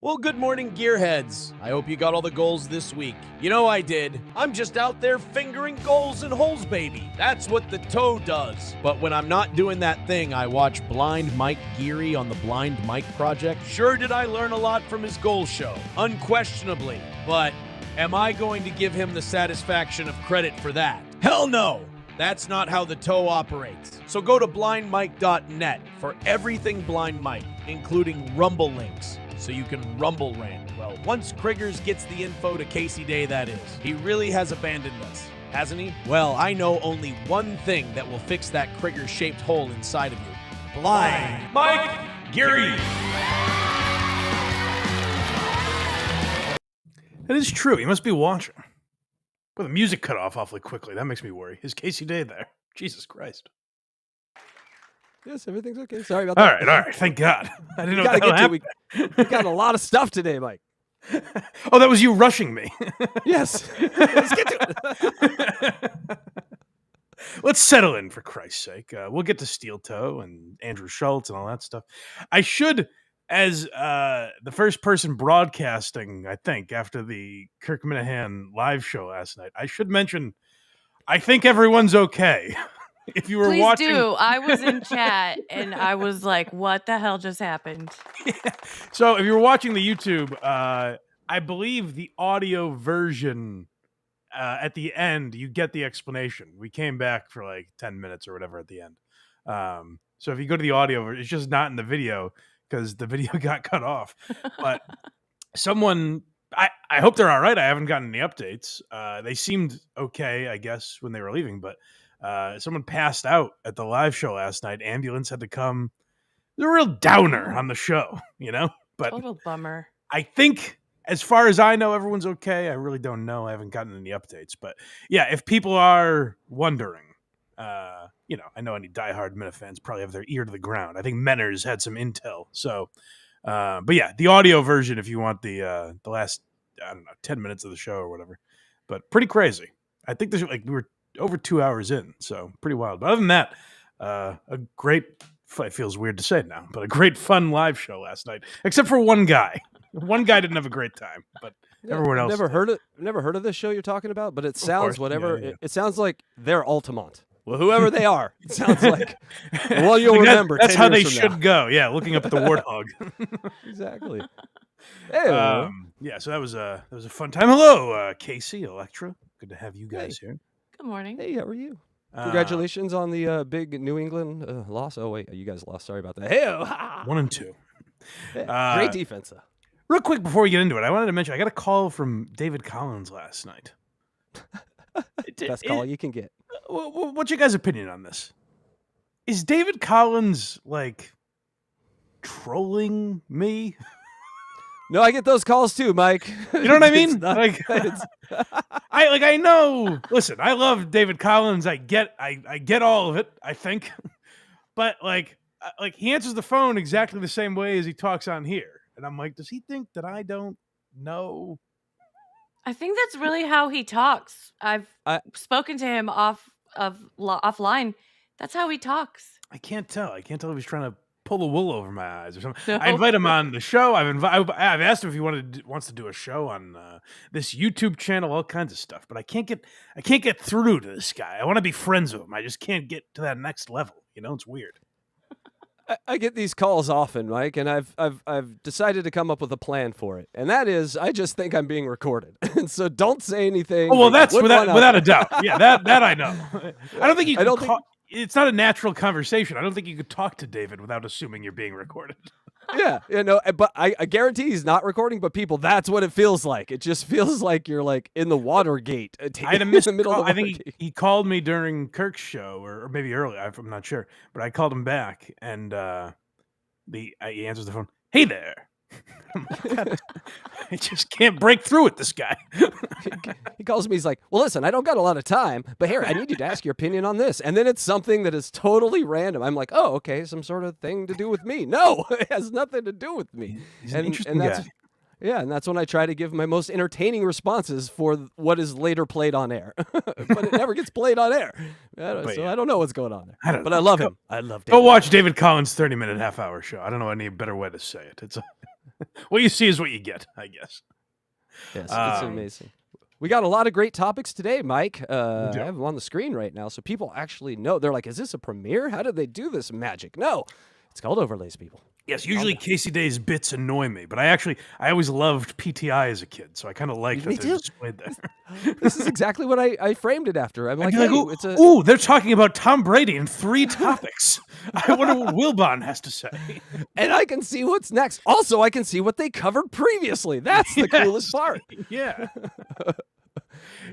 Well, good morning, gearheads. I hope you got all the goals this week. You know I did. I'm just out there fingering goals and holes, baby. That's what the toe does. But when I'm not doing that thing, I watch Blind Mike Geary on the Blind Mike Project. Sure did I learn a lot from his goal show. Unquestionably. But am I going to give him the satisfaction of credit for that? Hell no! That's not how the toe operates. So go to blindmike.net for everything Blind Mike, including Rumble links, so you can rumble rant. Well, once Kriggers gets the info to Casey Day, that is. He really has abandoned us, hasn't he? Well, I know only one thing that will fix that Krigger-shaped hole inside of you. Blind Mike Geary! That is true. He must be watching. But the music cut off awfully quickly. That makes me worry. Is Casey Day there? Jesus Christ. Yes, everything's okay. Sorry about that. All right. Thank God. I didn't know what the hell happened. We got a lot of stuff today, Mike. Oh, that was you rushing me. Yes. Let's get to it. Let's settle in, for Christ's sake. We'll get to Steel Toe and Andrew Schulz and all that stuff. I should, as the first person broadcasting, I think, after the Kirk Minahan live show last night, I should mention, I think everyone's okay. If you were Please watching, do. I was in chat and I was like, what the hell just happened? Yeah. So if you were watching the YouTube, I believe the audio version at the end, you get the explanation. We came back for like 10 minutes or whatever at the end. So if you go to the audio, it's just not in the video because the video got cut off. But someone, I hope they're all right. I haven't gotten any updates. They seemed okay, I guess, when they were leaving, but someone passed out at the live show last night. Ambulance had to come. It was a real downer on the show, you know? But Total bummer. I think, as far as I know, everyone's okay. I really don't know. I haven't gotten any updates. But yeah, if people are wondering, you know, I know any diehard Minute fans probably have their ear to the ground. I think Menner's had some intel. So, but yeah, the audio version, if you want the last, I don't know, 10 minutes of the show or whatever. But pretty crazy. I think there's like, we were over 2 hours in, so pretty wild. But other than that, a great, it feels weird to say now, but a great fun live show last night, except for one guy. One guy didn't have a great time, but everyone else Never heard of this show you're talking about, but it sounds whatever. Yeah. It sounds like they're Altamont. Well, whoever they are, it sounds like. Well, you'll remember. That's how they from should now. go. Yeah, looking up at the warthog. Exactly. Hey. Yeah, so that was a fun time. Hello, Casey, Electra. Good to have you guys here. Good morning. Hey, how are you? Congratulations on the big New England loss. Oh wait, you guys lost. Sorry about that. Hey, 1 and 2. Great defense, though. Real quick before we get into it, I wanted to mention I got a call from David Collins last night. Best call you can get. What's your guys' opinion on this? Is David Collins like trolling me? No, I get those calls too, Mike. You know what I mean? Like, I know. Listen, I love David Collins. I get all of it, I think. But like he answers the phone exactly the same way as he talks on here. And I'm like, does he think that I don't know? I think that's really how he talks. I've spoken to him offline. That's how he talks. I can't tell. I can't tell if he's trying to pull the wool over my eyes or something. No. I invite him on the show. I've asked him if he wants to do a show on this YouTube channel, all kinds of stuff. But I can't get through to this guy. I want to be friends with him. I just can't get to that next level. You know, it's weird. I get these calls often, Mike, and I've decided to come up with a plan for it, and that is I just think I'm being recorded, and so don't say anything. Oh well, that's without a doubt. Yeah, that I know. I don't think you. It's not a natural conversation. I don't think you could talk to David without assuming you're being recorded. Yeah, you know, but I guarantee he's not recording. But people, that's what it feels like. It just feels like you're like in the Watergate. I had a missed call. I think he called me during Kirk's show, or maybe early. I'm not sure, but I called him back, and he answers the phone. Hey there. I just can't break through with this guy. He calls me. He's like, well, listen, I don't got a lot of time, but here, I need you to ask your opinion on this. And then it's something that is totally random. I'm like, oh, okay, some sort of thing to do with me. No, it has nothing to do with me. He's an interesting guy. Yeah, and that's when I try to give my most entertaining responses for what is later played on air. But it never gets played on air. I don't know what's going on there. I love him. I love David. Go watch David Collins' 30-minute half-hour show. I don't know any better way to say it. What you see is what you get, I guess. Yes, it's amazing. We got a lot of great topics today, Mike. I do. have them on the screen right now, so people actually know. They're like, is this a premiere? How did they do this magic? No, it's called overlays, people. Yes, usually Casey Day's bits annoy me, but I always loved PTI as a kid, so I kind of like that they're displayed there. This is exactly what I framed it after. I'm like, I'd be hey, ooh, they're talking about Tom Brady in 3 topics. I wonder what Wilbon has to say. And I can see what's next. Also, I can see what they covered previously. That's the coolest part. Yeah.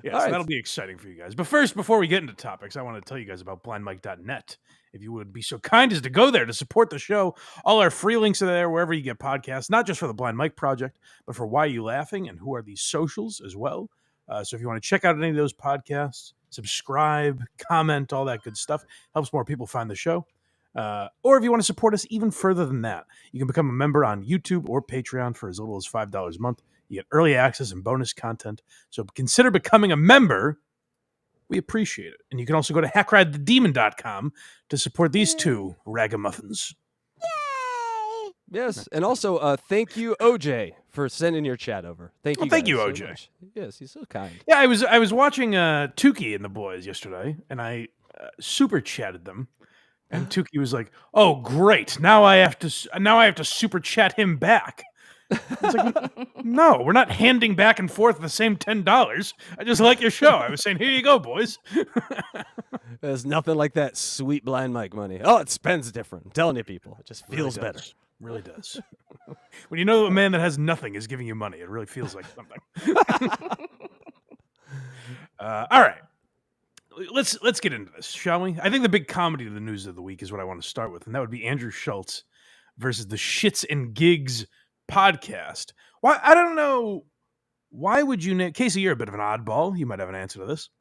Yeah, All so right. that'll be exciting for you guys. But first, before we get into topics, I want to tell you guys about blindmike.net. If you would be so kind as to go there to support the show, all our free links are there wherever you get podcasts, not just for the Blind Mike Project, but for Why Are You Laughing and Who Are These Socials as well. So if you want to check out any of those podcasts, subscribe, comment, all that good stuff, helps more people find the show. Or if you want to support us even further than that, you can become a member on YouTube or Patreon for as little as $5 a month. You get early access and bonus content. So consider becoming a member. We appreciate it. And you can also go to HackRideTheDemon.com to support these two ragamuffins. Yes, and also thank you, OJ, for sending your chat over. Thank you. Thank you, guys so OJ. much. Yes, he's so kind. Yeah, I was watching Tukey and the boys yesterday, and I super chatted them. And Tukey was like, "Oh, great! Now I have to super chat him back." It's like, no, we're not handing back and forth the same $10. I just like your show. I was saying, here you go, boys. There's nothing like that sweet Blind Mike money. Oh, it spends different. I'm telling you, people, it just feels Really better. Really does. When you know a man that has nothing is giving you money, it really feels like something. All right. Let's get into this, shall we? I think the big comedy of the news of the week is what I want to start with, and that would be Andrew Schulz versus the ShxtsnGigs podcast. Why? I don't know. Why would you name... Casey, you're a bit of an oddball. You might have an answer to this.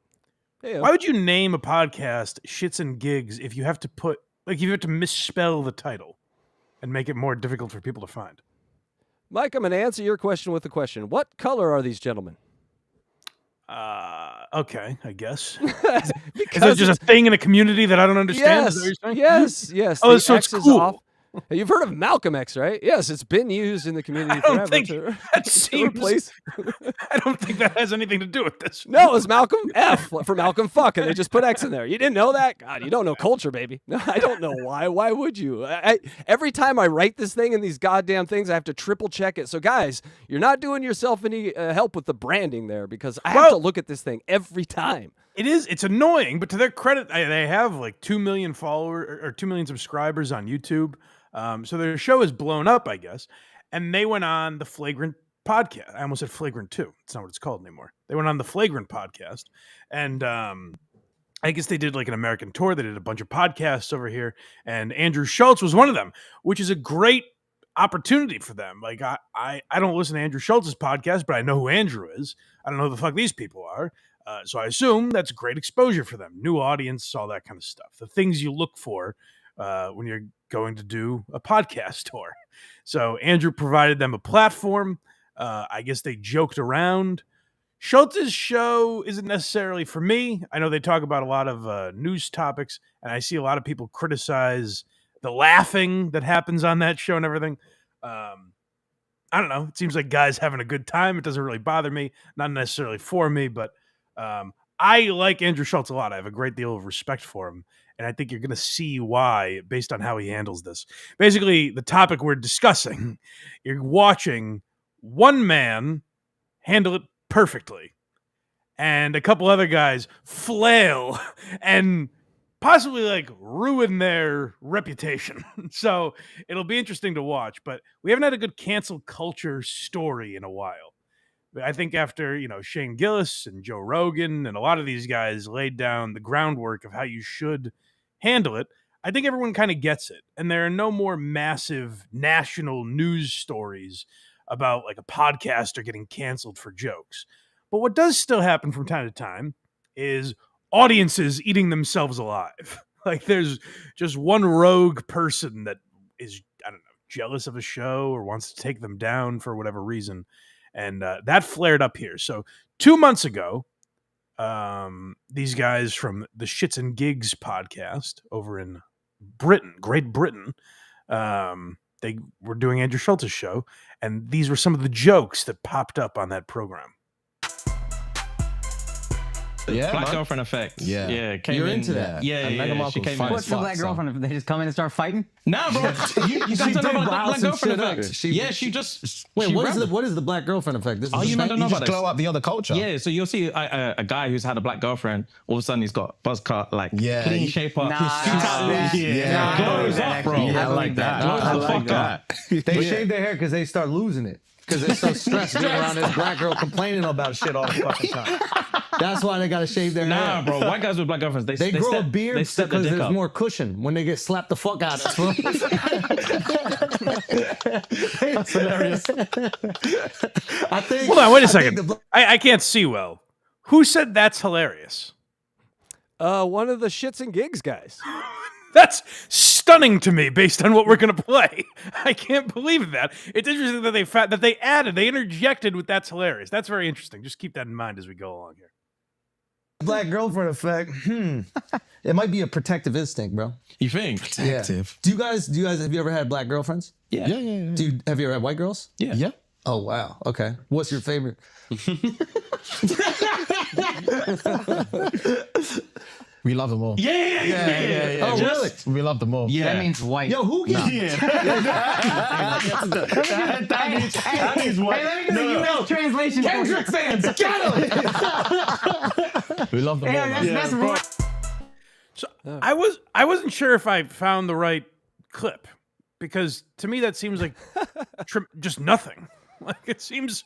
Hey, Why would you name a podcast ShxtsnGigs if you have to put... Like, you have to misspell the title and make it more difficult for people to find? Mike, I'm going to answer your question with a question. What color are these gentlemen? Okay, I guess. Because Is it just a thing in a community that I don't understand? Yes, Is that what you're saying? yes. Oh, the so it's X is cool. off. You've heard of Malcolm X, right? Yes, it's been used in the community I don't forever. think that to seems... replace... I don't think that has anything to do with this. No, it's Malcolm F for Malcolm Fuck, and they just put X in there. You didn't know that? God, you don't know culture, baby. No, I don't know why. Why would you? Every time I write this thing in these goddamn things, I have to triple check it. So, guys, you're not doing yourself any help with the branding there, because I have to look at this thing every time. It's annoying, but to their credit, they have like 2 million followers or 2 million subscribers on YouTube. So their show is blown up, I guess. And they went on the Flagrant podcast. I almost said Flagrant 2. It's not what it's called anymore. They went on the Flagrant podcast. And I guess they did like an American tour. They did a bunch of podcasts over here. And Andrew Schulz was one of them, which is a great opportunity for them. Like, I don't listen to Andrew Schulz's podcast, but I know who Andrew is. I don't know who the fuck these people are. So I assume that's great exposure for them. New audience, all that kind of stuff. The things you look for when you're going to do a podcast tour. So Andrew provided them a platform. I guess they joked around. Schultz's show isn't necessarily for me. I know they talk about a lot of news topics, and I see a lot of people criticize the laughing that happens on that show and everything. I don't know. It seems like guys having a good time. It doesn't really bother me. Not necessarily for me, but I like Andrew Schulz a lot. I have a great deal of respect for him. And I think you're going to see why based on how he handles this. Basically, the topic we're discussing, you're watching one man handle it perfectly and a couple other guys flail and possibly like ruin their reputation. So it'll be interesting to watch, but we haven't had a good cancel culture story in a while. I think after, Shane Gillis and Joe Rogan and a lot of these guys laid down the groundwork of how you should handle it, I think everyone kind of gets it. And there are no more massive national news stories about like a podcaster getting canceled for jokes. But what does still happen from time to time is audiences eating themselves alive. Like there's just one rogue person that is, I don't know, jealous of a show or wants to take them down for whatever reason. And that flared up here. So 2 months ago, these guys from the ShxtsnGigs podcast over in Britain, Great Britain, they were doing Andrew Schultz's show, and these were some of the jokes that popped up on that program. Yeah, Black girlfriend effect. Yeah. You're into that. Yeah, And Meghan Markle she came fine in. as What's the fuck, black son. girlfriend? They just come in and start fighting? Nah, bro. You guys don't know about the black girlfriend effect. She just... Wait, she what rebelled. is the black girlfriend effect? This is Oh, you thing? don't know You about just this? glow up the other culture. Yeah, so you'll see a guy who's had a black girlfriend, all of a sudden he's got buzz cut, like Yeah, clean he- shape up. Nah, his feet out. that- Yeah, glows up, bro. actually- Yeah, I like that. Glows I the like fuck that. up. They shave their hair because they start losing it. Because they're so stressed being around this black girl complaining about shit all the fucking time. That's why they got to shave their Nah, hair. bro. White guys with black girlfriends, They grow a step- beard they step their because dick there's up. more cushion when they get slapped the fuck out of. That's hilarious. I think. Hold on, wait a I think second. the black- I can't see well. Who said that's hilarious? One of the Shits and Gigs guys. That's stunning to me based on what we're going to play. I can't believe that. It's interesting that they interjected with that's hilarious. That's very interesting. Just keep that in mind as we go along here. black girlfriend effect. It might be a protective instinct, bro. You think? Protective. Do you guys have you ever had black girlfriends? Yeah. Have you ever had white girls? Yeah. Oh wow. Okay. What's your favorite? We love them all. Yeah. Oh really? We love them all. Yeah. That means white. Yo, who gets? That means what? Hey, let me do the US translation. Kendrick fans, get him! We love them all. Yeah, that's bro. So I wasn't sure if I found the right clip, because to me that seems like just nothing. Like it seems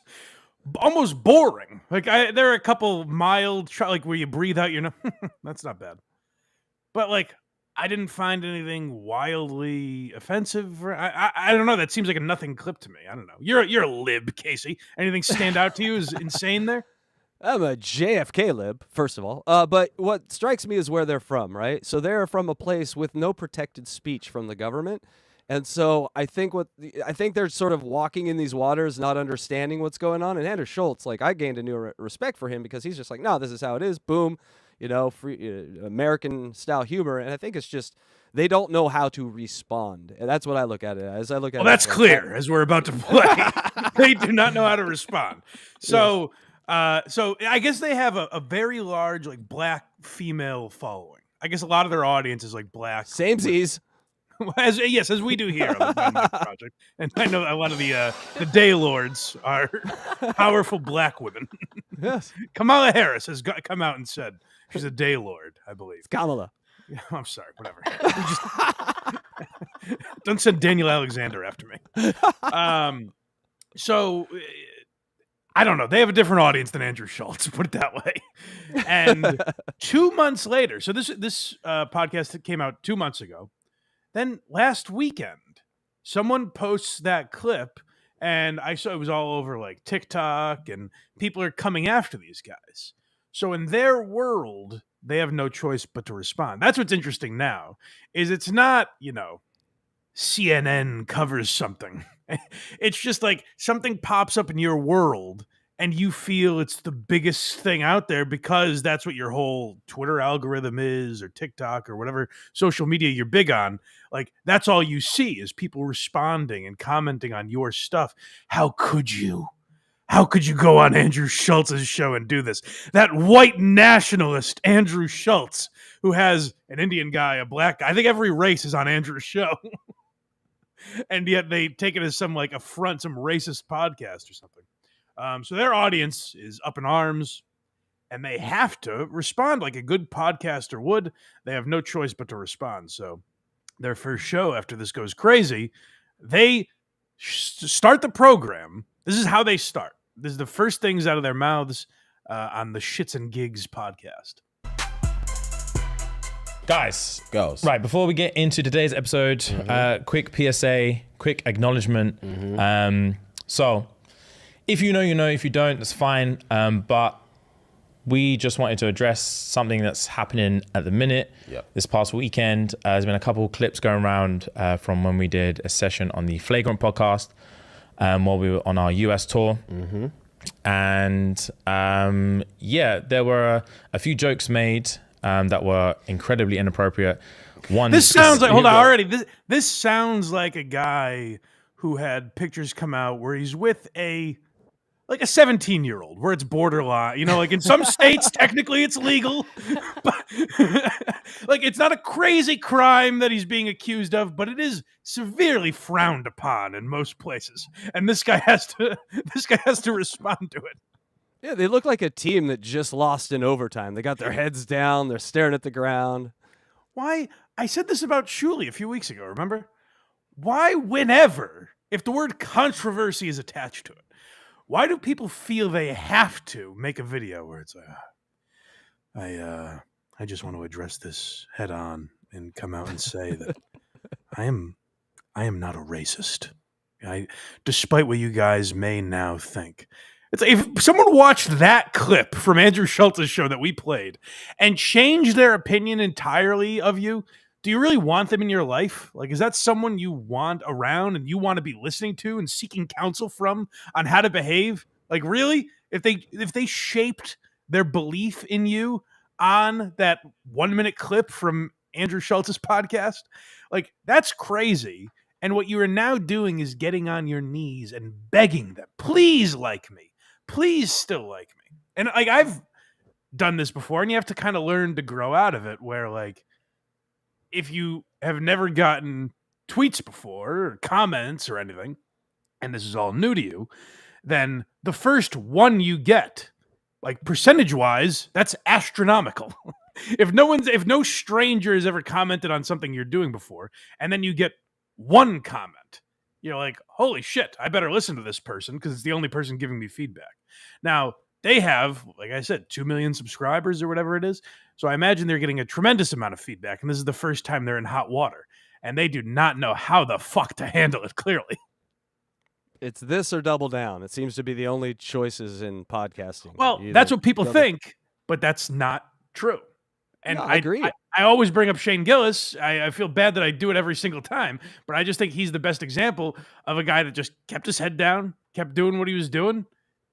almost boring. Like there are a couple mild, like where you breathe out your nose. That's not bad. But like I didn't find anything wildly offensive. I don't know. That seems like a nothing clip to me. I don't know. You're a lib, Casey. Anything stand out to you as insane there? I'm a JFK lib, first of all. But what strikes me is where they're from, right? So they're from a place with no protected speech from the government. And so I think they're sort of walking in these waters, not understanding what's going on. And Andrew Schulz, like I gained a new respect for him because he's just like, no, this is how it is. Boom, free American style humor. And I think it's just they don't know how to respond, and that's what I look at it as. I look at. Well, that's clear as we're about to play. They do not know how to respond. So, so I guess they have a very large like black female following. I guess a lot of their audience is like black. Samesies. As we do here on the Blind Mike Project, and I know a lot of the day lords are powerful black women. Yes, Kamala Harris has come out and said she's a day lord, I believe. it's Kamala. I'm sorry, whatever. Don't send Daniel Alexander after me. So I don't know. They have a different audience than Andrew Schulz, put it that way. And 2 months later, so this podcast came out 2 months ago. Then last weekend, someone posts that clip, and I saw it was all over like TikTok, and people are coming after these guys. So in their world, they have no choice but to respond. That's what's interesting now, is it's not, CNN covers something. It's just like something pops up in your world, and you feel it's the biggest thing out there because that's what your whole Twitter algorithm is, or TikTok, or whatever social media you're big on. Like, that's all you see is people responding and commenting on your stuff. How could you? How could you go on Andrew Schultz's show and do this? That white nationalist, Andrew Schulz, who has an Indian guy, a black guy. I think every race is on Andrew's show. And yet they take it as some like affront, some racist podcast or something. So their audience is up in arms, and they have to respond like a good podcaster would. They have no choice but to respond. So their first show after this goes crazy, they start the program. This is how they start. This is the first things out of their mouths on the ShxtsnGigs podcast. Guys, Girls. right, before we get into today's episode, quick PSA, quick acknowledgement. So, if you know, you know. If you don't, that's fine. But we just wanted to address something that's happening at the minute. Yep. This past weekend, there's been a couple clips going around from when we did a session on the Flagrant podcast while we were on our US tour. And there were a few jokes made that were incredibly inappropriate. one. This sounds like, hold on, go. already. This sounds like a guy who had pictures come out where he's with a 17-year-old, where it's borderline. You know, like in some states, technically it's legal, but like it's not a crazy crime that he's being accused of, but it is severely frowned upon in most places. And this guy has to respond to it. Yeah, they look like a team that just lost in overtime. They got their heads down. They're staring at the ground. Why? I said this about Shuli a few weeks ago, remember? Why, whenever, if the word controversy is attached to it, why do people feel they have to make a video where it's like, I just want to address this head on and come out and say that I am not a racist. Despite what you guys may now think. It's like if someone watched that clip from Andrew Schulz's show that we played and changed their opinion entirely of you, do you really want them in your life? Like, is that someone you want around and you want to be listening to and seeking counsel from on how to behave? Like, really? If they shaped their belief in you on that 1-minute clip from Andrew Schulz's podcast, like, that's crazy. And what you are now doing is getting on your knees and begging them, please like me. Please still like me. And like I've done this before, and you have to kind of learn to grow out of it, where like if you have never gotten tweets before or comments or anything, and this is all new to you, then the first one you get, like percentage-wise, that's astronomical. If no stranger has ever commented on something you're doing before, and then you get one comment, you're like, holy shit, I better listen to this person because it's the only person giving me feedback. Now, they have, like I said, 2 million subscribers or whatever it is. So I imagine they're getting a tremendous amount of feedback. And this is the first time they're in hot water. And they do not know how the fuck to handle it, clearly. It's this or double down. It seems to be the only choices in podcasting. Well, Either that's what people double- think, but that's not true. And No, I agree. I always bring up Shane Gillis. I feel bad that I do it every single time, but I just think he's the best example of a guy that just kept his head down, kept doing what he was doing,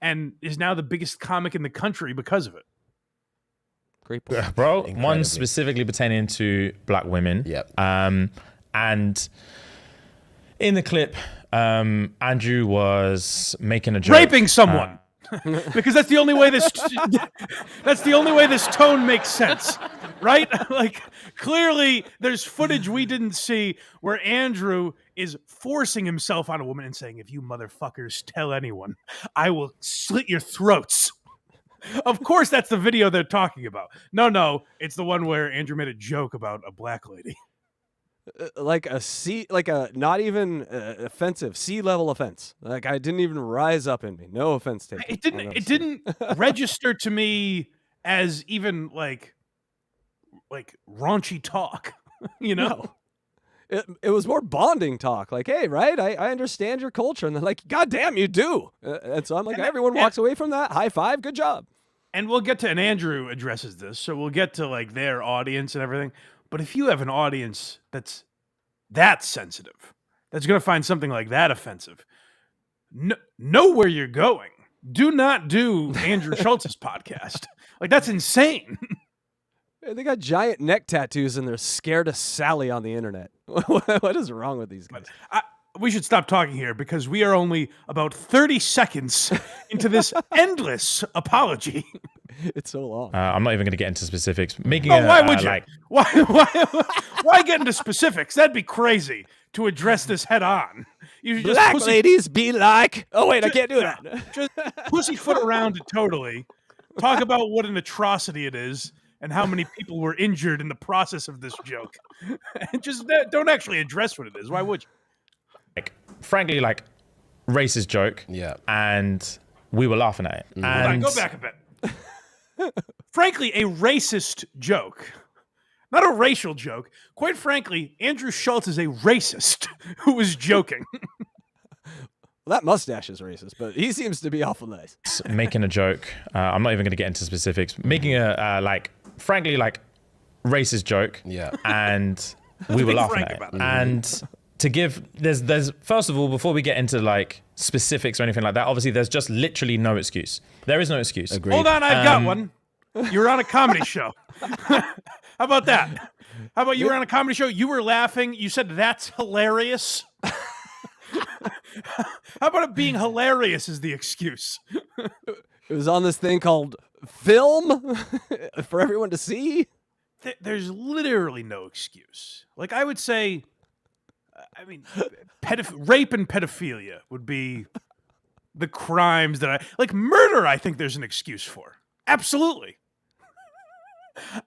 and is now the biggest comic in the country because of it. Great point. Bro, Incredibly. one specifically pertaining to black women. Yep. And in the clip, Andrew was making a joke. Raping someone. Because that's the only way this tone makes sense, right? Like, clearly there's footage we didn't see where Andrew is forcing himself on a woman and saying, if you motherfuckers tell anyone, I will slit your throats. Of course that's the video they're talking about. No, it's the one where Andrew made a joke about a black lady. Like a not even offensive C-level offense. Like I didn't even rise up in me. No offense taken. It didn't register to me as even like raunchy talk, you know? No. It was more bonding talk. Like, hey, right? I understand your culture. And they're like, God damn, you do. And so I'm like, everyone walks away from that. High five. Good job. And we'll get to, and Andrew addresses this, so we'll get to like their audience and everything. But if you have an audience that's that sensitive, that's going to find something like that offensive, know where you're going. Do not do Andrew Schulz's podcast. Like, that's insane. They got giant neck tattoos and they're scared of Sally on the internet. What is wrong with these guys? We should stop talking here because we are only about 30 seconds into this endless apology. It's so long. I'm not even going to get into specifics. Why would you? Why get into specifics? That'd be crazy to address this head on. You should Black ladies be like, oh wait, I can't do that. Just pussyfoot around it totally. Talk about what an atrocity it is and how many people were injured in the process of this joke. And just don't actually address what it is. Why would you? Frankly, racist joke. Yeah. And we were laughing at it. Hold on, go back a bit. Frankly, a racist joke. Not a racial joke. Quite frankly, Andrew Schulz is a racist who was joking. Well, that mustache is racist, but he seems to be awful nice. Making a joke. I'm not even going to get into specifics. Making a, frankly, racist joke. Yeah. And we were laughing at it. And to give, there's first of all, before we get into specifics or anything like that, obviously there's just literally no excuse. There is no excuse. Agreed. Hold on, I've got one. You're on a comedy show. How about that? How about you were on a comedy show? You were laughing. You said that's hilarious. How about it being hilarious is the excuse? It was on this thing called film for everyone to see. There's literally no excuse. Like I would say, I mean, rape and pedophilia would be the crimes that like murder. I think there's an excuse for. Absolutely.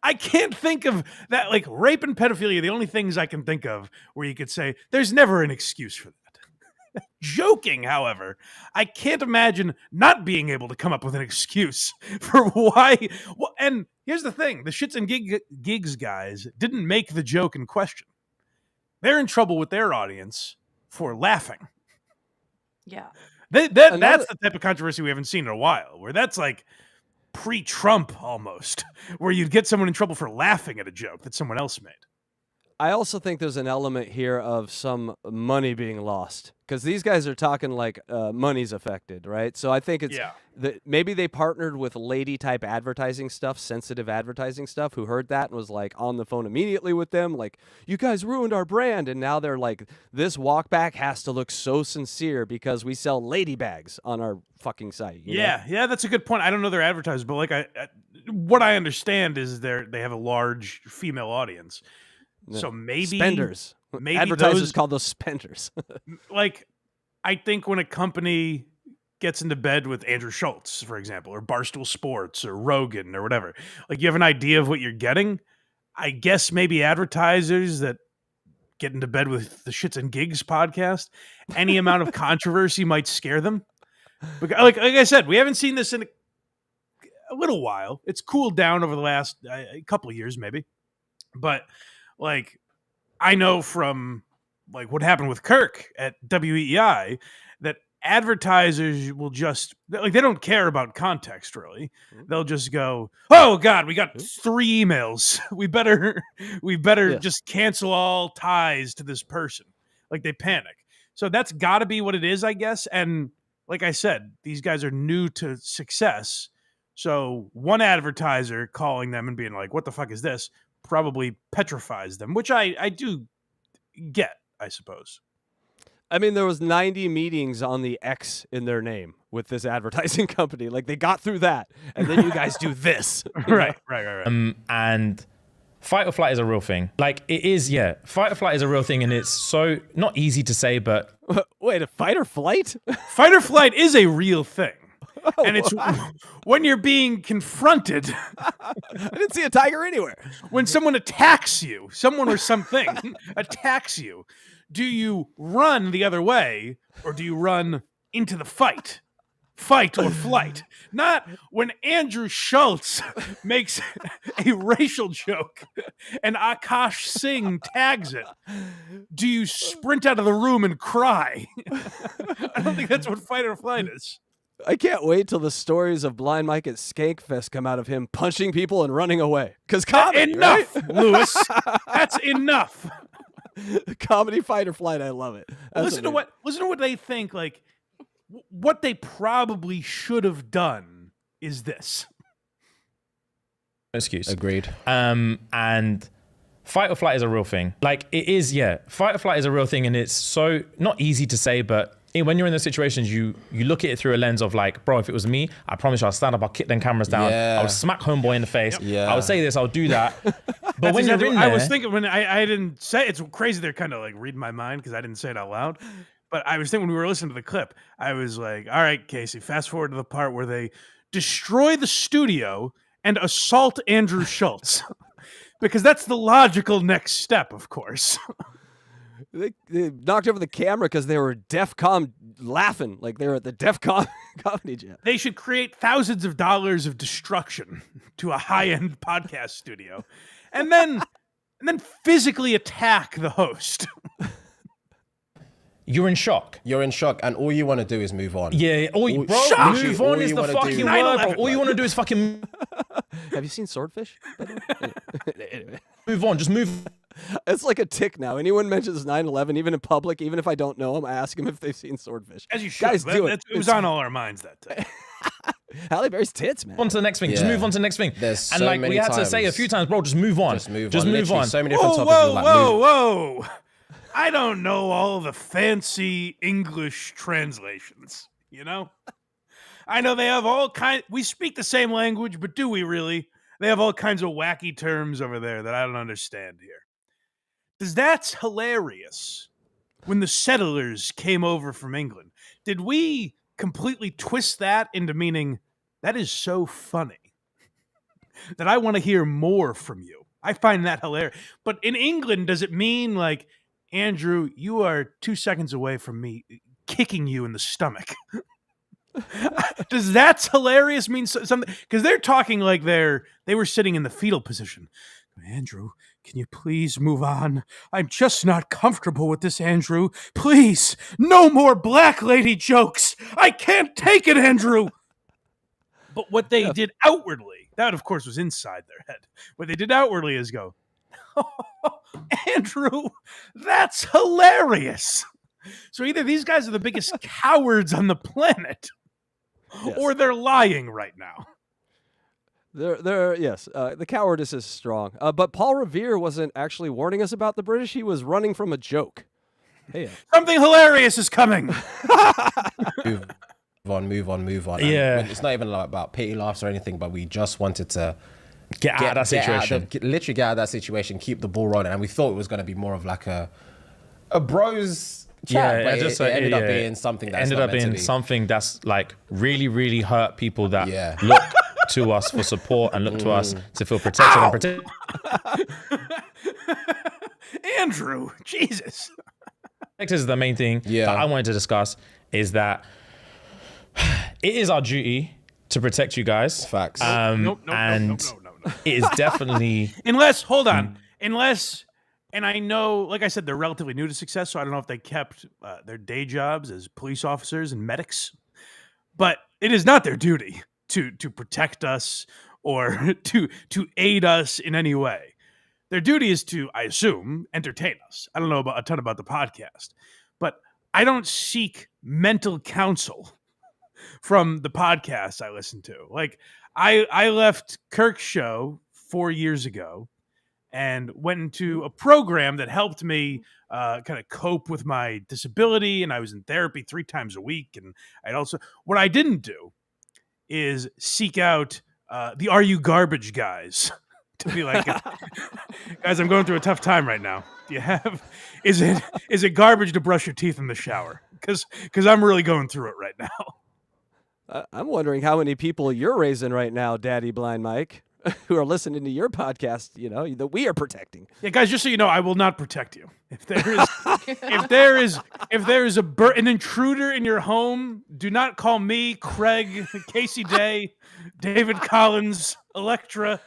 I can't think of that. Like rape and pedophilia, the only things I can think of where you could say there's never an excuse for that. Joking, however, I can't imagine not being able to come up with an excuse for why. Well, and here's the thing: the ShxtsnGigs guys didn't make the joke in question. They're in trouble with their audience for laughing. Yeah. That's the type of controversy we haven't seen in a while, where that's like pre-Trump almost, where you'd get someone in trouble for laughing at a joke that someone else made. I also think there's an element here of some money being lost because these guys are talking like money's affected, right? So I think it's that maybe they partnered with lady type advertising stuff, sensitive advertising stuff, who heard that and was like on the phone immediately with them, like, you guys ruined our brand. And now they're like, this walk back has to look so sincere because we sell lady bags on our fucking site. You know? Yeah, that's a good point. I don't know their advertisers, but like what I understand is they have a large female audience. So maybe spenders. Maybe advertisers call those spenders. Like, I think when a company gets into bed with Andrew Schulz, for example, or Barstool Sports or Rogan or whatever, like you have an idea of what you're getting. I guess maybe advertisers that get into bed with the ShxtsnGigs podcast, any amount of controversy might scare them. Because, like I said, we haven't seen this in a little while. It's cooled down over the last couple of years, maybe, but. Like, I know from like what happened with Kirk at WEI that advertisers will just like they don't care about context really. They'll just go, "Oh God, we got 3 emails. We better just cancel all ties to this person." Like they panic. So that's got to be what it is, I guess. And like I said, these guys are new to success. So one advertiser calling them and being like, "What the fuck is this?" probably petrifies them, which I do get, I suppose. I mean, there was 90 meetings on the X in their name with this advertising company. Like, they got through that, and then you guys do this. Right. And fight or flight is a real thing. Like, it is, yeah. Fight or flight is a real thing, and it's so not easy to say, but... Wait, a fight or flight? Fight or flight is a real thing. And it's when you're being confronted. I didn't see a tiger anywhere. When someone attacks you, someone or something attacks you, do you run the other way or do you run into the fight? Fight or flight. Not when Andrew Schulz makes a racial joke and Akash Singh tags it. Do you sprint out of the room and cry? I don't think that's what fight or flight is. I can't wait till the stories of Blind Mike at Skankfest come out of him punching people and running away. Because comedy, enough, right? Lewis. That's enough. Comedy, fight or flight. I love it. Listen to what they think. Like what they probably should have done is this. Excuse. Agreed. And fight or flight is a real thing. Like it is, yeah. Fight or flight is a real thing, and it's so not easy to say, but. When you're in those situations, you look at it through a lens of like, bro, if it was me, I promise you I'll stand up, I'll kick them cameras down, I would smack homeboy in the face, I would say this, I'll do that. But when you're in there... I was thinking, when I didn't say, it's crazy they're kind of like reading my mind because I didn't say it out loud, but I was thinking when we were listening to the clip, I was like, all right, Casey, fast forward to the part where they destroy the studio and assault Andrew Schulz. Because that's the logical next step, of course. They knocked over the camera because they were DEFCON laughing like they were at the DEFCON comedy jam. They should create thousands of dollars of destruction to a high-end podcast studio, and then physically attack the host. You're in shock. You're in shock, and all you want to do is move on. Yeah, move on is the fucking word, bro. All you want to do is fucking... Have you seen Swordfish? Move on, just move. It's like a tick now. Anyone mentions 9/11, even in public, even if I don't know them, I ask them if they've seen Swordfish. As you should. Guys, do it. It was on all our minds that day. Halle Berry's tits, man. On to the next thing. Just Yeah. move on to the next thing. There's and so like we many had to say a times. few times, bro, just move on. Just move Just on. move Literally, on. so many different Whoa, topics. whoa, like, whoa, whoa! I don't know all the fancy English translations. You know, I know they have all kind. We speak the same language, but do we really? They have all kinds of wacky terms over there that I don't understand here. Because that's hilarious. When the settlers came over from England, did we completely twist that into meaning that is so funny that I want to hear more from you? I find that hilarious. But in England, does it mean like, Andrew, you are 2 seconds away from me kicking you in the stomach? Does that's hilarious mean something? Because they're talking like they were sitting in the fetal position. Andrew, can you please move on? I'm just not comfortable with this, Andrew. Please, no more black lady jokes. I can't take it, Andrew. But what they did outwardly, that of course was inside their head. What they did outwardly is go, oh, Andrew, that's hilarious. So either these guys are the biggest cowards on the planet, or they're lying right now. Yes, the cowardice is strong. But Paul Revere wasn't actually warning us about the British. He was running from a joke. Hey, something hilarious is coming. Move on. Yeah. And it's not even like about pity laughs or anything, but we just wanted to Get out of that situation. Literally get out of that situation, keep the ball rolling. And we thought it was going to be more of like a bros chat, but it ended up being something that's ended not up meant to being be. something that's like really, really hurt people that look to us for support and look to us to feel protected and protected. Andrew, Jesus. Protected is the main thing that I wanted to discuss, is that it is our duty to protect you guys. Facts. No. It is definitely unless and I know, like I said, they're relatively new to success, so I don't know if they kept their day jobs as police officers and medics, but it is not their duty to protect us or to aid us in any way. Their duty is to, I assume, entertain us. I don't know a ton about the podcast, but I don't seek mental counsel from the podcasts I listen to. Like I left Kirk's show 4 years ago and went into a program that helped me kind of cope with my disability. And I was in therapy 3 times a week. And what I didn't do is seek out the Are You Garbage guys to be like, guys, I'm going through a tough time right now. Do you have, is it garbage to brush your teeth in the shower? Because I'm really going through it right now. I'm wondering how many people you're raising right now, Daddy Blind Mike, who are listening to your podcast, you know, that we are protecting. Yeah, guys, just so you know, I will not protect you. If there is an intruder in your home, do not call me, Craig, Casey Day, David Collins, Electra.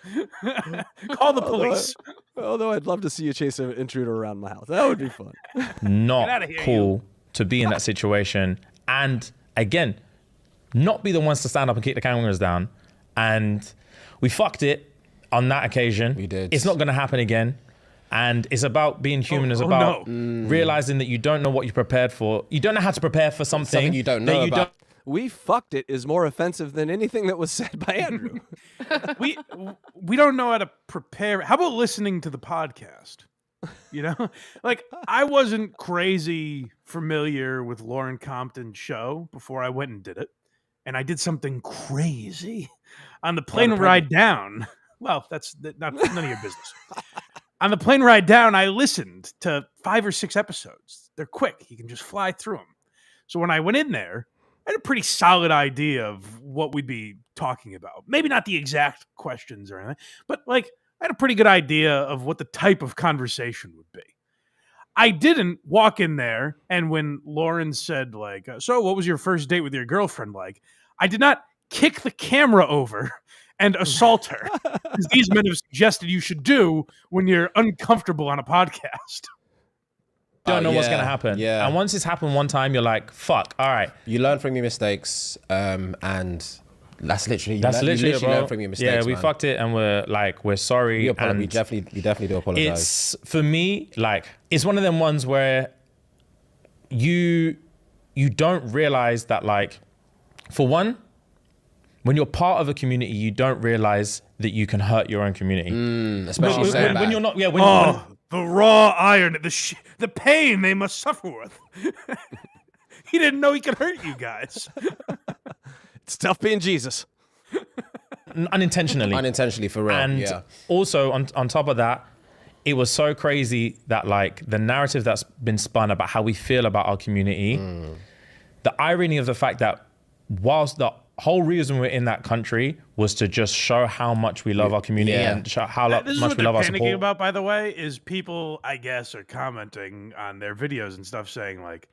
Call the police. Although I'd love to see you chase an intruder around my house. That would be fun. Not cool to be in that situation. And again, not be the ones to stand up and kick the cameras down. And we fucked it on that occasion. We did. It's not going to happen again. And it's about being human. It's about realizing that you don't know what you're prepared for. You don't know how to prepare for something you don't know about. We fucked it is more offensive than anything that was said by Andrew. we don't know how to prepare. How about listening to the podcast? You know, like I wasn't crazy familiar with Lauren Compton's show before I went and did it. And I did something crazy on the plane ride down. Well, that's not none of your business. On the plane ride down, I listened to 5 or 6 episodes. They're quick. You can just fly through them. So when I went in there, I had a pretty solid idea of what we'd be talking about. Maybe not the exact questions or anything, but like I had a pretty good idea of what the type of conversation would be. I didn't walk in there, and when Lauren said, like, so what was your first date with your girlfriend like? I did not kick the camera over and assault her, as these men have suggested you should do when you're uncomfortable on a podcast. Don't know what's going to happen. Yeah. And once it's happened one time, you're like, fuck, all right. You learn from your mistakes, and that's literally That's literally bro. learn from your mistakes. Yeah, we fucked it, and we're sorry. We and definitely do apologize. It's for me, like it's one of them ones where you don't realize that, like, for one, when you're part of a community, you don't realize that you can hurt your own community. Especially when you're not. Yeah. The raw iron, the pain they must suffer with. He didn't know he could hurt you guys. It's tough being Jesus. Unintentionally. Unintentionally, for real. And also, on top of that, it was so crazy that like the narrative that's been spun about how we feel about our community, the irony of the fact that whilst the whole reason we're in that country was to just show how much we love our community and show how much we love our support. Panicking about, by the way, is people, I guess, are commenting on their videos and stuff saying like,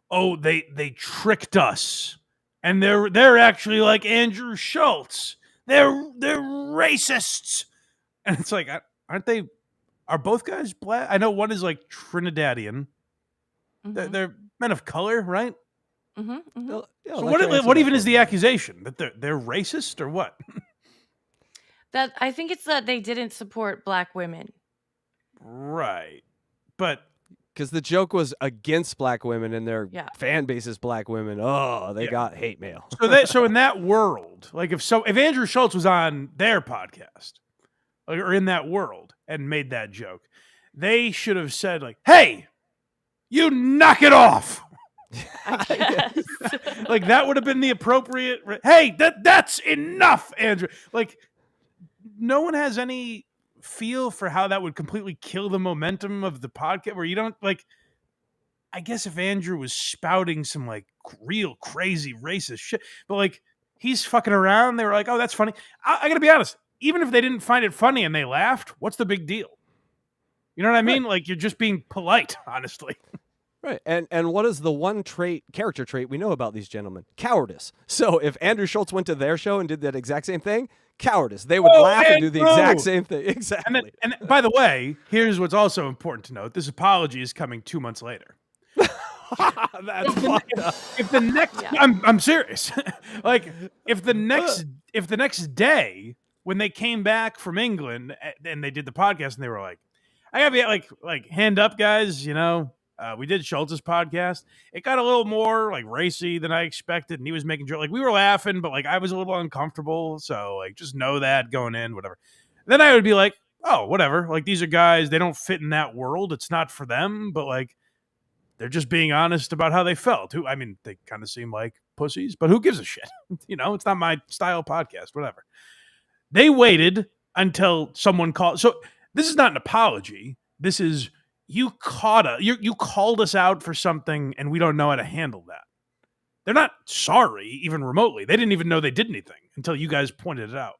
oh, they tricked us. And they're actually like Andrew Schulz. They're racists. And it's like, aren't they? Are both guys black? I know one is like Trinidadian. They're men of color, right? So what even is the accusation? That they're racist or what? That I think it's that they didn't support black women. Right. But because the joke was against black women and their fan base is black women. Oh, they got hate mail. So in that world, like if Andrew Schulz was on their podcast or in that world and made that joke, they should have said like, "Hey, you knock it off." Like that would have been the appropriate. Hey, that's enough, Andrew. Like no one has any feel for how that would completely kill the momentum of the podcast. Where you don't like. I guess if Andrew was spouting some like real crazy racist shit, but like he's fucking around, they were like, "Oh, that's funny." I gotta be honest. Even if they didn't find it funny and they laughed, what's the big deal? You know what I mean? Right. Like you're just being polite, honestly. Right. And what is the one character trait we know about these gentlemen? Cowardice. So if Andrew Schulz went to their show and did that exact same thing, cowardice. They would laugh and do the exact same thing. Exactly. And by the way, here's what's also important to note. This apology is coming 2 months later. That's if the next I'm serious. Like if the next day when they came back from England and they did the podcast and they were like, I gotta be like hand up, guys, you know. We did Schulz's podcast. It got a little more like racy than I expected, and he was making jokes. Like we were laughing, but like I was a little uncomfortable. So like just know that going in, whatever. Then I would be like, oh, whatever. Like these are guys, they don't fit in that world. It's not for them, but like they're just being honest about how they felt. I mean, they kind of seem like pussies, but who gives a shit? You know, it's not my style podcast, whatever. They waited until someone called. So this is not an apology. This is you called us out for something and we don't know how to handle that. They're not sorry, even remotely. They didn't even know they did anything until you guys pointed it out.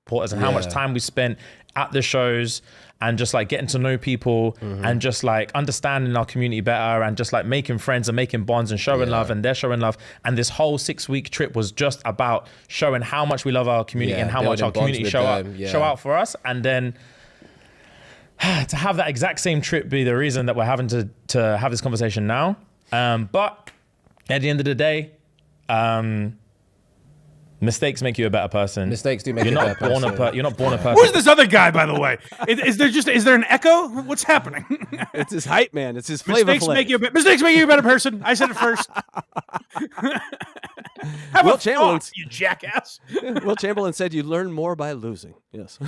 And how much time we spent at the shows and just like getting to know people and just like understanding our community better and just like making friends and making bonds and showing love, and they're showing love. And this whole 6-week trip was just about showing how much we love our community and how much our community show out for us. And then to have that exact same trip be the reason that we're having to have this conversation now. But at the end of the day, mistakes make you a better person. Mistakes do make you a better person. You're not born a person. Who's this other guy, by the way? Is there an echo? What's happening? It's his hype man. It's his flavor. Mistakes make you a better person. I said it first. Will Chamberlain, you jackass. Will Chamberlain said you learn more by losing. Yes.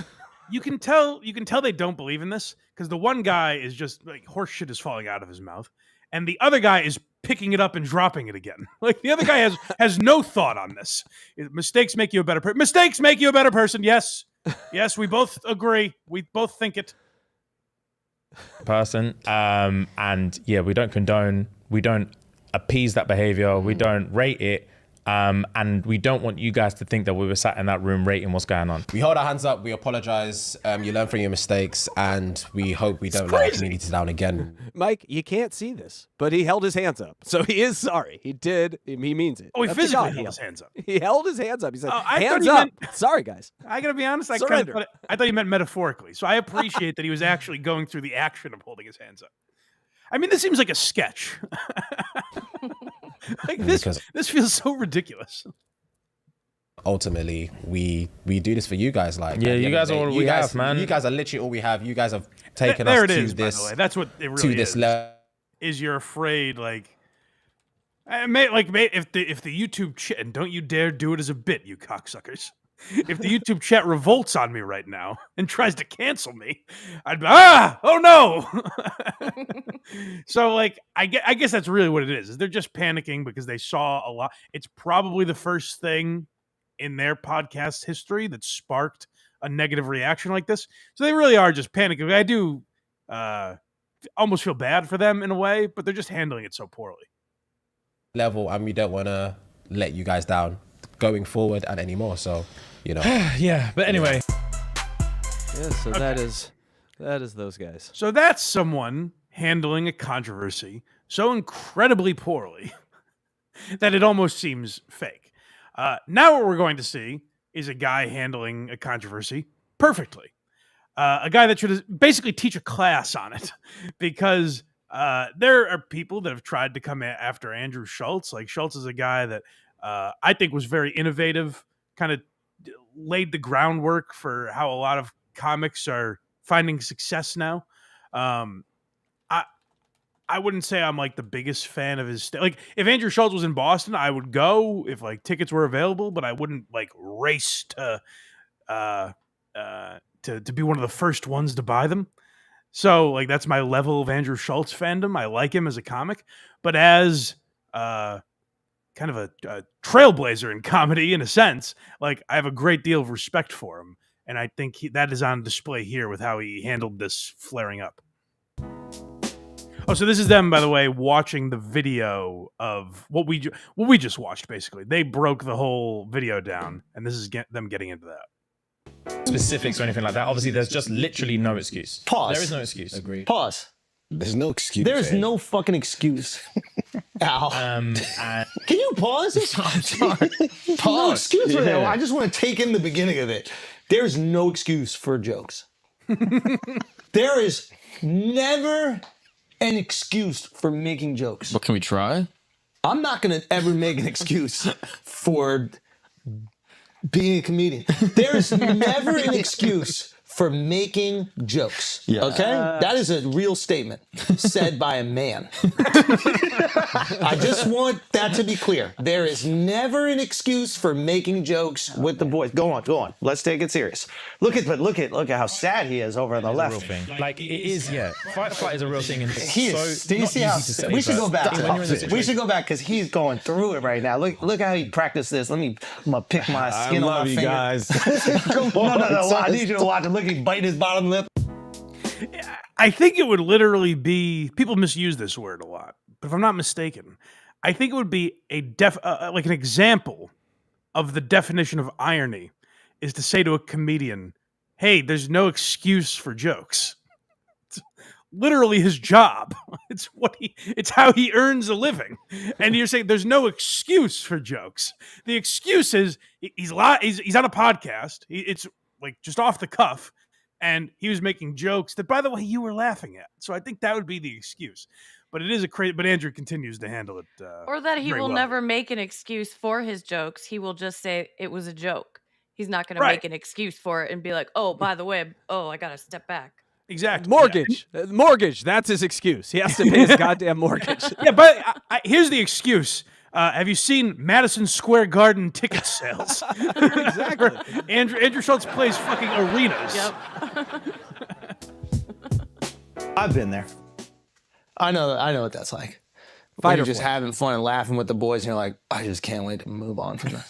You can tell they don't believe in this because the one guy is just like horse shit is falling out of his mouth, and the other guy is picking it up and dropping it again. Like the other guy has no thought on this. Mistakes make you a better person. Mistakes make you a better person. Yes, we both agree. We both think it. Person, and yeah, we don't condone. We don't appease that behavior. We don't rate it. And we don't want you guys to think that we were sat in that room rating what's going on. We hold our hands up. We apologize. You learn from your mistakes, and we hope we don't let our community down again. Mike, you can't see this, but he held his hands up, so he is sorry. He did. He means it. Oh, he physically held his hands up. He held his hands up. He said, "Hands up." Sorry, guys. I gotta be honest. I thought he meant metaphorically. So I appreciate that he was actually going through the action of holding his hands up. I mean, this seems like a sketch. Like this feels so ridiculous. Ultimately, we do this for you guys. Like, you guys are all we have, man. You guys are literally all we have. You guys have taken us to this. By the way. That's what it really to this level. Is you're afraid, like, If the YouTube chat, and don't you dare do it as a bit, you cocksuckers. If the YouTube chat revolts on me right now and tries to cancel me, I'd be, oh no. So like, I guess that's really what it is they're just panicking because they saw a lot. It's probably the first thing in their podcast history that sparked a negative reaction like this. So they really are just panicking. I do almost feel bad for them in a way, but they're just handling it so poorly. Level, and we don't want to let you guys down going forward and anymore. So, you know. Yeah, but anyway. Yeah, so that is those guys. So that's someone handling a controversy so incredibly poorly that it almost seems fake. Now what we're going to see is a guy handling a controversy perfectly. A guy that should basically teach a class on it, because there are people that have tried to come after Andrew Schulz. Like, Schulz is a guy that I think was very innovative, kind of laid the groundwork for how a lot of comics are finding success now. I wouldn't say I'm like the biggest fan of his like, if Andrew Schulz was in Boston, I would go if like tickets were available, but I wouldn't like race to be one of the first ones to buy them. So like, that's my level of Andrew Schulz fandom. I like him as a comic, but as kind of a trailblazer in comedy, in a sense, like, I have a great deal of respect for him. And I think that is on display here with how he handled this flaring up. Oh, so this is them, by the way, watching the video of what we just watched, basically. They broke the whole video down, and this is them getting into that. Specifics or anything like that. Obviously, there's just literally no excuse. Pause. There is no excuse. Agreed. Pause. There's no excuse. There's no fucking excuse. Ow. Can you pause? I'm sorry. Pause. No excuse for that. I just want to take in the beginning of it. There's no excuse for jokes. There is never an excuse for making jokes. But can we try? I'm not going to ever make an excuse for being a comedian. There's never an excuse for making jokes. Yeah. Okay? That is a real statement said by a man. I just want that to be clear. There is never an excuse for making jokes with the boys. Go on. Let's take it serious. Look at how sad he is over on the left. Real thing. Like, it is, yeah. Fight or flight is a real thing. And he is. Do you see how we should go back? We should go back because he's going through it right now. Look how he practiced this. I'm gonna pick my skin on my finger. Guys. No. I need you to watch it. Look, he biting his bottom lip. I think it would literally be, people misuse this word a lot, but if I'm not mistaken, I think it would be like an example of the definition of irony is to say to a comedian, hey, there's no excuse for jokes. It's literally his job. It's how he earns a living. And you're saying there's no excuse for jokes. The excuse is he's on a podcast. It's like just off the cuff. And he was making jokes that, by the way, you were laughing at. So I think that would be the excuse. But it is but Andrew continues to handle it. Or that he will well. never make an excuse for his jokes. He will just say it was a joke. He's not going to make an excuse for it and be like, oh, by the way, I got to step back. Exactly. Mortgage. Mortgage. That's his excuse. He has to pay his goddamn mortgage. Yeah, but here's the excuse. Have you seen Madison Square Garden ticket sales? Exactly. Andrew Schulz plays fucking arenas. Yep. I've been there. I know what that's like. Fight You're or just flight. having fun and laughing with the boys, and you're like, I just can't wait to move on from this.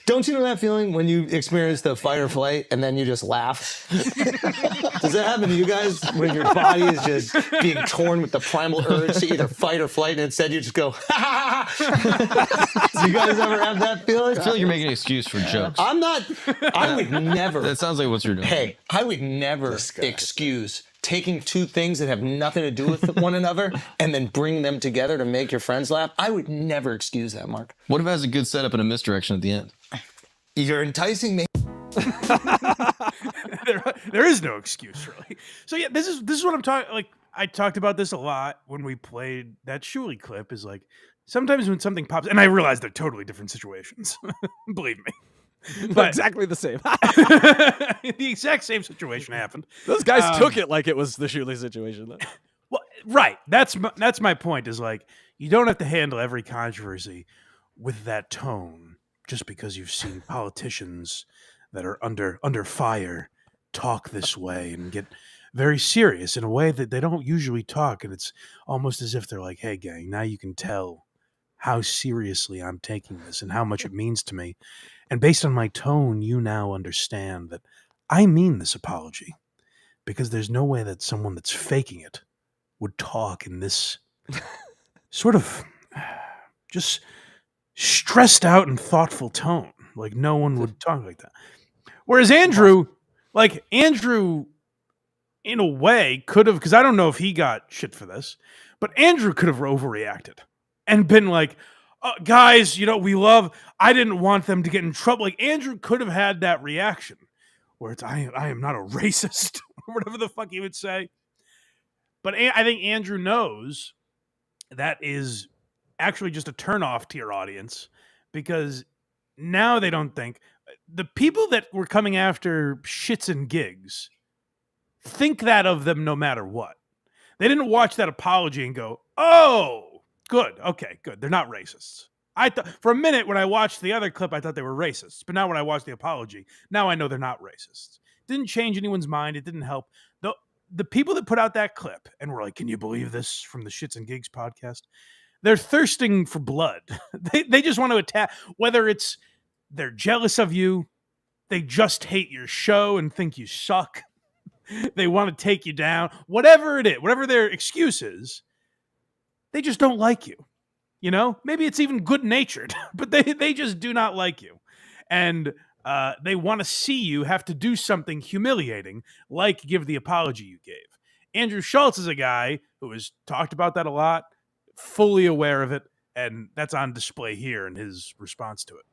Don't you know that feeling when you experience the fight or flight and then you just laugh? Does that happen to you guys when your body is just being torn with the primal urge to either fight or flight, and instead you just go, ha ha ha? Do you guys ever have that feeling? I feel like you're making an excuse for jokes. I would never. That sounds like what you're doing. Hey, I would never excuse taking two things that have nothing to do with one another and then bring them together to make your friends laugh. I would never excuse that, Mark. What if it has a good setup and a misdirection at the end? You're enticing me. There is no excuse, really. So yeah, this is what I'm talking. Like, I talked about this a lot when we played that Shuli clip. Is like, sometimes when something pops, and I realize they're totally different situations. Believe me. But exactly the same. The exact same situation happened. Those guys took it like it was the Shuli situation. Though. Well, right. That's my point. Is like, you don't have to handle every controversy with that tone just because you've seen politicians that are under fire talk this way and get very serious in a way that they don't usually talk. And it's almost as if they're like, hey, gang, now you can tell how seriously I'm taking this and how much it means to me. And based on my tone, you now understand that I mean this apology, because there's no way that someone that's faking it would talk in this sort of just stressed out and thoughtful tone. Like no one would talk like that. Whereas Andrew, in a way, could have, because I don't know if he got shit for this, but Andrew could have overreacted and been like, guys, I didn't want them to get in trouble. Like Andrew could have had that reaction where it's, I am not a racist, or whatever the fuck he would say. But I think Andrew knows that is actually just a turnoff to your audience, because now they don't think, the people that were coming after ShxtsnGigs think that of them no matter what. They didn't watch that apology and go, oh, good. Okay, good. They're not racists. I thought for a minute when I watched the other clip, I thought they were racists. But now when I watched the apology, now I know they're not racists. Didn't change anyone's mind. It didn't help. The people that put out that clip and were like, can you believe this, from the ShxtsnGigs podcast? They're thirsting for blood. They just want to attack, whether it's they're jealous of you, they just hate your show and think you suck, they want to take you down, whatever it is, whatever their excuse is, they just don't like you. Maybe it's even good-natured, but they just do not like you. And they want to see you have to do something humiliating, like give the apology you gave. Andrew Schulz is a guy who has talked about that a lot, fully aware of it, and that's on display here in his response to it.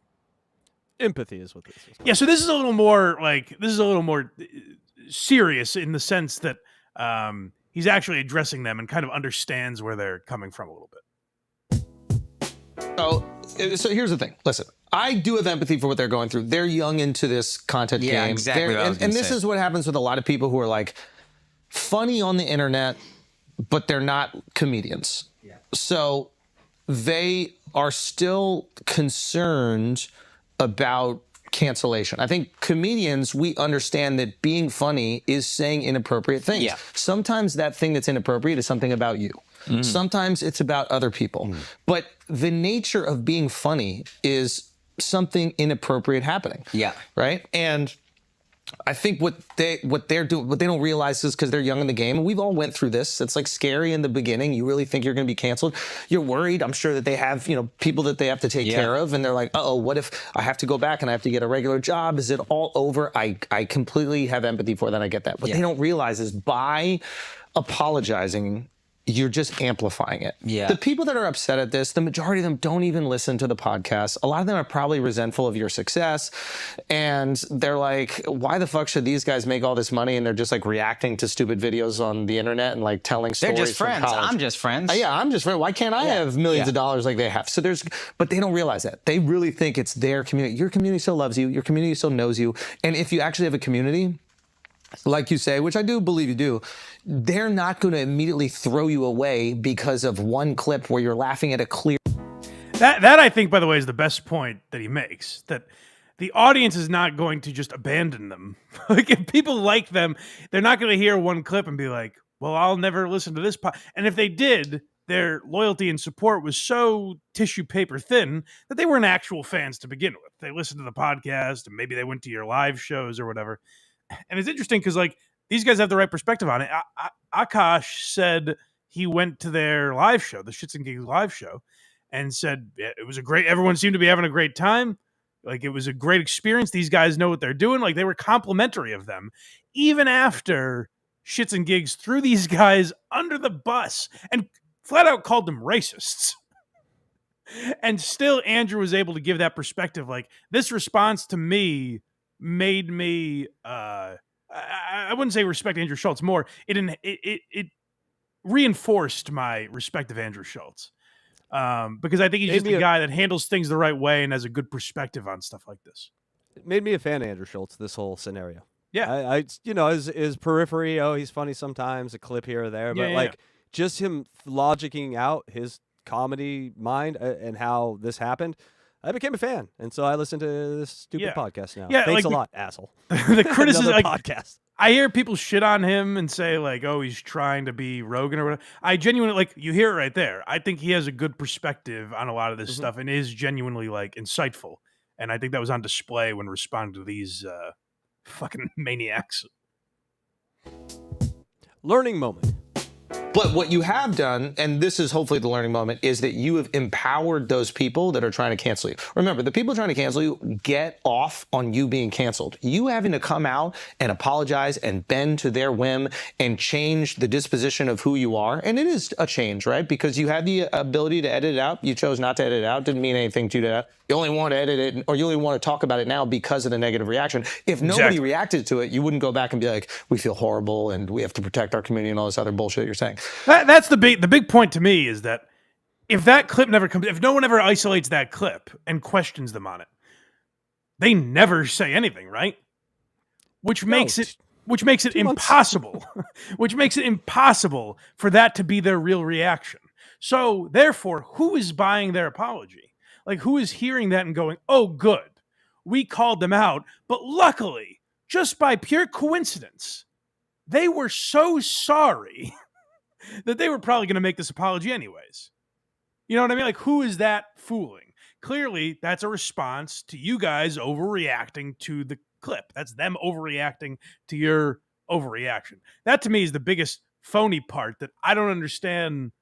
Empathy is what this is. Yeah, so this is a little more serious in the sense that he's actually addressing them and kind of understands where they're coming from a little bit. So here's the thing. Listen, I do have empathy for what they're going through. They're young into this content game. Yeah, exactly. And this is what happens with a lot of people who are like funny on the internet, but they're not comedians. Yeah. So they are still concerned about cancellation. I think comedians, we understand that being funny is saying inappropriate things. Yeah. Sometimes that thing that's inappropriate is something about you. Mm. Sometimes it's about other people. Mm. But the nature of being funny is something inappropriate happening. Yeah. Right? And I think what they're doing, what they don't realize is, because they're young in the game, and we've all went through this. It's like scary in the beginning. You really think you're going to be canceled. You're worried. I'm sure that they have, people that they have to take care of, and they're like, uh-oh, what if I have to go back and I have to get a regular job? Is it all over? I completely have empathy for that. I get that. What they don't realize is by apologizing, you're just amplifying it. Yeah. The people that are upset at this, the majority of them don't even listen to the podcast. A lot of them are probably resentful of your success. And they're like, why the fuck should these guys make all this money? And they're just like reacting to stupid videos on the internet and like telling stories. They're just friends. I'm just friends. Yeah, I'm just friends. Why can't I have millions of dollars like they have? So but they don't realize that. They really think it's their community. Your community still loves you. Your community still knows you. And if you actually have a community, like you say, which I do believe you do, they're not going to immediately throw you away because of one clip where you're laughing at a clear... That I think, by the way, is the best point that he makes, that the audience is not going to just abandon them. Like, if people like them, they're not going to hear one clip and be like, well, I'll never listen to this. And if they did, their loyalty and support was so tissue paper thin that they weren't actual fans to begin with. They listened to the podcast, and maybe they went to your live shows or whatever. And it's interesting because, like, these guys have the right perspective on it. Akash said he went to their live show, the ShxtsnGigs live show, and said it was everyone seemed to be having a great time. Like, it was a great experience. These guys know what they're doing. Like, they were complimentary of them, even after ShxtsnGigs threw these guys under the bus and flat out called them racists. And still, Andrew was able to give that perspective. Like, this response to me made me I wouldn't say respect Andrew Schulz more. It reinforced my respect of Andrew Schulz, because I think he's just a guy that handles things the right way and has a good perspective on stuff like this. It made me a fan of Andrew Schulz, this whole scenario. Yeah, his periphery, he's funny sometimes, a clip here or there, but just him logicking out his comedy mind and how this happened, I became a fan, and so I listen to this stupid podcast now. Yeah, Thanks like a lot, asshole. The criticism, Another like, podcast. I hear people shit on him and say like, "Oh, he's trying to be Rogan or whatever." I genuinely like you hear it right there. I think he has a good perspective on a lot of this stuff and is genuinely like insightful. And I think that was on display when responding to these fucking maniacs. Learning moment. But what you have done, and this is hopefully the learning moment, is that you have empowered those people that are trying to cancel you. Remember, the people trying to cancel you get off on you being canceled. You having to come out and apologize and bend to their whim and change the disposition of who you are. And it is a change, right? Because you had the ability to edit it out. You chose not to edit it out. Didn't mean anything to that. You only want to edit it, or you only want to talk about it now because of the negative reaction. If nobody reacted to it, you wouldn't go back and be like, we feel horrible and we have to protect our community and all this other bullshit you're saying. That's the big point to me is that if that clip never comes, if no one ever isolates that clip and questions them on it, they never say anything, right? Which makes it impossible. Which makes it impossible for that to be their real reaction. So therefore, who is buying their apology? Like, who is hearing that and going, oh, good, we called them out, but luckily, just by pure coincidence, they were so sorry that they were probably going to make this apology anyways. You know what I mean? Like, who is that fooling? Clearly, that's a response to you guys overreacting to the clip. That's them overreacting to your overreaction. That, to me, is the biggest phony part that I don't understand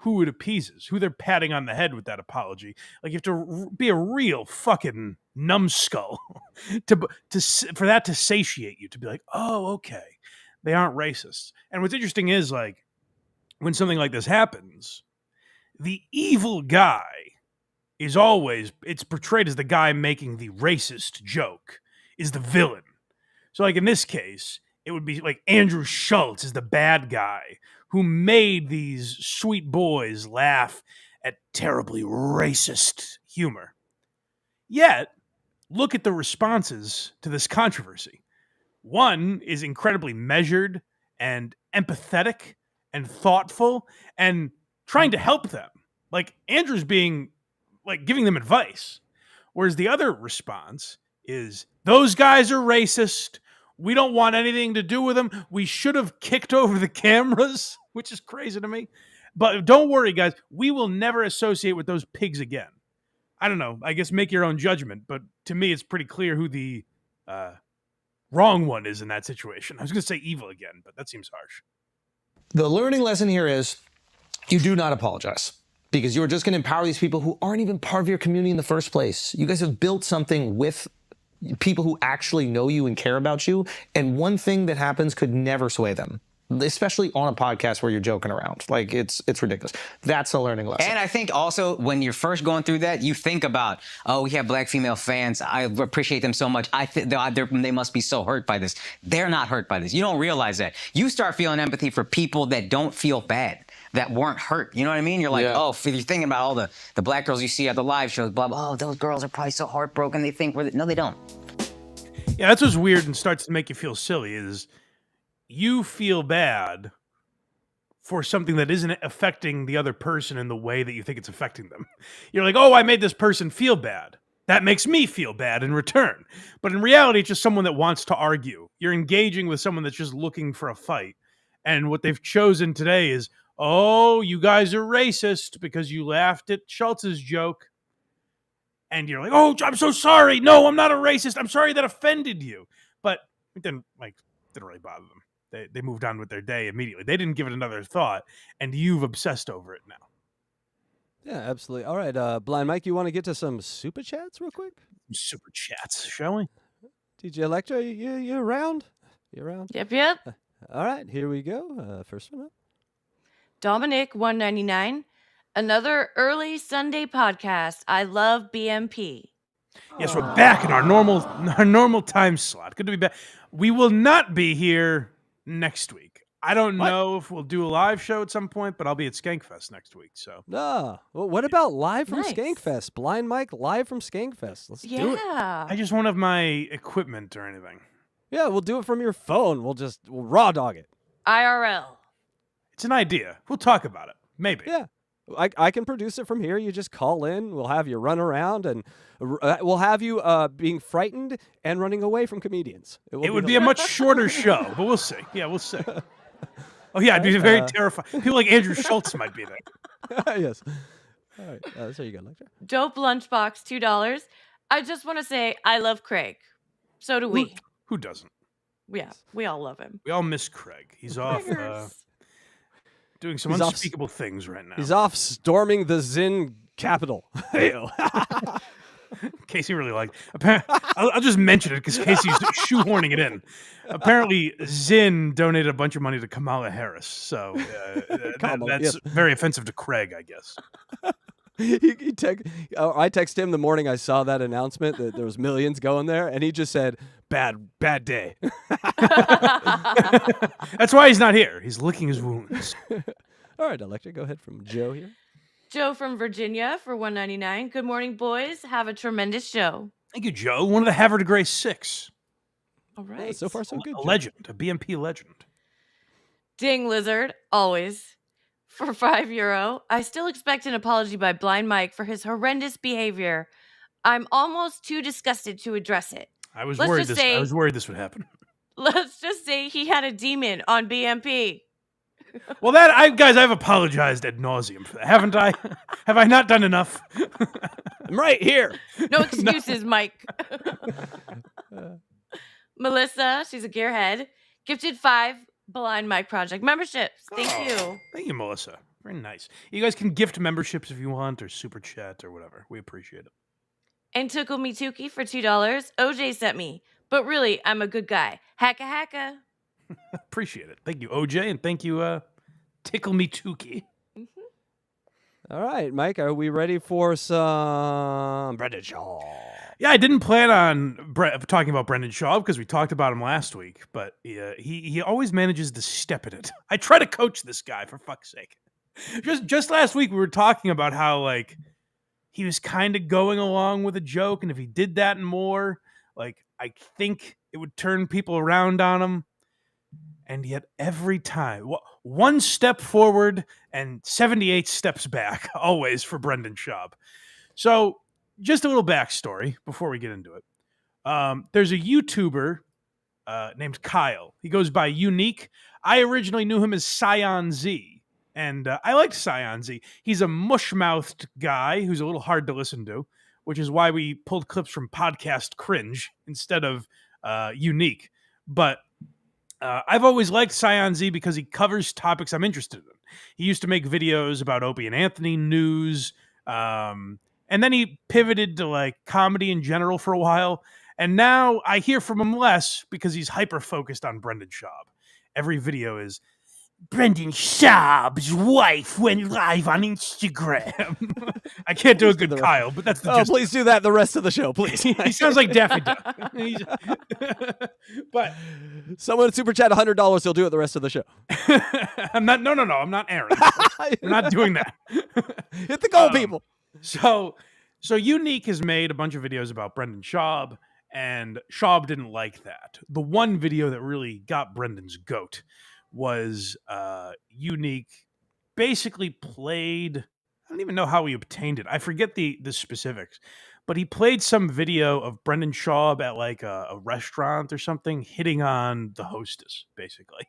who it appeases, who they're patting on the head with that apology. Like, you have to be a real fucking numbskull for that to satiate you, to be like, oh, okay, they aren't racists. And what's interesting is, like, when something like this happens, the evil guy is always, it's portrayed as the guy making the racist joke, is the villain. So, like, in this case, it would be like Andrew Schulz is the bad guy who made these sweet boys laugh at terribly racist humor. Yet, look at the responses to this controversy. One is incredibly measured and empathetic and thoughtful and trying to help them. Like, Andrew's being, like, giving them advice. Whereas the other response is, those guys are racist. We don't want anything to do with them. We should have kicked over the cameras, which is crazy to me. But don't worry, guys. We will never associate with those pigs again. I don't know. I guess make your own judgment. But to me, it's pretty clear who the wrong one is in that situation. I was going to say evil again, but that seems harsh. The learning lesson here is you do not apologize, because you're just going to empower these people who aren't even part of your community in the first place. You guys have built something with people who actually know you and care about you, and one thing that happens could never sway them, especially on a podcast where you're joking around. Like, it's ridiculous. That's a learning lesson. And I think also when you're first going through that, you think about, oh, we have black female fans. I appreciate them so much. I think they must be so hurt by this. They're not hurt by this. You don't realize that. You start feeling empathy for people that don't feel bad, that weren't hurt. You know what I mean? You're like, oh, if you're thinking about all the black girls you see at the live shows, blah, blah, oh, those girls are probably so heartbroken. They think no, they don't. Yeah, that's what's weird and starts to make you feel silly is you feel bad for something that isn't affecting the other person in the way that you think it's affecting them. You're like, oh, I made this person feel bad. That makes me feel bad in return. But in reality, it's just someone that wants to argue. You're engaging with someone that's just looking for a fight. And what they've chosen today is, oh, you guys are racist because you laughed at Schultz's joke. And you're like, oh, I'm so sorry. No, I'm not a racist. I'm sorry that offended you. But it didn't really bother them. They moved on with their day immediately. They didn't give it another thought, and you've obsessed over it now. Yeah, absolutely. All right, Blind Mike, you want to get to some super chats real quick? Super chats, shall we? DJ Electra, you around? You around? Yep. All right, here we go. First one up. Dominic 199. Another early Sunday podcast. I love BMP. Yes, we're back in our normal time slot. Good to be back. We will not be here next week. I don't know if we'll do a live show at some point, but I'll be at Skankfest next week. So well, what about live from Skankfest? Blind Mike live from Skankfest. Let's do it. I just won't have my equipment or anything. Yeah, we'll do it from your phone. We'll raw dog it. IRL. It's an idea. We'll talk about it. Maybe. Yeah. I can produce it from here. You just call in. We'll have you run around, and we'll have you being frightened and running away from comedians. It would be a much shorter show, but we'll see. Yeah, we'll see. Oh, yeah, I'd be very terrified. People like Andrew Schulz might be there. Yes. All right. So you got Electra. Dope lunchbox, $2. I just want to say I love Craig. So do we. Who doesn't? Yeah, we all love him. We all miss Craig. He's off doing some unspeakable things right now. He's off storming the Zin capital. Casey really liked. I'll just mention it because Casey's shoehorning it in. Apparently, Zin donated a bunch of money to Kamala Harris, so that's very offensive to Craig, I guess. I texted him the morning I saw that announcement that there was millions going there, and he just said, "Bad day." That's why he's not here. He's licking his wounds. All right, Electra, go ahead from Joe here. Joe from Virginia for $1.99. Good morning, boys. Have a tremendous show. Thank you, Joe. One of the Havre de Grace 6. All right. Yeah, so far, so good. A legend, a BMP legend. Ding Lizard, always. For €5. I still expect an apology by Blind Mike for his horrendous behavior. I'm almost too disgusted to address it. I was worried this would happen. Let's just say he had a demon on BMP. Well, I've apologized ad nauseum for that, haven't I? Have I not done enough? I'm right here. No excuses, Mike. Melissa, she's a gearhead, gifted 5 Blind Mike Project memberships. Thank you. Thank you, Melissa. Very nice. You guys can gift memberships if you want, or super chat, or whatever. We appreciate it. And Tickle Me Tukey for $2. OJ sent me. But really, I'm a good guy. Hacka. Appreciate it. Thank you, OJ, and thank you, Tickle Me Tukey. All right, Mike, are we ready for some Brendan Schaub? Yeah, I didn't plan on talking about Brendan Schaub because we talked about him last week, but he always manages to step in it. I try to coach this guy, for fuck's sake. Just last week, we were talking about how, like, he was kind of going along with a joke, and if he did that more, like, I think it would turn people around on him. And yet every time, one step forward and 78 steps back, always for Brendan Schaub. So just a little backstory before we get into it. There's a YouTuber named Kyle. He goes by Unique. I originally knew him as ShxtsnGigs, and I liked ShxtsnGigs. He's a mush-mouthed guy who's a little hard to listen to, which is why we pulled clips from Podcast Cringe instead of Unique. But I've always liked ShxtsnGigs because he covers topics I'm interested in. He used to make videos about Opie and Anthony news, and then he pivoted to like comedy in general for a while. And now I hear from him less because he's hyper-focused on Brendan Schaub. Every video is, Brendan Schaub's wife went live on Instagram. I can't do a good Kyle, but that's the gist. Please do that the rest of the show, please. He sounds like Daffy Duck. But someone super chat $100, he'll do it the rest of the show. I'm not. No. I'm not Aaron. We're not doing that. Hit the goal, people. So Unique has made a bunch of videos about Brendan Schaub, and Schaub didn't like that. The one video that really got Brendan's goat was Unique basically played, I don't even know how he obtained it. I forget the specifics, but he played some video of Brendan Schaub at like a restaurant or something hitting on the hostess, basically,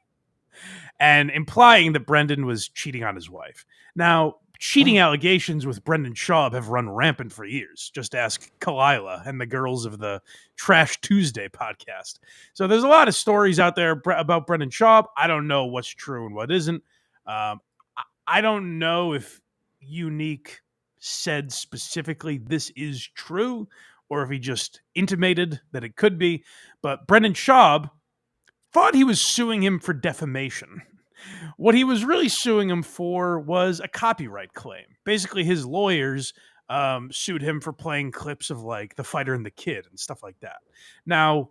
and implying that Brendan was cheating on his wife. Now, cheating allegations with Brendan Schaub have run rampant for years. Just ask Kalila and the girls of the Trash Tuesday podcast. So there's a lot of stories out there about Brendan Schaub. I don't know what's true and what isn't. I don't know if Unique said specifically this is true or if he just intimated that it could be. But Brendan Schaub thought he was suing him for defamation. What he was really suing him for was a copyright claim. Basically, his lawyers sued him for playing clips of like The Fighter and the Kid and stuff like that. Now,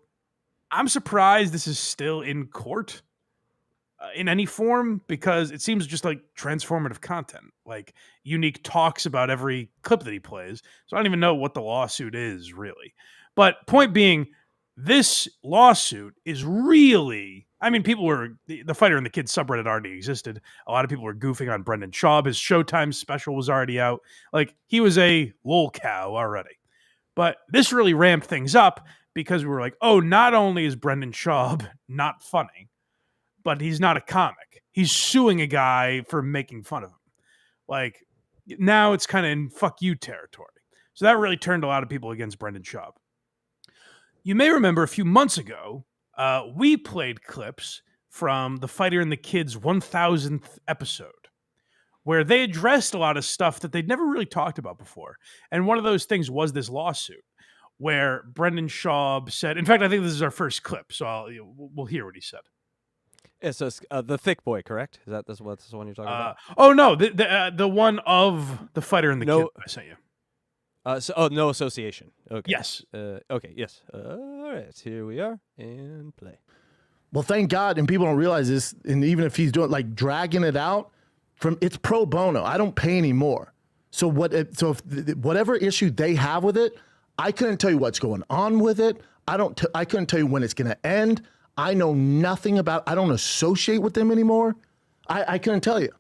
I'm surprised this is still in court in any form because it seems just like transformative content. Like Unique talks about every clip that he plays. So I don't even know what the lawsuit is really. But point being, this lawsuit is really, I mean, people were, the Fighter and the Kid subreddit already existed. A lot of people were goofing on Brendan Schaub. His Showtime special was already out. Like, he was a lol cow already. But this really ramped things up because we were like, oh, not only is Brendan Schaub not funny, but he's not a comic. He's suing a guy for making fun of him. Like, now it's kind of in fuck you territory. So that really turned a lot of people against Brendan Schaub. You may remember a few months ago, we played clips from the Fighter and the Kid's 1000th episode, where they addressed a lot of stuff that they'd never really talked about before. And one of those things was this lawsuit, where Brendan Schaub said, in fact, I think this is our first clip, so we'll hear what he said. Yeah, so it's, the thick boy, correct? Is that's the one you're talking about? Oh, no, the one of the Fighter and the Kid I sent you. No association. Okay. Yes. Okay. Yes. All right. Here we are and play. Well, thank God, and people don't realize this. And even if he's doing like dragging it out, it's pro bono. I don't pay anymore. So whatever issue they have with it, I couldn't tell you what's going on with it. I couldn't tell you when it's going to end. I know nothing about. I don't associate with them anymore. I couldn't tell you.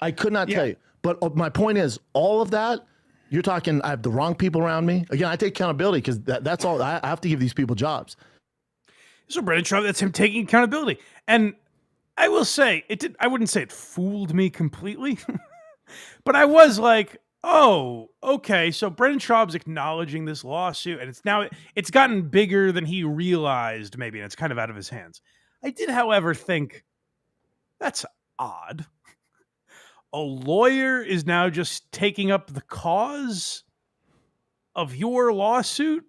I could not tell you. But my point is, all of that. You're talking, I have the wrong people around me. Again, I take accountability because that's all. I have to give these people jobs. So Brendan Schaub, that's him taking accountability. And I will say, I wouldn't say it fooled me completely, but I was like, oh, okay. So Brendan Schaub's acknowledging this lawsuit, and it's gotten bigger than he realized, maybe, and it's kind of out of his hands. I did, however, think that's odd. A lawyer is now just taking up the cause of your lawsuit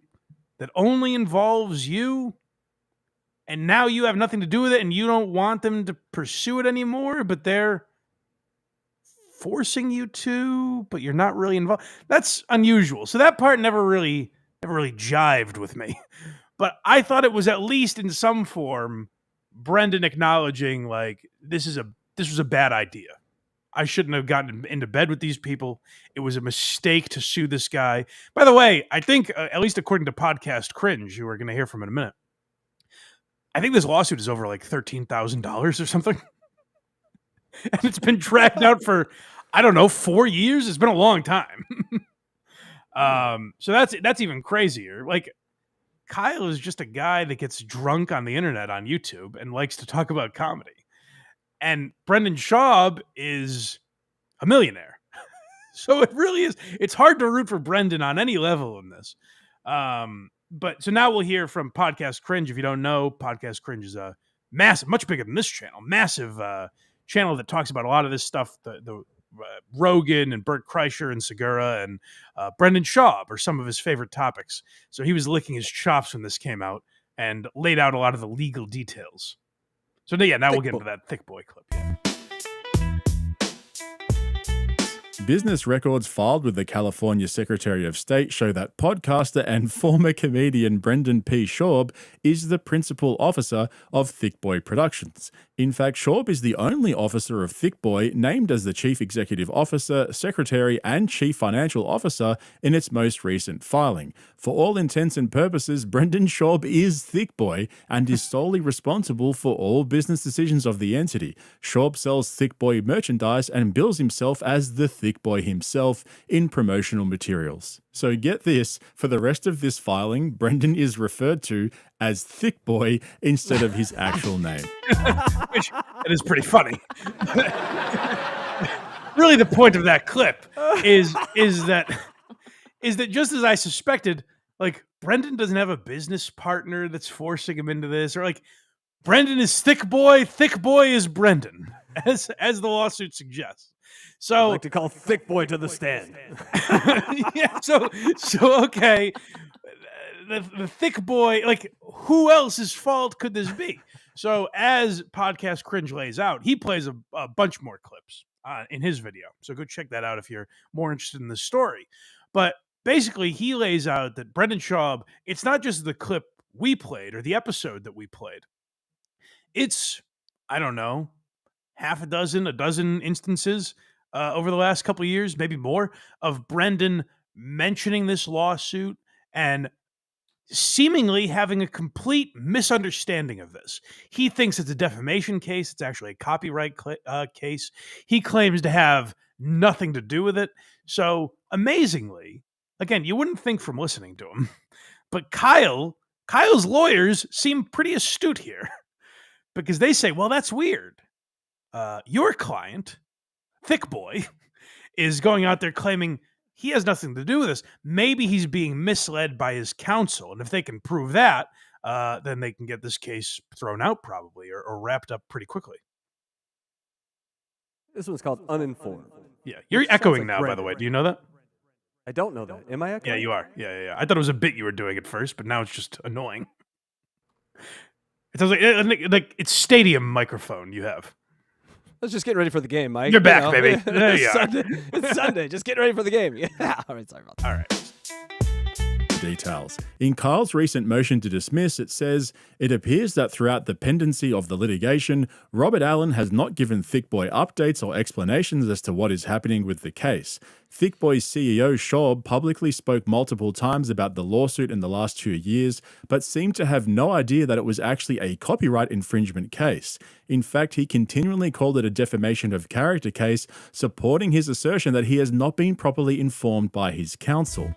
that only involves you, and now you have nothing to do with it, and you don't want them to pursue it anymore, but they're forcing you to, but you're not really involved. That's unusual. So that part never really jived with me. But I thought it was at least in some form Brendan acknowledging, like, this was a bad idea. I shouldn't have gotten into bed with these people. It was a mistake to sue this guy. By the way, I think, at least according to Podcast Cringe, who we're going to hear from in a minute, I think this lawsuit is over like $13,000 or something. And it's been dragged out for, I don't know, 4 years. It's been a long time. So that's even crazier. Like, Kyle is just a guy that gets drunk on the internet on YouTube and likes to talk about comedy. And Brendan Schaub is a millionaire. So it really is. It's hard to root for Brendan on any level in this. But so now we'll hear from Podcast Cringe. If you don't know, Podcast Cringe is a massive, much bigger than this channel, massive channel that talks about a lot of this stuff. The Rogan and Bert Kreischer and Segura and Brendan Schaub are some of his favorite topics. So he was licking his chops when this came out and laid out a lot of the legal details. So yeah, now we'll get into that thick boy clip. Yeah. Business records filed with the California Secretary of State show that podcaster and former comedian Brendan P. Schaub is the principal officer of Thick Boy Productions. In fact, Schaub is the only officer of Thick Boy named as the Chief Executive Officer, Secretary, and Chief Financial Officer in its most recent filing. For all intents and purposes, Brendan Schaub is Thick Boy and is solely responsible for all business decisions of the entity. Schaub sells Thick Boy merchandise and bills himself as the Thick Boy himself in promotional materials. So get this, for the rest of this filing, Brendan is referred to as Thick Boy instead of his actual name. Which that is pretty funny. Really, the point of that clip is that just as I suspected, like, Brendan doesn't have a business partner that's forcing him into this, or like Brendan is Thick Boy is Brendan, as the lawsuit suggests. So I like to call Thick Boy to the stand. Yeah. So okay. The Thick Boy, like, who else's fault could this be? So as Podcast Cringe lays out, he plays a bunch more clips in his video. So go check that out if you're more interested in the story. But basically, he lays out that Brendan Schaub, it's not just the clip we played or the episode that we played. It's, I don't know, a dozen instances over the last couple of years, maybe more, of Brendan mentioning this lawsuit and seemingly having a complete misunderstanding of this. He thinks it's a defamation case. It's actually a copyright case. He claims to have nothing to do with it. So amazingly, again, you wouldn't think from listening to him, but Kyle's lawyers seem pretty astute here because they say, well, that's weird. Your client, Thick Boy, is going out there claiming he has nothing to do with this. Maybe he's being misled by his counsel. And if they can prove that, then they can get this case thrown out probably or wrapped up pretty quickly. This one's called Uninformed. Yeah, you're echoing now, by the way. Do you know that? I don't know that. Am I echoing? Yeah, you are. Yeah. I thought it was a bit you were doing at first, but now it's just annoying. It sounds like it's stadium microphone you have. I was just getting ready for the game, Mike. You're back, baby. There you are. It's Sunday. Just getting ready for the game. Yeah. All right. Sorry about that. All right. Details. In Kyle's recent motion to dismiss, it says, it appears that throughout the pendency of the litigation, Robert Allen has not given Thick Boy updates or explanations as to what is happening with the case. Thick Boy's CEO, Schaub, publicly spoke multiple times about the lawsuit in the last 2 years, but seemed to have no idea that it was actually a copyright infringement case. In fact, he continually called it a defamation of character case, supporting his assertion that he has not been properly informed by his counsel.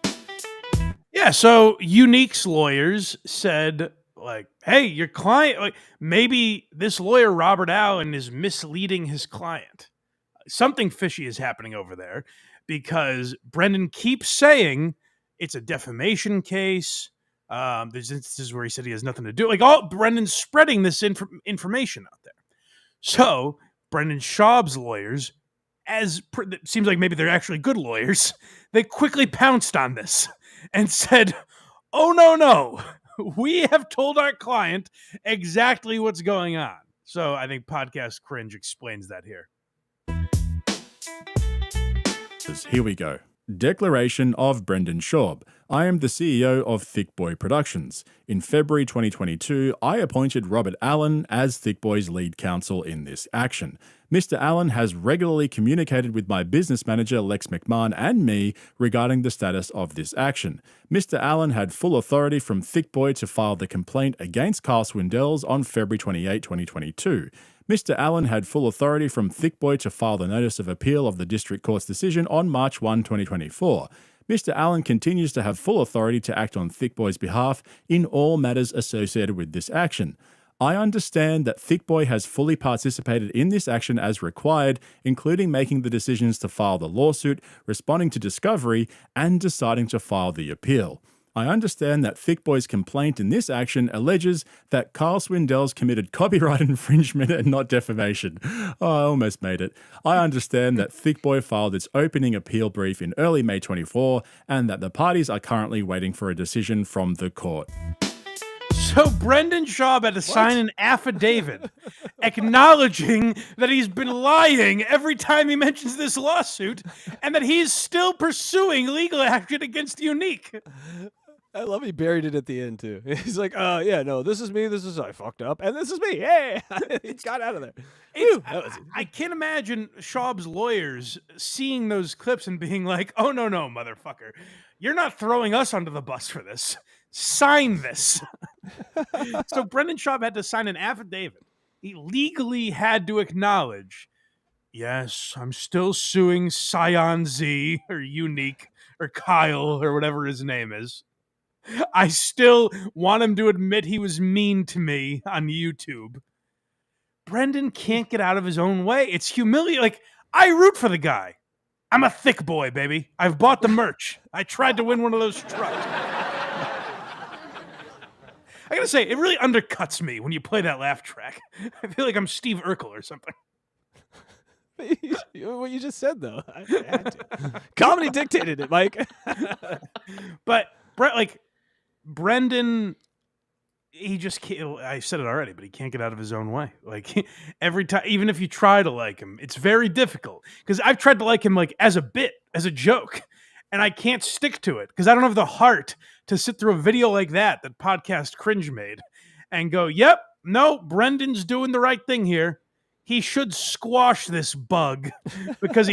Yeah, so Unique's lawyers said, like, hey, your client, like, maybe this lawyer, Robert Allen, is misleading his client. Something fishy is happening over there because Brendan keeps saying it's a defamation case. There's instances where he said he has nothing to do. Like, Brendan's spreading this information out there. So Brendan Schaub's lawyers, it seems like maybe they're actually good lawyers, they quickly pounced on this and said, oh, no, we have told our client exactly what's going on. So I think Podcast Cringe explains that here. Here we go. Declaration of Brendan Schaub. I am the CEO of Thick Boy Productions. In February 2022, I appointed Robert Allen as Thick Boy's lead counsel in this action. Mr. Allen has regularly communicated with my business manager, Lex McMahon, and me regarding the status of this action. Mr. Allen had full authority from Thick Boy to file the complaint against Carl Swindells on February 28, 2022. Mr. Allen had full authority from Thick Boy to file the notice of appeal of the District Court's decision on March 1, 2024. Mr. Allen continues to have full authority to act on Thick Boy's behalf in all matters associated with this action. I understand that Thick Boy has fully participated in this action as required, including making the decisions to file the lawsuit, responding to discovery, and deciding to file the appeal. I understand that Thick Boy's complaint in this action alleges that Carl Swindells committed copyright infringement and not defamation. Oh, I almost made it. I understand that Thick Boy filed its opening appeal brief in early May 24 and that the parties are currently waiting for a decision from the court. So Brendan Schaub had to sign an affidavit acknowledging that he's been lying every time he mentions this lawsuit and that he's still pursuing legal action against Unique. I love he buried it at the end, too. He's like, yeah, no, this is me. I fucked up. And this is me. Hey, he got out of there. I can't imagine Schaub's lawyers seeing those clips and being like, oh, no, motherfucker. You're not throwing us under the bus for this. Sign this. So Brendan Schaub had to sign an affidavit. He legally had to acknowledge, yes, I'm still suing Scion Z or Unique or Kyle or whatever his name is. I still want him to admit he was mean to me on YouTube. Brendan can't get out of his own way. It's humiliating. Like, I root for the guy. I'm a Thick Boy, baby. I've bought the merch. I tried to win one of those trucks. I gotta say, it really undercuts me when you play that laugh track. I feel like I'm Steve Urkel or something. What you just said, though. I had to. Comedy dictated it, Mike. But, Brendan, he just can't, I said it already, but he can't get out of his own way. Like, every time, even if you try to like him, it's very difficult. Because I've tried to like him, like, as a bit, as a joke, and I can't stick to it because I don't have the heart to sit through a video like that Podcast Cringe made and go, yep, no, Brendan's doing the right thing here. He should squash this bug because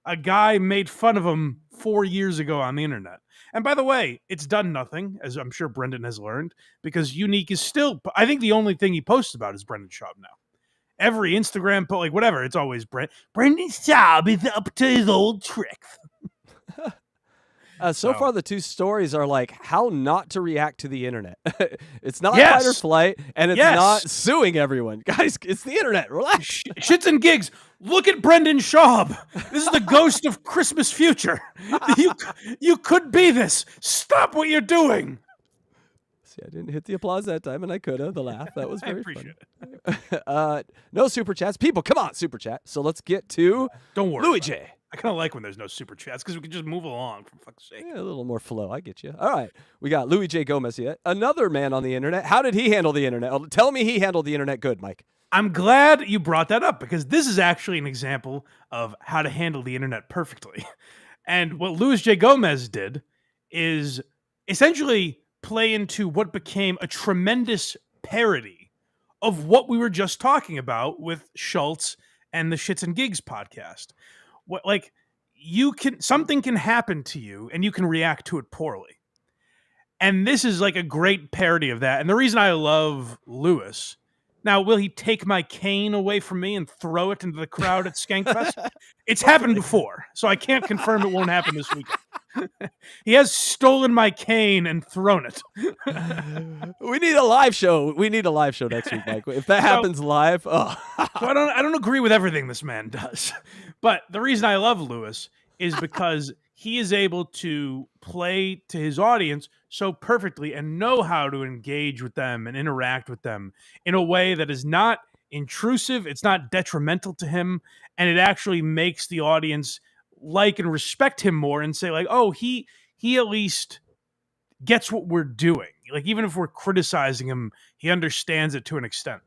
a guy made fun of him 4 years ago on the internet. And by the way, it's done nothing, as I'm sure Brendan has learned, because Unique is still, I think the only thing he posts about is Brendan Schaub now. Every Instagram post, like whatever, it's always Brendan Schaub is up to his old tricks. So far, the two stories are like how not to react to the internet. It's not fight or flight, and it's not suing everyone. Guys, it's the internet. Relax. ShxtsnGigs, look at Brendan Schaub. This is the ghost of Christmas future. You could be this. Stop what you're doing. See, I didn't hit the applause that time, and I could have. The laugh. That was very funny. No super chats. People, come on, super chat. So let's get to Don't worry, Louis J. I kind of like when there's no super chats because we can just move along, for fuck's sake. Yeah, a little more flow. I get you. All right. We got Louis J. Gomez here. Another man on the internet. How did he handle the internet? Tell me he handled the internet good, Mike. I'm glad you brought that up because this is actually an example of how to handle the internet perfectly. And what Louis J. Gomez did is essentially play into what became a tremendous parody of what we were just talking about with Schulz and the ShxtsnGigs podcast. Like something can happen to you and you can react to it poorly. And this is like a great parody of that. And the reason I love Lewis, now, will he take my cane away from me and throw it into the crowd at Skankfest? It's happened before, so I can't confirm it won't happen this weekend. He has stolen my cane and thrown it. We need a live show. We need a live show next week, Mike. If that happens live, so I don't agree with everything this man does. But the reason I love Lewis is because he is able to play to his audience so perfectly and know how to engage with them and interact with them in a way that is not intrusive, it's not detrimental to him, and it actually makes the audience like and respect him more and say like, oh, he at least gets what we're doing. Like even if we're criticizing him, he understands it to an extent.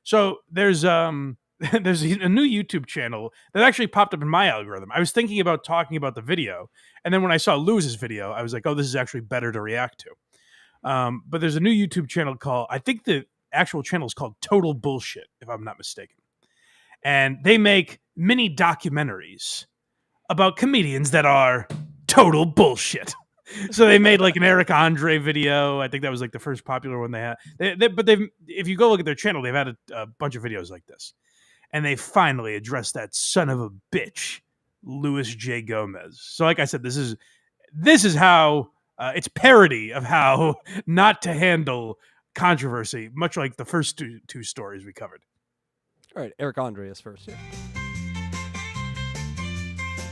So there's a new YouTube channel that actually popped up in my algorithm. I was thinking about talking about the video, and then when I saw Lewis's video, I was like, oh, this is actually better to react to. But there's a new YouTube channel called, I think the actual channel is called Total Bullshit, if I'm not mistaken. And they make mini documentaries about comedians that are total bullshit. So they made like an Eric Andre video. I think that was like the first popular one they had. If you go look at their channel, they've had a bunch of videos like this. And they finally addressed that son of a bitch, Louis J. Gomez. So like I said, this is how it's parody of how not to handle controversy, much like the first two stories we covered. All right, Eric Andre is first. Yeah.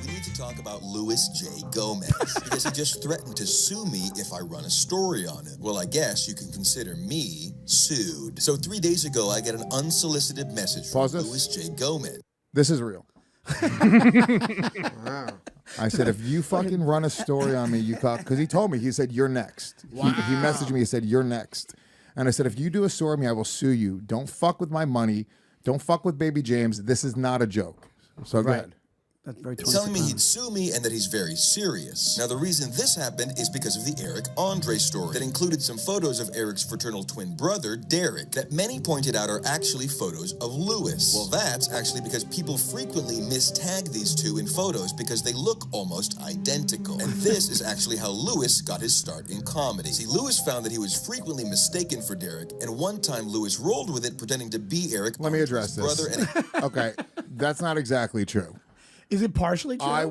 We need to talk about Louis J. Gomez because he just threatened to sue me if I run a story on him. Well, I guess you can consider me sued. So 3 days ago, I get an unsolicited message from Louis J. Gomez. This is real. Wow. I said, if you fucking run a story on me, because he told me, he said, you're next. Wow. He messaged me, he said, you're next. And I said, if you do a story on me, I will sue you. Don't fuck with my money. Don't fuck with Baby James. This is not a joke. So go ahead. That's very telling me he'd sue me and that he's very serious. Now, the reason this happened is because of the Eric Andre story that included some photos of Eric's fraternal twin brother, Derek, that many pointed out are actually photos of Louis. Well, that's actually because people frequently mistag these two in photos because they look almost identical. And this is actually how Louis got his start in comedy. See, Louis found that he was frequently mistaken for Derek, and one time Louis rolled with it pretending to be Eric. Let me address this. Brother. Okay, that's not exactly true. Is it partially true?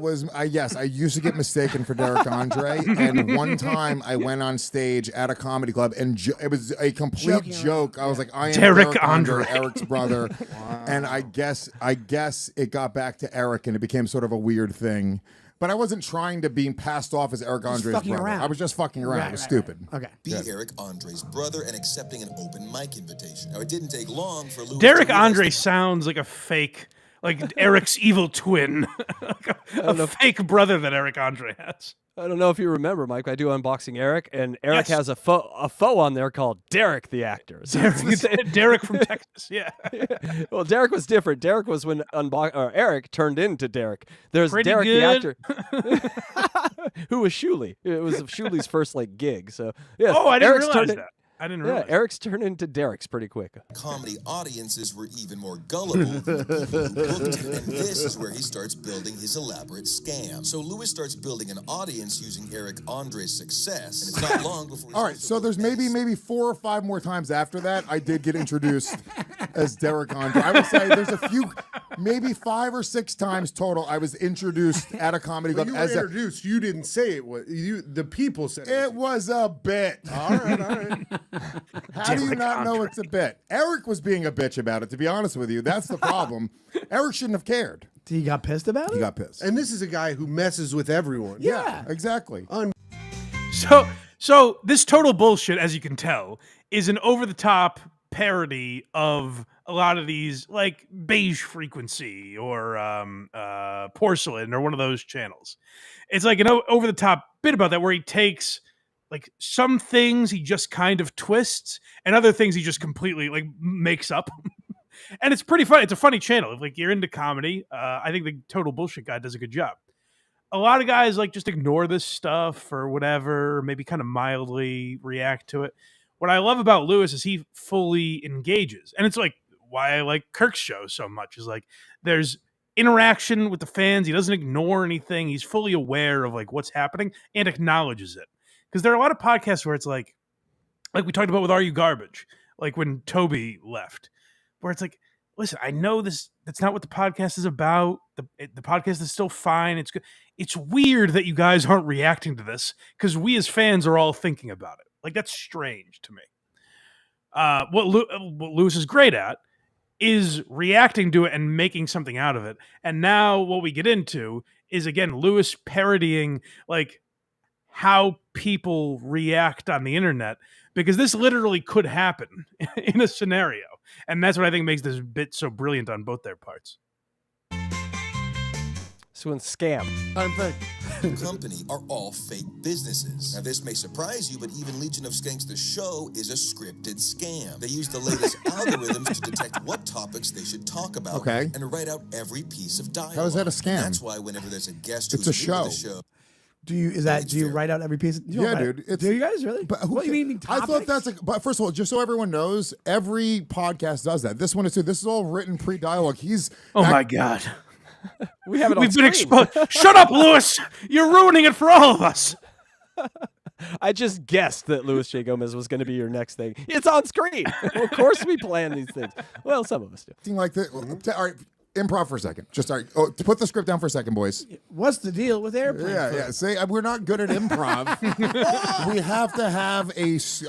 Yes, I used to get mistaken for Derek Andre, and one time I went on stage at a comedy club, and it was a complete joke. I was like, I am Derek Andre, Eric's brother. Wow. And I guess it got back to Eric, and it became sort of a weird thing. But I wasn't trying to be passed off as Eric Andre's brother. Around. I was just fucking around. It was stupid. Okay. Be Eric Andre's brother and accepting an open mic invitation. Now, it didn't take long for Louis Derek Andre sounds like a fake... like Eric's evil twin, like a fake brother that Eric Andre has. I don't know if you remember, Mike. I do Unboxing Eric, and Eric has a foe on there called Derek the actor. So Derek from Texas, yeah. Well, Derek was different. Derek was when Eric turned into Derek. There's Pretty Derek good. the actor, who was Shuley. It was Shuley's first gig. So yeah. Oh, I didn't realize that. I didn't Yeah, realize. Eric's turned into Derek's pretty quick. Comedy audiences were even more gullible than the people who booked him, and this is where he starts building his elaborate scam. So Lewis starts building an audience using Eric Andre's success, and it's not long before. All right, so there's maybe 4 or 5 more times after that I did get introduced as Derek Andre. I would say there's a few, maybe 5 or 6 times total I was introduced at a comedy club. You were introduced. You didn't say it was. The people said it. It was a bit. All right. How do you not know it's a bit? Eric was being a bitch about it, to be honest with you. That's the problem. Eric shouldn't have cared. He got pissed about it? He got pissed. And this is a guy who messes with everyone. Yeah, exactly. So this total bullshit, as you can tell, is an over-the-top parody of a lot of these, like Beige Frequency or Porcelain or one of those channels. It's like an over-the-top bit about that where he takes like some things he just kind of twists and other things he just completely like makes up. And it's pretty funny. It's a funny channel. If like you're into comedy, I think the Total Bullshit guy does a good job. A lot of guys like just ignore this stuff or whatever, maybe kind of mildly react to it. What I love about Lewis is he fully engages. And it's like why I like Kirk's show so much is like there's interaction with the fans. He doesn't ignore anything. He's fully aware of like what's happening and acknowledges it. Because there are a lot of podcasts where it's like we talked about with Are You Garbage, like when Toby left, where it's like, listen, I know this. That's not what the podcast is about. The podcast is still fine. It's good. It's weird that you guys aren't reacting to this because we as fans are all thinking about it. Like that's strange to me. What Lewis is great at is reacting to it and making something out of it. And now what we get into is again Lewis parodying like how people react on the internet, because this literally could happen in a scenario. And that's what I think makes this bit so brilliant on both their parts. So in scam. Company are all fake businesses. Now this may surprise you, but even Legion of Skanks the show is a scripted scam. They use the latest algorithms to detect what topics they should talk about and to write out every piece of dialogue. How is that a scam? That's why whenever there's a guest It's who's a new to the show. show, Do you write out every piece? Yeah, dude. Do you guys really? But What, you mean I thought topics? that's but first of all, just so everyone knows, every podcast does that. This one is too. This is all written pre-dialogue. My God. We have it on We've been screen. exposed. Shut up, Lewis. You're ruining it for all of us. I just guessed that Louis J. Gomez was going to be your next thing. It's on screen. Of course we plan these things. Well, some of us do. Like that. All right, improv for a second. Just all right. Oh, put the script down for a second, boys. What's the deal with airplane? Yeah. Say we're not good at improv. We have to have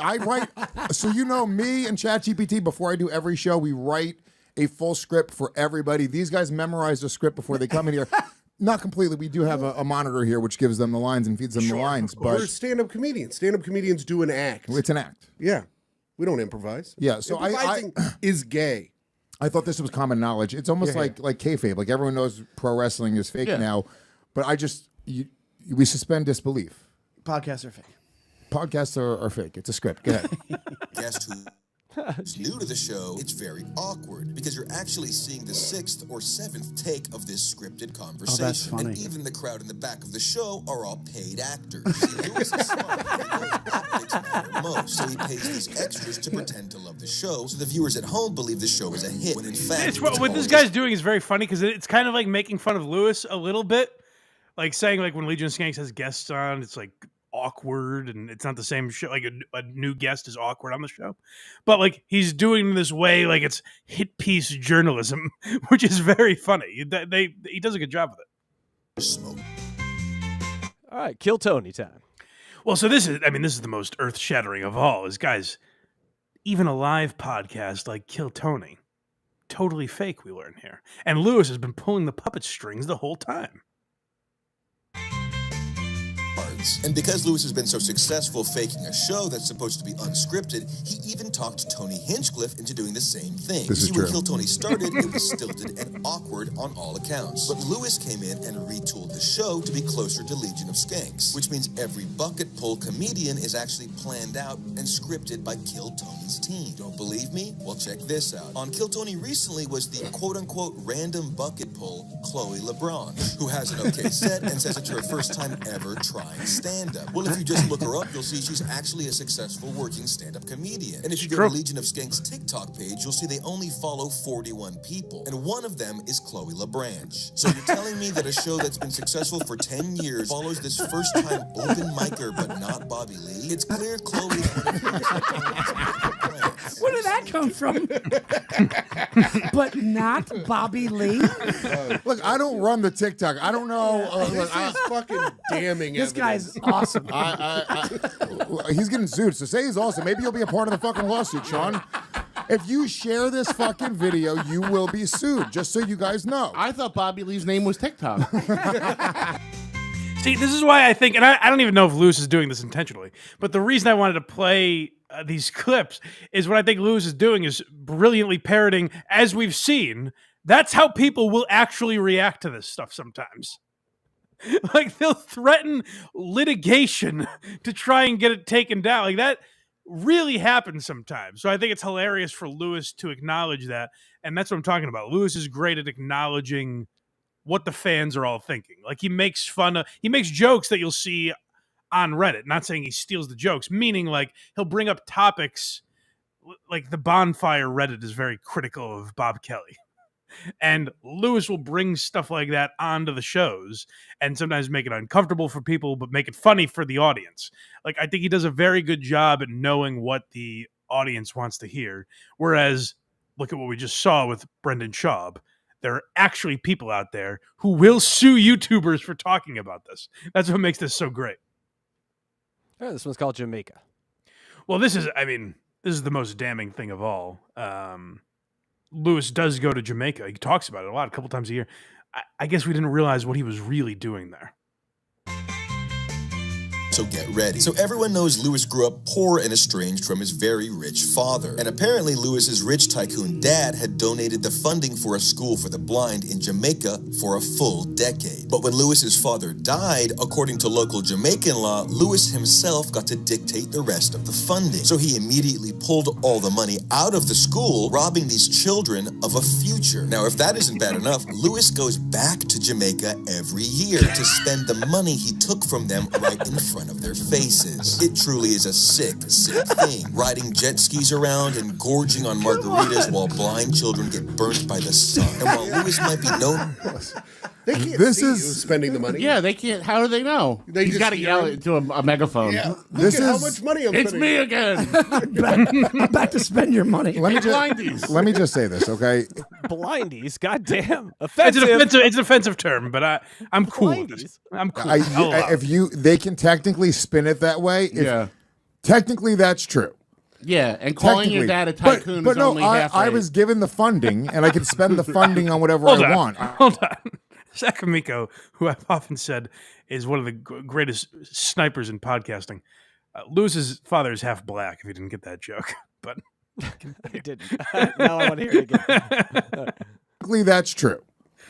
I write. So you know me and ChatGPT. Before I do every show, we write a full script for everybody. These guys memorize the script before they come in here. Not completely. We do have a monitor here which gives them the lines and feeds them the lines. But we're stand-up comedians. Stand-up comedians do an act. It's an act. Yeah. We don't improvise. Yeah. So Improvising is gay. I thought this was common knowledge. It's almost like kayfabe. Like everyone knows pro wrestling is fake now, but we suspend disbelief. Podcasts are fake. Podcasts are fake. It's a script. Go ahead. guest who's new to the show, it's very awkward because you're actually seeing the 6th or 7th take of this scripted conversation. Oh, that's funny. And even the crowd in the back of the show are all paid actors. See, Lewis is smart. He knows optics matter most, so he pays these extras to pretend to love the show, so the viewers at home believe the show is a hit. When in fact, What this guy's doing is very funny because it's kind of like making fun of Lewis a little bit, like saying like when Legion of Skanks has guests on, it's like awkward and it's not the same show. Like a new guest is awkward on the show, but like he's doing this way like it's hit piece journalism, which is very funny. He does a good job with it. All right, Kill Tony time. Well, so this is the most earth shattering of all. Is guys, even a live podcast like Kill Tony, totally fake. We learn here, and Lewis has been pulling the puppet strings the whole time. And because Lewis has been so successful faking a show that's supposed to be unscripted, he even talked Tony Hinchcliffe into doing the same thing. This is When true. Kill Tony started, it was stilted and awkward on all accounts. But Lewis came in and retooled the show to be closer to Legion of Skanks, which means every bucket pull comedian is actually planned out and scripted by Kill Tony's team. Don't believe me? Well, check this out. On Kill Tony recently was the quote-unquote random bucket pull Chloe LeBron, who has an okay set and says it's her first time ever trying stand-up. Well, if you just look her up, you'll see she's actually a successful working stand-up comedian. And if you go to Legion of Skanks' TikTok page, you'll see they only follow 41 people. And one of them is Chloe LeBranche. So you're telling me that a show that's been successful for 10 years follows this first-time open micer but not Bobby Lee? It's clear Chloe is one of your Where did that come from? But not Bobby Lee. Look, I don't run the TikTok. I don't know. This is fucking damning. This guy's awesome. He's getting sued, so say he's awesome. Maybe you'll be a part of the fucking lawsuit, Sean. If you share this fucking video, you will be sued, just so you guys know. I thought Bobby Lee's name was TikTok. See, this is why I think, and I don't even know if Lewis is doing this intentionally, but the reason I wanted to play these clips is what I think Lewis is doing is brilliantly parroting, as we've seen. That's how people will actually react to this stuff sometimes. Like, they'll threaten litigation to try and get it taken down. Like, that really happens sometimes. So I think it's hilarious for Lewis to acknowledge that, and that's what I'm talking about. Lewis is great at acknowledging what the fans are all thinking. Like, he makes jokes that you'll see on Reddit. Not saying he steals the jokes, meaning like he'll bring up topics like the bonfire Reddit is very critical of Bob Kelly. And Lewis will bring stuff like that onto the shows and sometimes make it uncomfortable for people, but make it funny for the audience. Like, I think he does a very good job at knowing what the audience wants to hear. Whereas, look at what we just saw with Brendan Schaub. There are actually people out there who will sue YouTubers for talking about this. That's what makes this so great. Oh, this one's called Jamaica. Well, this is the most damning thing of all. Lewis does go to Jamaica. He talks about it a couple times a year. I guess we didn't realize what he was really doing there. So get ready. So everyone knows Lewis grew up poor and estranged from his very rich father. And apparently Lewis's rich tycoon dad had donated the funding for a school for the blind in Jamaica for a full decade. But when Lewis's father died, according to local Jamaican law, Lewis himself got to dictate the rest of the funding. So he immediately pulled all the money out of the school, robbing these children of a future. Now, if that isn't bad enough, Lewis goes back to Jamaica every year to spend the money he took from them right in front of their faces. It truly is a sick, sick thing. Riding jet skis around and gorging on margaritas while blind children get burnt by the sun. And while Lewis might be known... They can't see you spending the money. Yeah, they can't. How do they know? He's got to yell it into a megaphone. Yeah, look at how much money I'm spending. It's me again. I'm back to spend your money. Let me just say this, okay? Blindies, goddamn, offensive. It's an offensive term, but I'm cool with this. I'm cool. They can technically spin it that way. Technically, that's true. Yeah, and calling your dad a tycoon but is only half I was given the funding, and I can spend the funding on whatever I want. Hold on. Sakamiko, who I've often said is one of the greatest snipers in podcasting. Lewis's father is half black, if you didn't get that joke. But I didn't. Now I want to hear it again. Technically, that's true.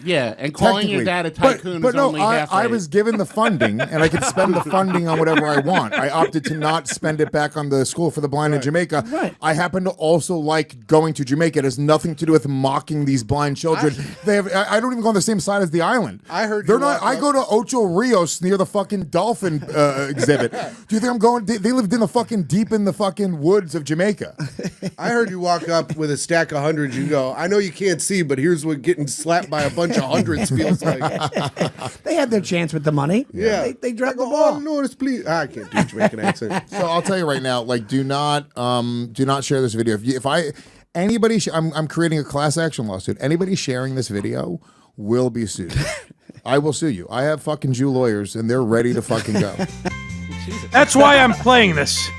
Yeah, and calling your dad a tycoon is only half I was given the funding, and I could spend the funding on whatever I want. I opted to not spend it back on the school for the blind in Jamaica. Right. I happen to also like going to Jamaica. It has nothing to do with mocking these blind children. I don't even go on the same side as the island. I heard they're not. I go to Ocho Rios near the fucking dolphin exhibit. Do you think I'm going? They lived in the fucking deep in the fucking woods of Jamaica. I heard you walk up with a stack of hundreds. You go, I know you can't see, but here's what getting slapped by a bunch of hundreds feels like. They had their chance with the money. Yeah. They dropped the ball. Oh, notice, please. I can't do Jamaican accent. So I'll tell you right now, like, do not share this video. I'm creating a class action lawsuit. Anybody sharing this video will be sued. I will sue you. I have fucking Jew lawyers, and they're ready to fucking go. That's why I'm playing this.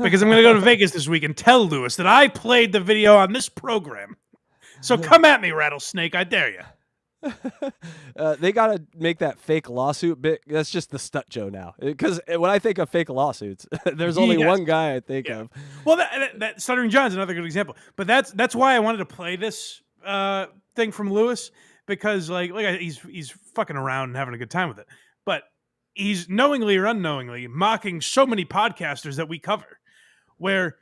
Because I'm going to go to Vegas this week and tell Lewis that I played the video on this program. So come at me, Rattlesnake. I dare you. They got to make that fake lawsuit bit. That's just the Stut Joe now. Because when I think of fake lawsuits, there's only one guy I think of. Well, that Stuttering John's another good example. But that's why I wanted to play this thing from Lewis, because like he's fucking around and having a good time with it. But he's knowingly or unknowingly mocking so many podcasters that we cover. Where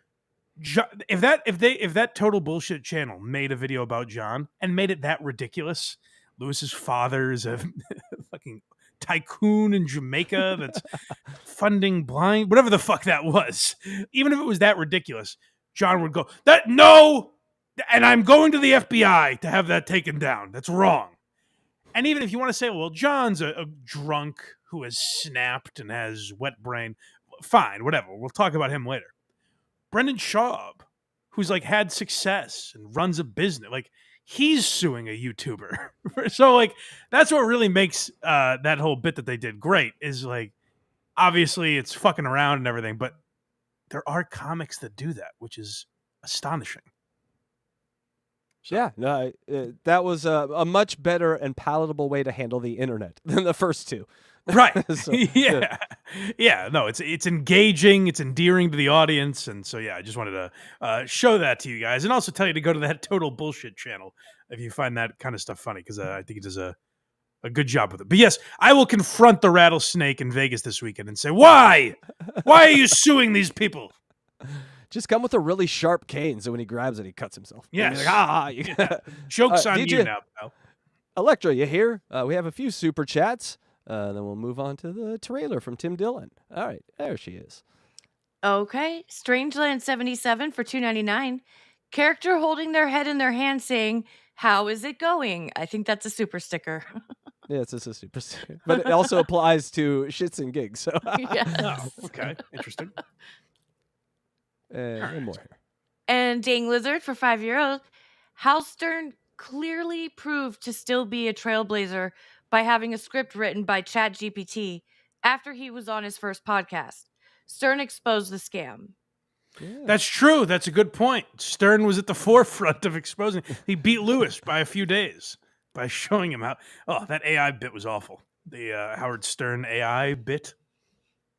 if that Total Bullshit channel made a video about John and made it that ridiculous. Lewis's father is a fucking tycoon in Jamaica that's funding blind, whatever the fuck that was. Even if it was that ridiculous, John would go, no, and I'm going to the FBI to have that taken down. That's wrong. And even if you want to say, well, John's a drunk who has snapped and has wet brain, fine, whatever. We'll talk about him later. Brendan Schaub, who's like had success and runs a business, like he's suing a YouTuber. So like that's what really makes that whole bit that they did great is like obviously it's fucking around and everything, but there are comics that do that, which is astonishing. Yeah, no, that was a much better and palatable way to handle the internet than the first two. Right. So, yeah. Yeah. No, it's engaging. It's endearing to the audience. And so, yeah, I just wanted to show that to you guys and also tell you to go to that Total Bullshit channel if you find that kind of stuff funny because I think it does a good job with it. But yes, I will confront the rattlesnake in Vegas this weekend and say, why? Why are you suing these people? Just come with a really sharp cane so when he grabs it, he cuts himself. Yes. Like, Joke's on you now, pal. Electra, you here? We have a few super chats. Then we'll move on to the trailer from Tim Dillon. All right, there she is. Okay, Strangeland77 for $2.99. Character holding their head in their hand saying, "How is it going?" I think that's a super sticker. Yeah, it's just a super sticker. But it also applies to ShxtsnGigs. So. Yes. Oh, okay. Interesting. And more here. And Dang Lizard for €5. Hal Stern clearly proved to still be a trailblazer by having a script written by ChatGPT after he was on his first podcast. Stern exposed the scam. Yeah. That's true. That's a good point. Stern was at the forefront of exposing. He beat Lewis by a few days by showing him how. Oh, that AI bit was awful. The Howard Stern AI bit.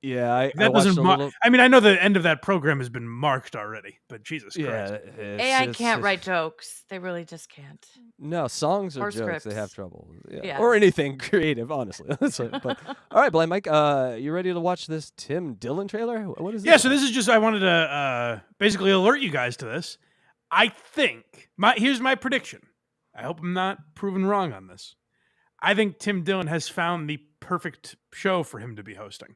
Yeah, that wasn't. I mean, I know the end of that program has been marked already, but Jesus Christ, AI can't write jokes. They really just can't. No, songs or jokes, scripts. they have trouble. Yeah. Or anything creative, honestly. But all right, Blind Mike, you ready to watch this Tim Dillon trailer? What is this? Yeah, so this is just I wanted to basically alert you guys to this. I think here's my prediction. I hope I'm not proven wrong on this. I think Tim Dillon has found the perfect show for him to be hosting.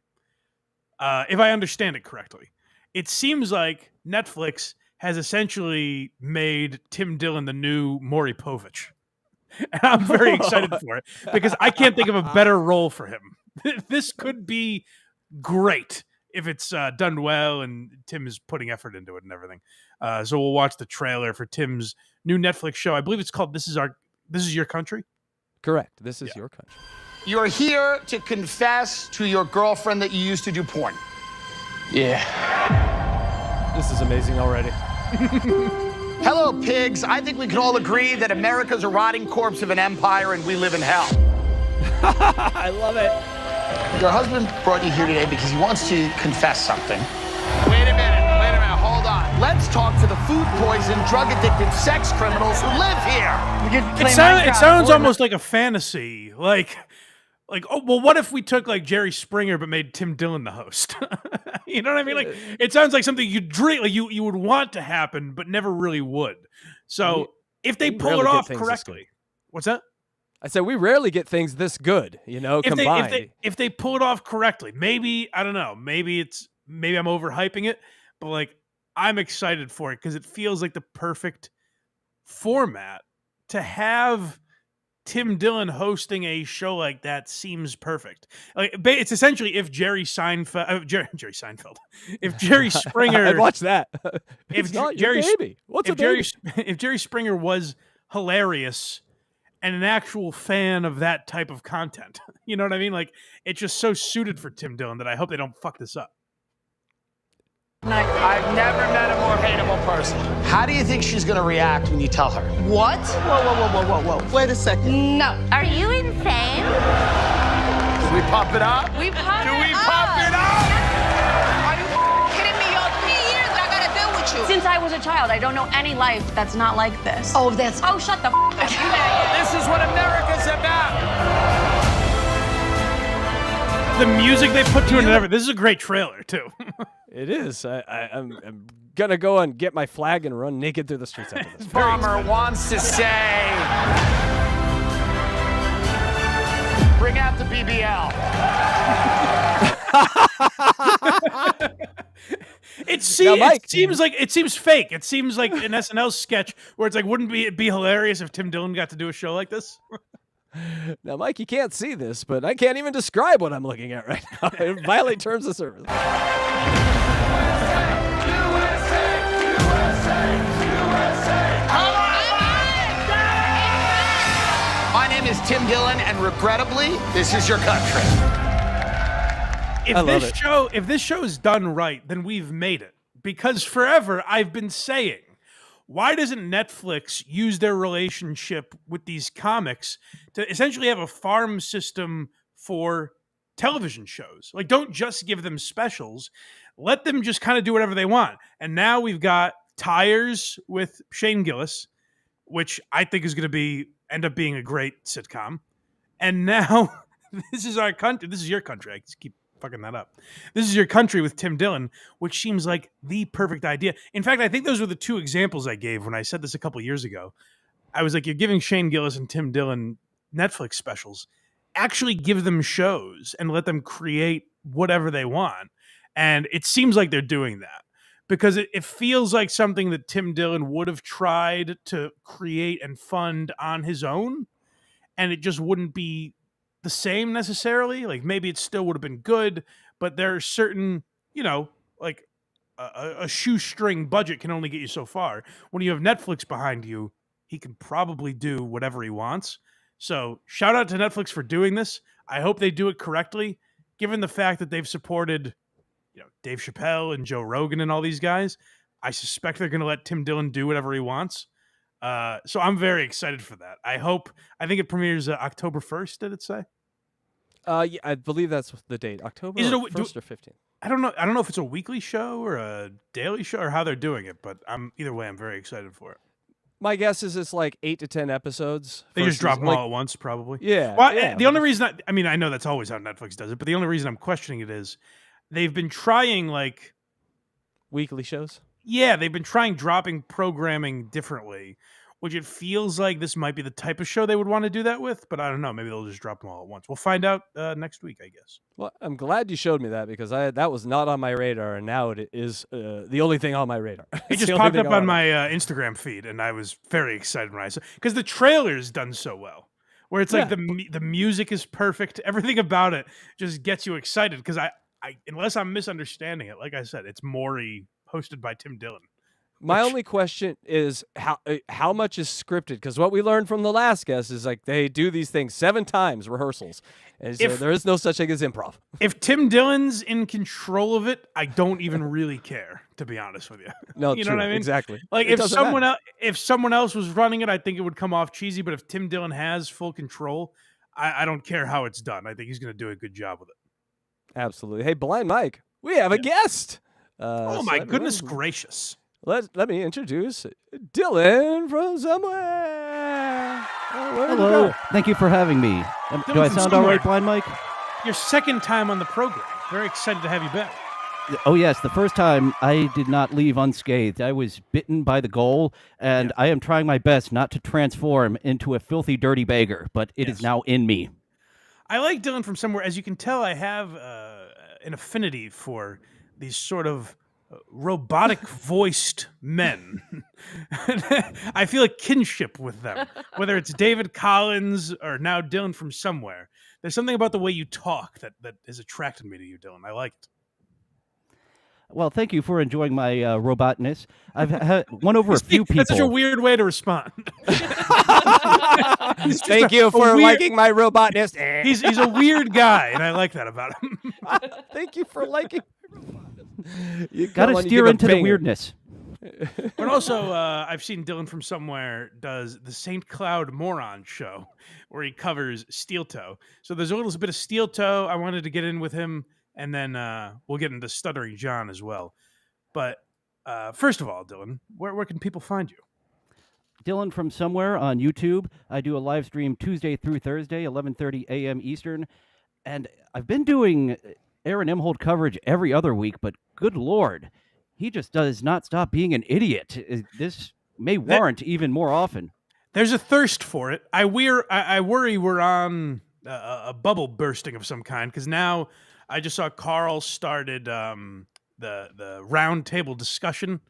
If I understand it correctly, it seems like Netflix has essentially made Tim Dillon the new Maury Povich. And I'm very excited for it because I can't think of a better role for him. This could be great if it's done well and Tim is putting effort into it and everything. So we'll watch the trailer for Tim's new Netflix show. I believe it's called This Is Your Country? Correct. This is your country. You're here to confess to your girlfriend that you used to do porn. Yeah. This is amazing already. Hello, pigs. I think we can all agree that America's a rotting corpse of an empire and we live in hell. I love it. Your husband brought you here today because he wants to confess something. Wait a minute, hold on. Let's talk to the food-poisoned, drug-addicted sex criminals who live here. It sounds almost like a fantasy. Like, oh, well, what if we took like Jerry Springer but made Tim Dillon the host? You know what I mean? Like, it sounds like something you'd dream, like you would want to happen, but never really would. So if they pull it off correctly, what's that? I said we rarely get things this good, combined. If they pull it off correctly, maybe I don't know, maybe I'm overhyping it, but like I'm excited for it because it feels like the perfect format to have. Tim Dillon hosting a show like that seems perfect. Like it's essentially if Jerry Springer, I'd watch that. If Jerry Springer was hilarious and an actual fan of that type of content, you know what I mean? Like it's just so suited for Tim Dillon that I hope they don't fuck this up. I've never met a more hateable person. How do you think she's going to react when you tell her? What? Whoa. Wait a second. No. Are you insane? Do we pump it up? We pump Do we pump it up? Are you kidding me? Yo, 3 years that I gotta deal with you. Since I was a child, I don't know any life that's not like this. Oh, shut the f up. This is what America's about. The music they put to it and everything. This is a great trailer too. It is. I'm gonna go and get my flag and run naked through the streets after this. Farmer wants to say, bring out the BBL. It seems fake. It seems like an SNL sketch where it's like, wouldn't it be hilarious if Tim Dillon got to do a show like this? Now, Mike, you can't see this, but I can't even describe what I'm looking at right now. It violates terms of service. My name is Tim Dillon, and regrettably, this is your country. If this show is done right, then we've made it. Because forever I've been saying, why doesn't Netflix use their relationship with these comics to essentially have a farm system for television shows? Like, don't just give them specials. Let them just kind of do whatever they want. And now we've got Tires with Shane Gillis, which I think is going to end up being a great sitcom. And now this is our country. This is your country. I just keep fucking that up. This is your country with Tim Dillon, which seems like the perfect idea. In fact, I think those were the two examples I gave when I said this a couple years ago. I was like, you're giving Shane Gillis and Tim Dillon Netflix specials. Actually give them shows and let them create whatever they want. And it seems like they're doing that because it feels like something that Tim Dillon would have tried to create and fund on his own. And it just wouldn't be the same necessarily. Like, maybe it still would have been good, but there are certain, like a shoestring budget can only get you so far. When you have Netflix behind you, he can probably do whatever he wants. So shout out to Netflix for doing this. I hope they do it correctly, given the fact that they've supported, Dave Chappelle and Joe Rogan and all these guys. I suspect they're going to let Tim Dillon do whatever he wants. So I'm very excited for that. I think it premieres October 1st, did it say? Yeah, I believe that's the date. October 1st or 15th. I don't know if it's a weekly show or a daily show or how they're doing it, but either way, I'm very excited for it. My guess is it's like 8 to 10 episodes. They just drop them all at once, probably. Yeah. Well, the only reason I know that's always how Netflix does it, but the only reason I'm questioning it is they've been trying like weekly shows. Yeah, they've been trying dropping programming differently, which it feels like this might be the type of show they would want to do that with, but I don't know. Maybe they'll just drop them all at once. We'll find out next week, I guess. Well, I'm glad you showed me that because that was not on my radar, and now it is the only thing on my radar. It just popped up on my Instagram feed, and I was very excited when I saw it because the trailer's done so well. Where it's like the music is perfect, everything about it just gets you excited because I unless I'm misunderstanding it, like I said, it's Maury hosted by Tim Dillon. My only question is how much is scripted? Because what we learned from the last guest is like they do these things 7 times rehearsals, and so there is no such thing as improv. If Tim Dillon's in control of it, I don't even really care, to be honest with you. No, you know what I mean? Exactly. Like if someone else was running it, I think it would come off cheesy. But if Tim Dillon has full control, I don't care how it's done. I think he's going to do a good job with it. Absolutely. Hey, Blind Mike, we have a guest. Oh my goodness gracious! Let me introduce Dylan from somewhere. Hello. Thank you for having me. Do I sound all right, Blind Mike? Your second time on the program. Very excited to have you back. Oh, yes. The first time I did not leave unscathed. I was bitten by the goal, and I am trying my best not to transform into a filthy, dirty beggar, but it is now in me. I like Dylan from somewhere. As you can tell, I have an affinity for these sort of robotic-voiced men. I feel a kinship with them, whether it's David Collins or now Dylan from somewhere. There's something about the way you talk that has attracted me to you, Dylan. I like it. Well, thank you for enjoying my robotness. I've won over a few people. That's such a weird way to respond. Thank you for liking my robotness. He's a weird guy, and I like that about him. Thank you for liking. You gotta steer into the weirdness. But also, I've seen Dylan from somewhere does the St. Cloud Moron show, where he covers Steel Toe. So there's a little bit of Steel Toe. I wanted to get in with him. And then we'll get into Stuttering John as well. But first of all, Dylan, where can people find you? Dylan from somewhere on YouTube. I do a live stream Tuesday through Thursday, 11:30 a.m. Eastern. And I've been doing Aaron Imholt coverage every other week, but good Lord, he just does not stop being an idiot. This may warrant even more often. There's a thirst for it. I worry we're on a bubble bursting of some kind, because now I just saw Carl started the round table discussion,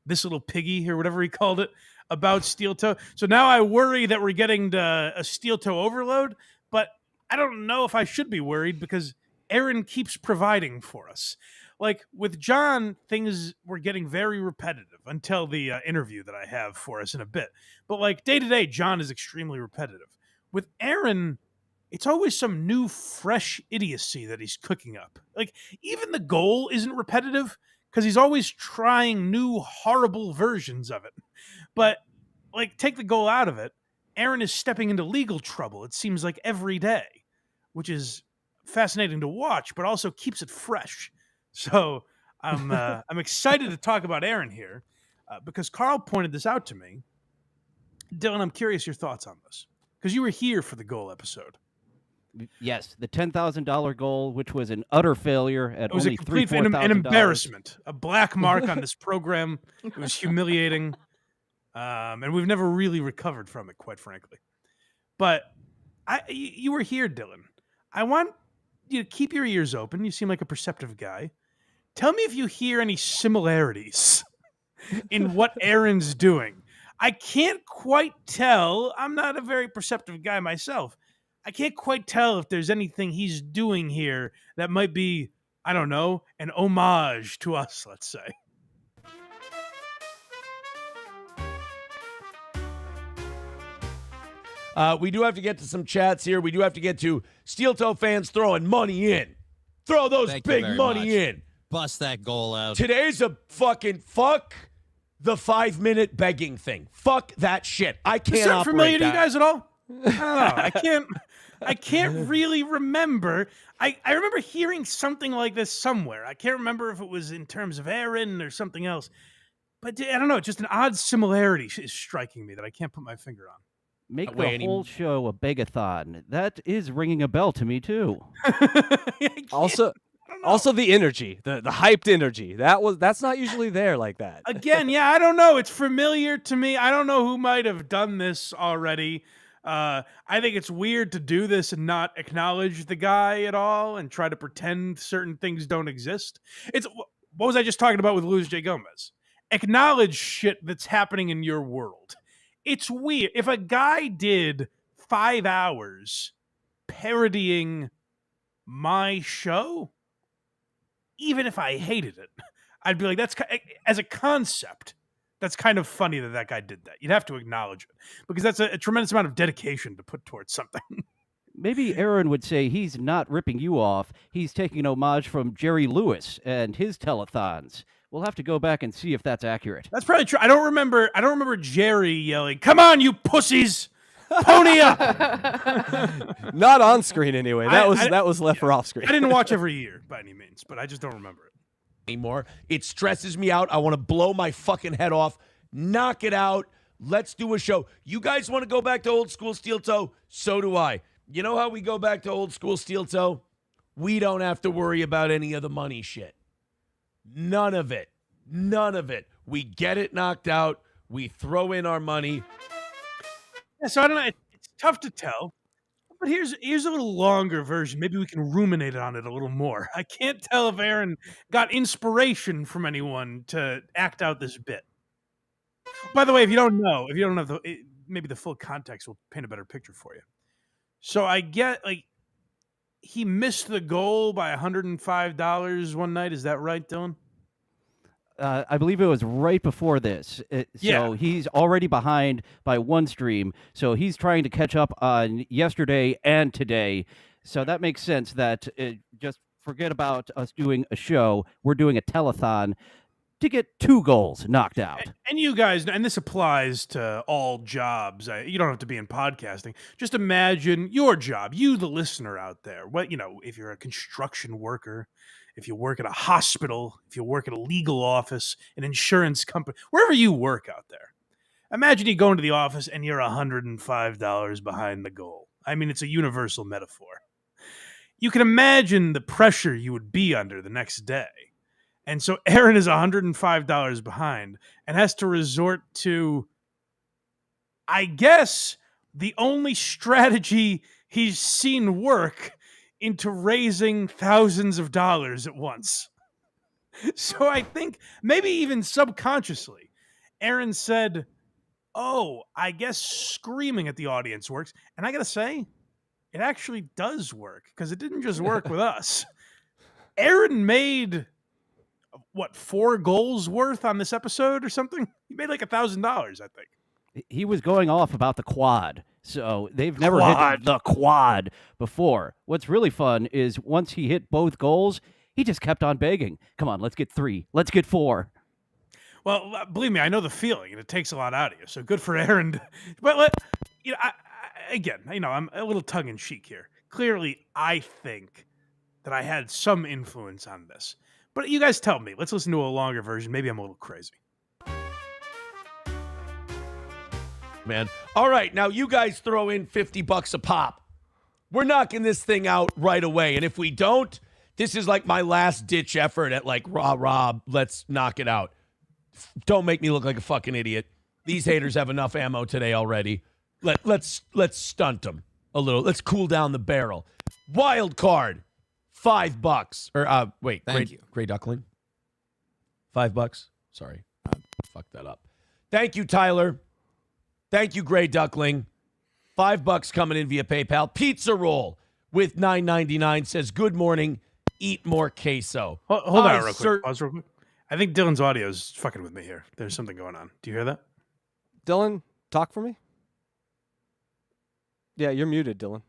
this little piggy or whatever he called it, about steel toe. So now I worry that we're getting to a steel toe overload, but I don't know if I should be worried because Aaron keeps providing for us. Like with John, things were getting very repetitive until the interview that I have for us in a bit. But like day to day, John is extremely repetitive. With Aaron, it's always some new, fresh idiocy that he's cooking up. Like even the goal isn't repetitive because he's always trying new, horrible versions of it. But like take the goal out of it, Aaron is stepping into legal trouble. It seems like every day, which is fascinating to watch, but also keeps it fresh. So I'm excited to talk about Aaron here because Carl pointed this out to me. Dylan, I'm curious your thoughts on this because you were here for the goal episode. Yes, the $10,000 goal, which was an utter failure at It was only a complete $4,000. an embarrassment, a black mark on this program. It was humiliating, and we've never really recovered from it, quite frankly. But you were here, Dylan. I want you to keep your ears open. You seem like a perceptive guy. Tell me if you hear any similarities in what Aaron's doing. I can't quite tell. I'm not a very perceptive guy myself. I can't quite tell if there's anything he's doing here that might be, I don't know, an homage to us, let's say. We do have to get to some chats here. We do have to get to Steel Toe fans throwing money in. Throw those Thank you big very money much. in. Bust that goal out. Today's a fucking fuck the 5-minute begging thing. Fuck that shit. I can't Is that operate familiar to you that. guys at all? I don't know. I can't really remember. I remember hearing something like this somewhere. I can't remember if it was in terms of Aaron or something else. But I don't know. Just an odd similarity is striking me that I can't put my finger on. Make the whole show a begathon. That is ringing a bell to me too. Also the energy, the hyped energy. That's not usually there like that. Again, yeah, I don't know. It's familiar to me. I don't know who might have done this already. I think it's weird to do this and not acknowledge the guy at all and try to pretend certain things don't exist. It's what was I just talking about with Luis J. Gomez? Acknowledge shit that's happening in your world. It's weird. If a guy did 5 hours parodying my show, even if I hated it, I'd be like, that's as a concept, that's kind of funny that guy did that. You'd have to acknowledge it because that's a tremendous amount of dedication to put towards something. Maybe Aaron would say he's not ripping you off. He's taking an homage from Jerry Lewis and his telethons. We'll have to go back and see if that's accurate. That's probably true. I don't remember Jerry yelling, "Come on, you pussies, pony up!" Not on screen anyway. That was left for off screen. I didn't watch every year by any means, but I just don't remember it anymore. It stresses me out. I want to blow my fucking head off. Knock it out. Let's do a show. You guys want to go back to old school Steel Toe? So do I. You know how we go back to old school Steel Toe? We don't have to worry about any of the money shit. None of it. None of it. We get it knocked out. We throw in our money. Yeah, so I don't know. It's tough to tell. But here's a little longer version. Maybe we can ruminate on it a little more. I can't tell if Aaron got inspiration from anyone to act out this bit. By the way, if you don't have maybe the full context will paint a better picture for you. So I get he missed the goal by $105 one night. Is that right, Dylan? I believe it was right before this. So he's already behind by one stream. So he's trying to catch up on yesterday and today. So that makes sense that just forget about us doing a show. We're doing a telethon to get 2 goals knocked out. And you guys, and this applies to all jobs. You don't have to be in podcasting. Just imagine your job, you, the listener out there. If you're a construction worker, if you work at a hospital, if you work at a legal office, an insurance company, wherever you work out there. Imagine you go into the office and you're $105 behind the goal. I mean, it's a universal metaphor. You can imagine the pressure you would be under the next day. And so Aaron is $105 behind and has to resort to, I guess, the only strategy he's seen work into raising thousands of dollars at once. So I think maybe even subconsciously, Aaron said, "Oh, I guess screaming at the audience works." And I got to say, it actually does work because it didn't just work with us. Aaron made, what, 4 goals worth on this episode or something? He made like $1,000, I think. He was going off about the quad. So they've never hit the quad before. What's really fun is once he hit both goals, he just kept on begging. Come on, let's get 3. Let's get 4. Well, believe me, I know the feeling, and it takes a lot out of you. So good for Aaron. But I'm a little tongue in cheek here. Clearly, I think that I had some influence on this. But you guys tell me. Let's listen to a longer version. Maybe I'm a little crazy. Man. All right, now you guys throw in $50 a pop. We're knocking this thing out right away. And if we don't, this is like my last ditch effort at like, rah, let's knock it out. Don't make me look like a fucking idiot. These haters have enough ammo today already. Let's stunt them a little. Let's cool down the barrel. Wild card, $5. Or wait, Gray Duckling. $5. Sorry, I fucked that up. Thank you, Tyler. Thank you, Gray Duckling. $5 coming in via PayPal. Pizza roll with $9.99 says, "Good morning. Eat more queso." Hold on real quick. Pause real quick. I think Dylan's audio is fucking with me here. There's something going on. Do you hear that? Dylan, talk for me. Yeah, you're muted, Dylan.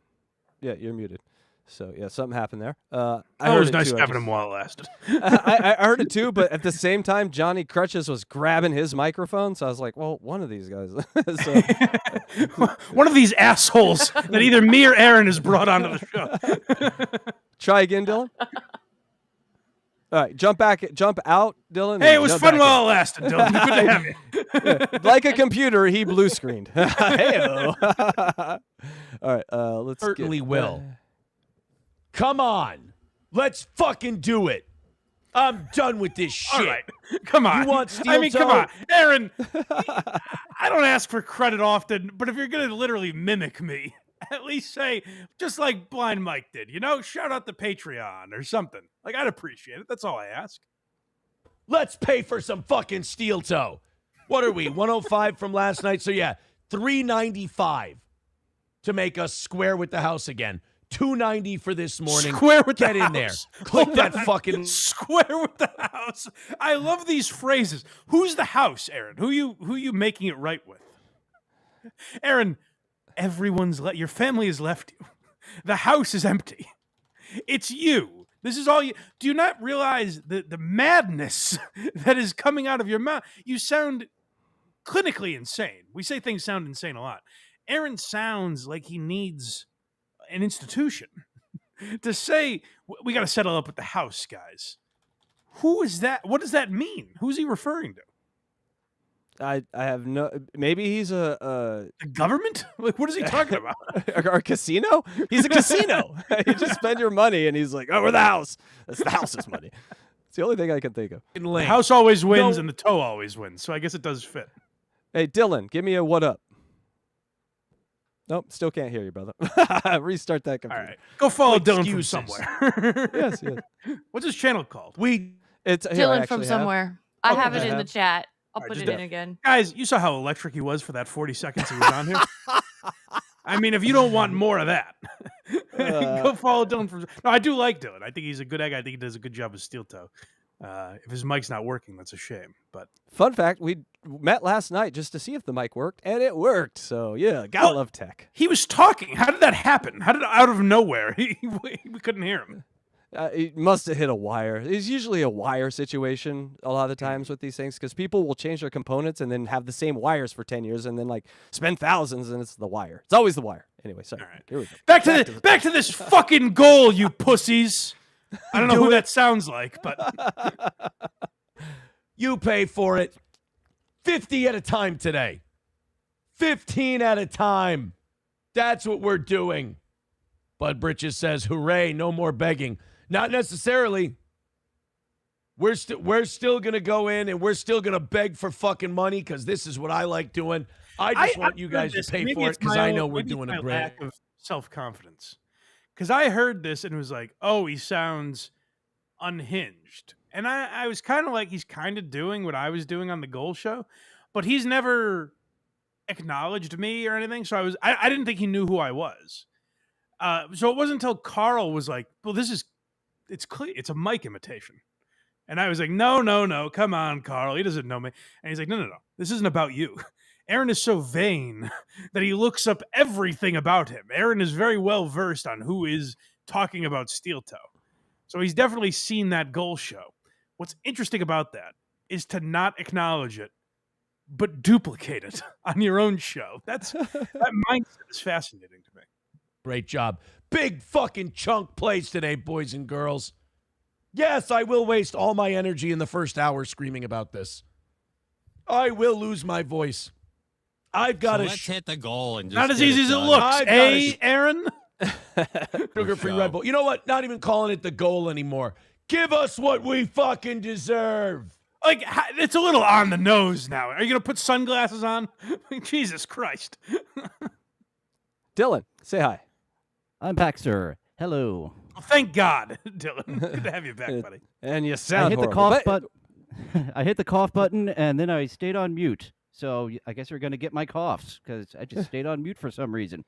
Yeah, you're muted. So, yeah, something happened there. It was nice having him while it lasted. I heard it too, but at the same time, Johnny Crutches was grabbing his microphone. So I was like, well, one of these guys. One of these assholes that either me or Aaron has brought onto the show. Try again, Dylan. All right, jump out, Dylan. Hey, it was fun while it lasted, Dylan. Good to have you. Yeah, like a computer, he blue screened. Hey-o. All right, let's certainly will. Come on. Let's fucking do it. I'm done with this shit. All right. Come on. You want steel toe? Come on. Aaron, I don't ask for credit often, but if you're going to literally mimic me, at least say, just like Blind Mike did, shout out the Patreon or something. Like, I'd appreciate it. That's all I ask. Let's pay for some fucking steel toe. What are we, 105 from last night? So, yeah, $395 to make us square with the house again. $290 for this morning. Square with Get the in house. there. Click that fucking square with the house. I love these phrases. Who's the house, Aaron? Who you making it right with? Aaron, your family has left you. The house is empty. It's you. This is all you. Do you not realize the madness that is coming out of your mouth? You sound clinically insane. We say things sound insane a lot. Aaron sounds like he needs an institution to say, we got to settle up with the house, guys. Who is that? What does that mean? Who's he referring to? I have no. Maybe he's a government. Like, what is he talking about? Our casino? He's a casino. You just spend your money, and he's like, "Oh, we're the house. That's the house's money." It's the only thing I can think of. The house always wins, and the toe always wins. So I guess it does fit. Hey, Dylan, give me a what up. Nope, still can't hear you, brother. Restart that computer. All right, go follow Dylan from somewhere. Yes. What's his channel called? It's Dylan from somewhere. I Okay. have it in the chat. I'll All right, put just it in again. Guys, you saw how electric he was for that 40 seconds he was on here. I mean, if you don't want more of that, go follow Dylan from. No, I do like Dylan. I think he's a good egg. I think he does a good job with steel toe. If his mic's not working, that's a shame. But fun fact, we met last night just to see if the mic worked, and it worked. So yeah, gotta love tech. He was talking. How did that happen? How did out of nowhere we couldn't hear him? It must have hit a wire. It's usually a wire situation a lot of the times with these things because people will change their components and then have the same wires for 10 years and then like spend thousands and it's the wire. It's always the wire. Anyway, sorry. All right. Here we go. Back to this fucking goal, you pussies. I don't know who that sounds like, but you pay for it. 50 at a time today. 15 at a time. That's what we're doing. Bud Britches says, hooray, no more begging. Not necessarily. We're still going to go in and we're still going to beg for fucking money because this is what I like doing. I just want you guys to this, pay maybe for it it's because my I own- know we're maybe it's doing my a great. lack of self-confidence. Because I heard this and was like, oh, he sounds unhinged. And I was kind of like, he's kind of doing what I was doing on the Goal Show, but he's never acknowledged me or anything. So I didn't think he knew who I was. So it wasn't until Carl was like, well, it's clear, it's a mic imitation. And I was like, no, come on, Carl. He doesn't know me. And he's like, no. This isn't about you. Aaron is so vain that he looks up everything about him. Aaron is very well versed on who is talking about Steel Toe. So he's definitely seen that Goal Show. What's interesting about that is to not acknowledge it, but duplicate it on your own show. That mindset is fascinating to me. Great job. Big fucking chunk plays today, boys and girls. Yes, I will waste all my energy in the first hour screaming about this. I will lose my voice. I've got to. Let's hit the goal and just not as get easy it as it done. looks, Aaron? Sugar-free Red Bull. You know what? Not even calling it the goal anymore. Give us what we fucking deserve. Like, it's a little on the nose now. Are you going to put sunglasses on? Jesus Christ. Dylan, say hi. I'm back, sir. Hello. Well, thank God, Dylan. Good to have you back, buddy. And you I sound hit the horrible. cough button. I hit the cough button, and then I stayed on mute. So I guess you're going to get my coughs because I just stayed on mute for some reason.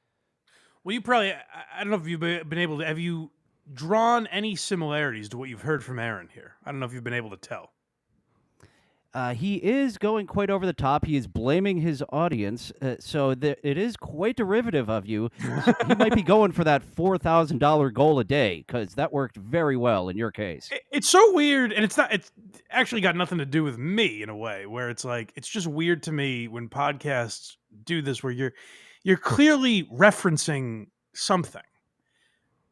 Well, you probably, I don't know if you've been able to, have you drawn any similarities to what you've heard from Aaron here? I don't know if you've been able to tell. He is going quite over the top. He is blaming his audience, so it is quite derivative of you. He might be going for that $4,000 goal a day because that worked very well in your case. It's so weird, and it's actually got nothing to do with me in a way, where it's like, it's just weird to me when podcasts do this, where you're clearly referencing something,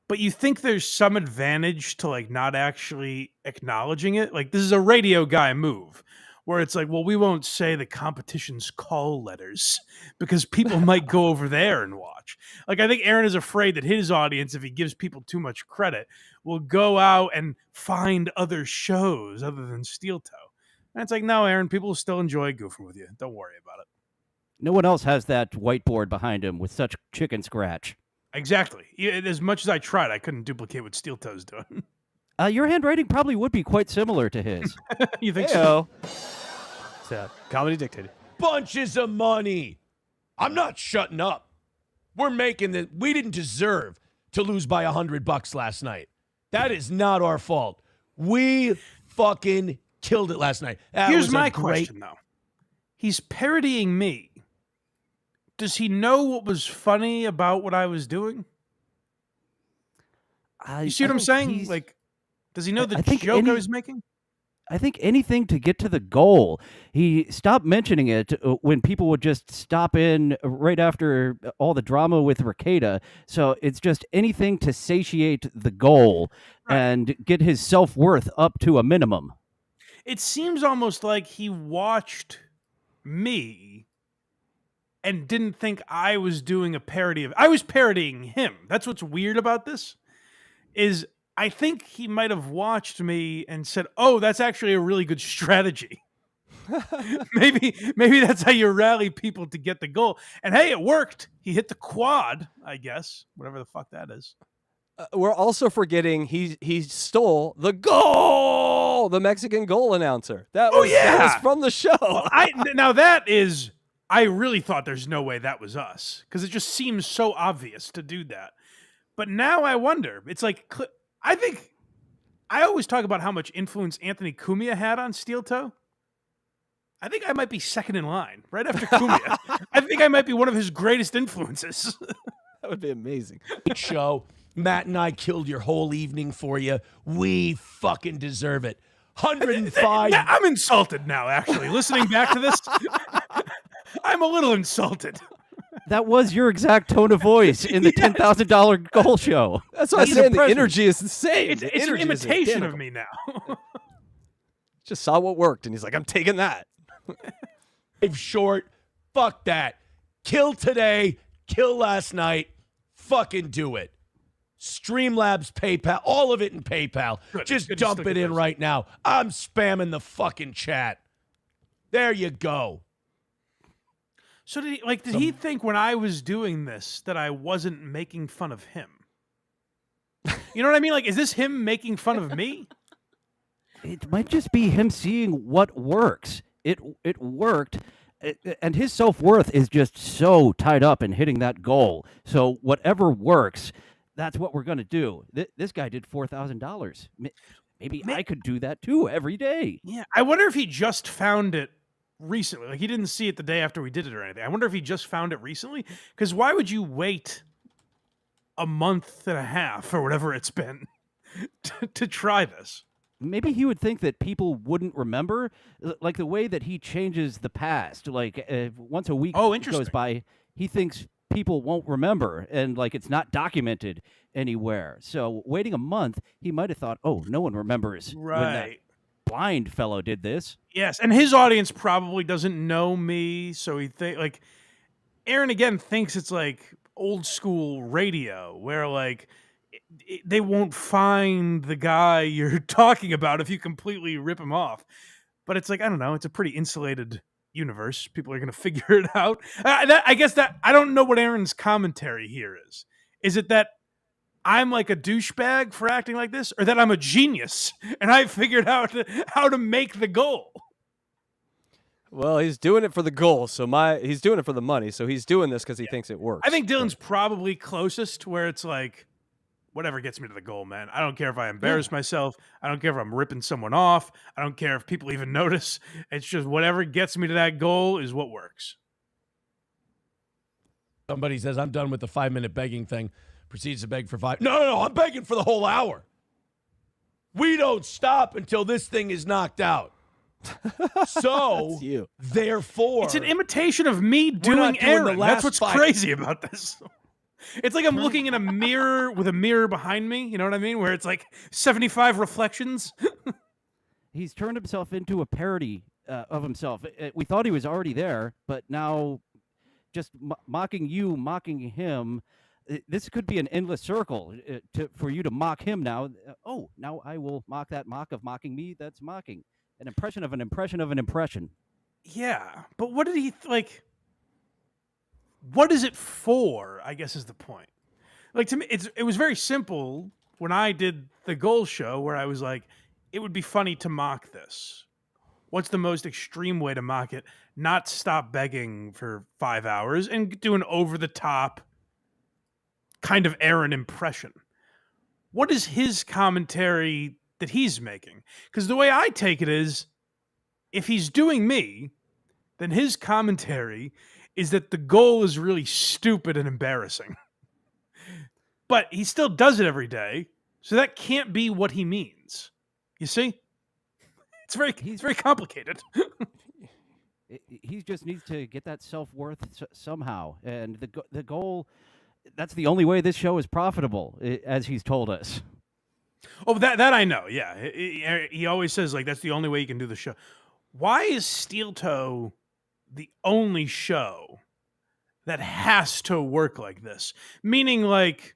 but you think there's some advantage to like not actually acknowledging it. Like, this is a radio guy move, where it's like, well, we won't say the competition's call letters because people might go over there and watch. Like, I think Aaron is afraid that his audience, if he gives people too much credit, will go out and find other shows other than Steel Toe. And it's like, no, Aaron, people will still enjoy goofing with you. Don't worry about it. No one else has that whiteboard behind him with such chicken scratch. Exactly. As much as I tried, I couldn't duplicate what Steel Toe's doing. Your handwriting probably would be quite similar to his. You think so? It's comedy dictated. Bunches of money. I'm not shutting up. We're making the. We didn't deserve to lose by $100 last night. That is not our fault. We fucking killed it last night. Here's my question, though. He's parodying me. Does he know what was funny about what I was doing? You see what I'm saying? Like, does he know the joke I was making? I think anything to get to the goal. He stopped mentioning it when people would just stop in right after all the drama with Ricada. So it's just anything to satiate the goal and get his self-worth up to a minimum. It seems almost like he watched me and didn't think I was doing a parody of. I was parodying him. That's what's weird about this. Is I think he might have watched me and said, "Oh, that's actually a really good strategy." maybe that's how you rally people to get the goal. And hey, it worked. He hit the quad, I guess, whatever the fuck that is. We're also forgetting he stole the goal, the Mexican goal announcer. That was from the show. Well, I really thought there's no way that was us because it just seems so obvious to do that. But now I wonder. It's like, I think I always talk about how much influence Anthony Cumia had on Steel Toe. I think I might be second in line right after Cumia. I think I might be one of his greatest influences. That would be amazing. Show. Matt and I killed your whole evening for you. We fucking deserve it. 105. I'm insulted now, actually. Listening back to this, I'm a little insulted. That was your exact tone of voice in the $10,000 goal show. That's what I'm saying. The energy is the same. It's an imitation of me now. Just saw what worked, and he's like, I'm taking that. Life short. Fuck that. Kill today. Kill last night. Fucking do it. Streamlabs, PayPal, all of it in PayPal. Just dump it in right now. I'm spamming the fucking chat. There you go. So did he think when I was doing this that I wasn't making fun of him? You know what I mean? Like, is this him making fun of me? It might just be him seeing what works. It worked, and his self-worth is just so tied up in hitting that goal. So whatever works, that's what we're going to do. This guy did $4,000. Maybe I could do that too every day. Yeah, I wonder if he just found it recently. Like, he didn't see it the day after we did it or anything. I wonder if he just found it recently. Because why would you wait a month and a half or whatever it's been to try this? Maybe he would think that people wouldn't remember, like the way that he changes the past. Like once a week goes by, he thinks people won't remember, and like it's not documented anywhere. So waiting a month, he might have thought, "Oh, no one remembers when that blind fellow did this." Yes, and his audience probably doesn't know me, so he like Aaron again thinks it's like old school radio where like they won't find the guy you're talking about if you completely rip him off. But it's like, I don't know, it's a pretty insulated universe. People are going to figure it out. I guess that I don't know what Aaron's commentary here is. Is it that I'm like a douchebag for acting like this, or that I'm a genius and I figured out how to make the goal? Well, he's doing it for the goal, so he's doing it for the money, so he's doing this because he thinks it works. I think Dillon's probably closest, where it's like, whatever gets me to the goal, man. I don't care if I embarrass myself. I don't care if I'm ripping someone off. I don't care if people even notice. It's just whatever gets me to that goal is what works. Somebody says, I'm done with the 5-minute begging thing. Proceeds to beg for 5. No, I'm begging for the whole hour. We don't stop until this thing is knocked out. So, therefore... It's an imitation of me doing Aaron. That's what's crazy about this. It's like I'm looking in a mirror with a mirror behind me. You know what I mean? Where it's like 75 reflections. He's turned himself into a parody of himself. We thought he was already there, but now just mocking you, mocking him, this could be an endless circle for you to mock him now. Now I will mock that mock of mocking me. That's mocking. An impression of an impression of an impression. Yeah, but what did he, like... What is it for, I guess is the point. Like, to me, it was very simple when I did the goal show where I was like, it would be funny to mock this. What's the most extreme way to mock it? Not stop begging for 5 hours and do an over-the-top kind of Aaron impression. What is his commentary that he's making? Because the way I take it is, if he's doing me, then his commentary is that the goal is really stupid and embarrassing. But he still does it every day, so that can't be what he means. You see? It's very complicated. He just needs to get that self-worth somehow. And the goal, that's the only way this show is profitable, as he's told us. Oh, that I know, yeah. He always says, like, that's the only way you can do the show. Why is Steel Toe the only show that has to work like this? Meaning, like,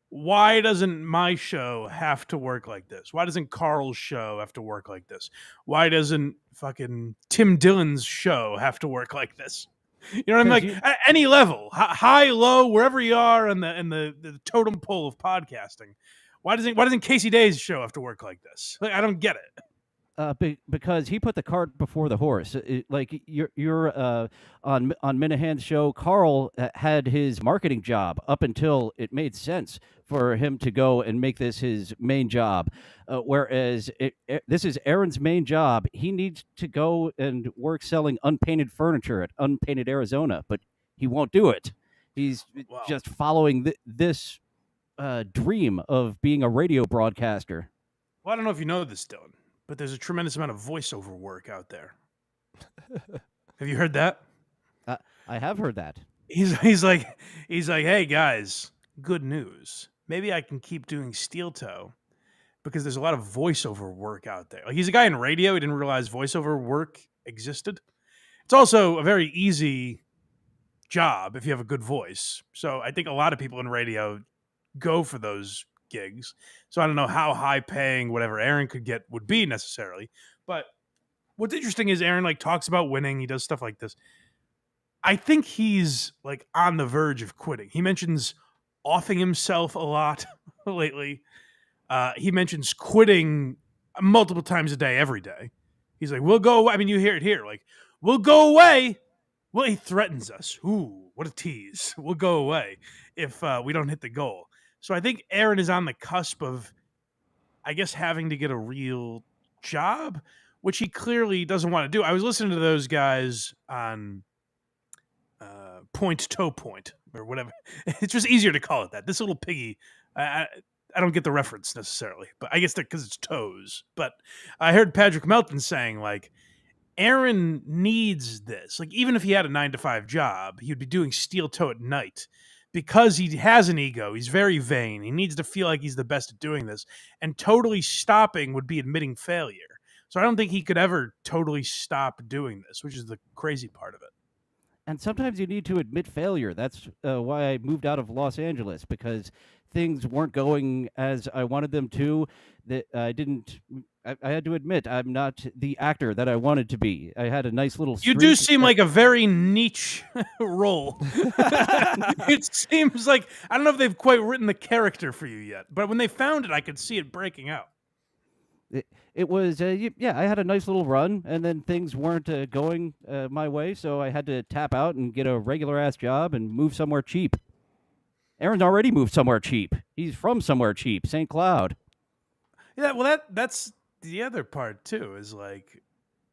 why doesn't my show have to work like this? Why doesn't Carl's show have to work like this? Why doesn't fucking Tim Dillon's show have to work like this? You know what I mean? Like, at any level, high, low, wherever you are in the totem pole of podcasting, why doesn't Casey Day's show have to work like this? Like, I don't get it. Because he put the cart before the horse. Like you're on Minahan's show, Carl had his marketing job up until it made sense for him to go and make this his main job. Whereas this is Aaron's main job. He needs to go and work selling unpainted furniture at Unpainted Arizona, but he won't do it. He's just following this dream of being a radio broadcaster. Well, I don't know if you know this, Dylan, but there's a tremendous amount of voiceover work out there. Have you heard that? I have heard that. He's like, hey guys, good news. Maybe I can keep doing Steel Toe because there's a lot of voiceover work out there. Like, he's a guy in radio. He didn't realize voiceover work existed. It's also a very easy job if you have a good voice. So I think a lot of people in radio go for those gigs. So I don't know how high paying whatever Aaron could get would be necessarily. But what's interesting is Aaron like talks about winning. He does stuff like this. I think he's like on the verge of quitting. He mentions offing himself a lot lately. He mentions quitting multiple times a day, every day. He's like, we'll go away. I mean, you hear it here. Like, we'll go away. Well, he threatens us. Ooh, what a tease. We'll go away if we don't hit the goal. So I think Aaron is on the cusp of, I guess, having to get a real job, which he clearly doesn't want to do. I was listening to those guys on Point to Point or whatever. It's just easier to call it that. This little piggy, I don't get the reference necessarily, but I guess because it's toes. But I heard Patrick Melton saying, like, Aaron needs this. Like, even if he had a 9-to-5 job, he'd be doing steel toe at night because he has an ego. He's very vain. He needs to feel like he's the best at doing this. And totally stopping would be admitting failure. So I don't think he could ever totally stop doing this, which is the crazy part of it. And sometimes you need to admit failure. That's why I moved out of Los Angeles, because things weren't going as I wanted them to. That I had to admit I'm not the actor that I wanted to be. I had a nice little You do seem like a very niche role. It seems like, I don't know if they've quite written the character for you yet, but when they found it, I could see it breaking out. It was, I had a nice little run, and then things weren't going my way, so I had to tap out and get a regular-ass job and move somewhere cheap. Aaron's already moved somewhere cheap. He's from somewhere cheap, St. Cloud. Yeah, well, that's the other part, too, is like,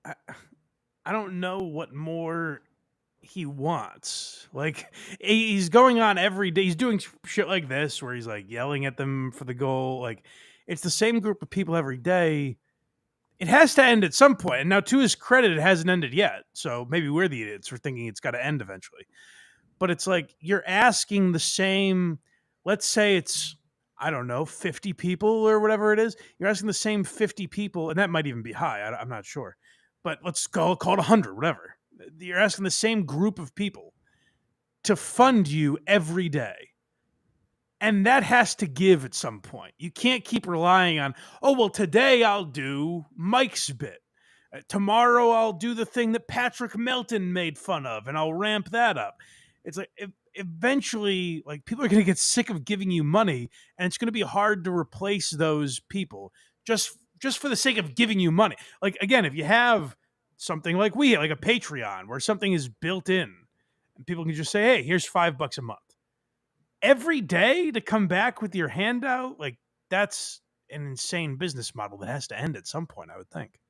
I don't know what more he wants. Like, he's going on every day. He's doing shit like this where he's, like, yelling at them for the goal. Like, it's the same group of people every day. It has to end at some point. And now, to his credit, it hasn't ended yet. So maybe we're the idiots for thinking it's got to end eventually. But it's like you're asking the same, let's say it's, I don't know, 50 people or whatever it is. You're asking the same 50 people, and that might even be high. I'm not sure. But let's call it 100, whatever. You're asking the same group of people to fund you every day. And that has to give at some point. You can't keep relying on, oh, well, today I'll do Mike's bit. Tomorrow I'll do the thing that Patrick Melton made fun of, and I'll ramp that up. It's like eventually, like, people are going to get sick of giving you money, and it's going to be hard to replace those people just for the sake of giving you money. Like, again, if you have something like we have, like a Patreon, where something is built in, and people can just say, hey, here's $5 a month. Every day to come back with your handout, like, that's an insane business model that has to end at some point, I would think.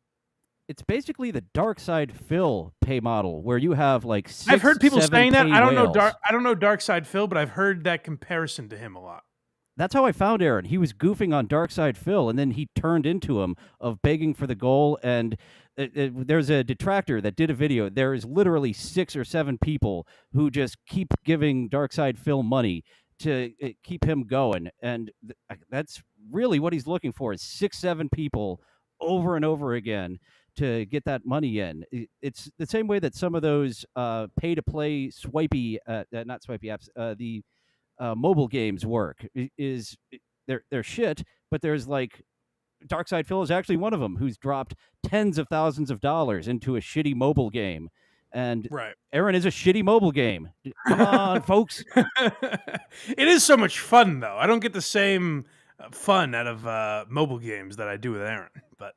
It's basically the Dark Side Phil pay model, where you have like 6, I've heard people 7 saying that. I don't know Dark Side Phil, but I've heard that comparison to him a lot. That's how I found Aaron. He was goofing on Dark Side Phil, and then he turned into him of begging for the goal. And there's a detractor that did a video. There is literally 6 or 7 people who just keep giving Dark Side Phil money to keep him going. And that's really what he's looking for, is 6, 7 people over and over again to get that money in. It's the same way that some of those pay-to-play swipey, not swipey apps, the mobile games work. They're shit, but there's like, Darkside Phil is actually one of them, who's dropped tens of thousands of dollars into a shitty mobile game. And right. Aaron is a shitty mobile game. Come on, folks. It is so much fun, though. I don't get the same fun out of mobile games that I do with Aaron, but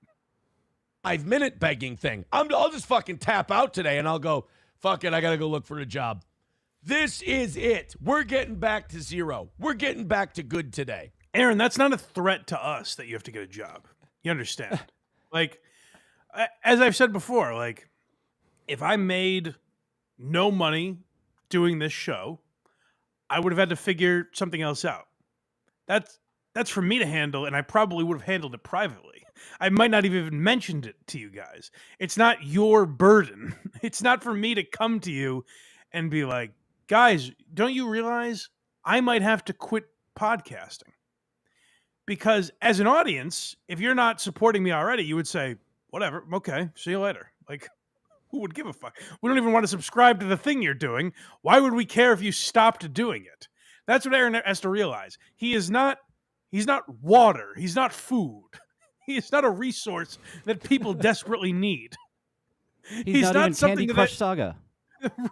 5-minute begging thing. I'll just fucking tap out today and I'll go, fuck it, I gotta go look for a job. This is it. We're getting back to zero. We're getting back to good today. Aaron, that's not a threat to us that you have to get a job. You understand? Like, as I've said before, like, if I made no money doing this show, I would have had to figure something else out. That's for me to handle, and I probably would have handled it privately. I might not have even mentioned it to you guys. It's not your burden. It's not for me to come to you and be like, guys, don't you realize I might have to quit podcasting? Because as an audience, if you're not supporting me already, you would say, whatever, okay, see you later. Like, who would give a fuck? We don't even want to subscribe to the thing you're doing. Why would we care if you stopped doing it? That's what Aaron has to realize. He's not water. He's not food. He is not a resource that people desperately need. He's not even something Candy Crush Saga.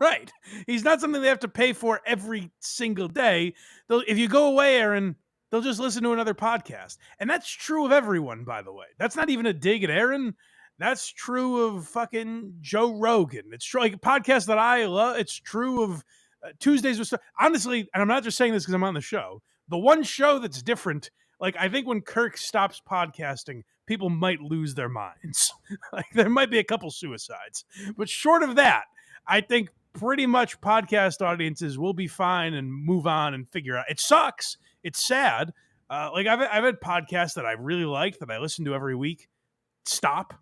Right. He's not something they have to pay for every single day. If you go away, Aaron, they'll just listen to another podcast. And that's true of everyone, by the way. That's not even a dig at Aaron. That's true of fucking Joe Rogan. It's true, like podcasts that I love. It's true of Tuesdays with honestly, and I'm not just saying this because I'm on the show. The one show that's different, like I think when Kirk stops podcasting, people might lose their minds. Like there might be a couple suicides. But short of that, I think pretty much podcast audiences will be fine and move on and figure out. It sucks. It's sad. Like I've had podcasts that I really liked that I listen to every week stop.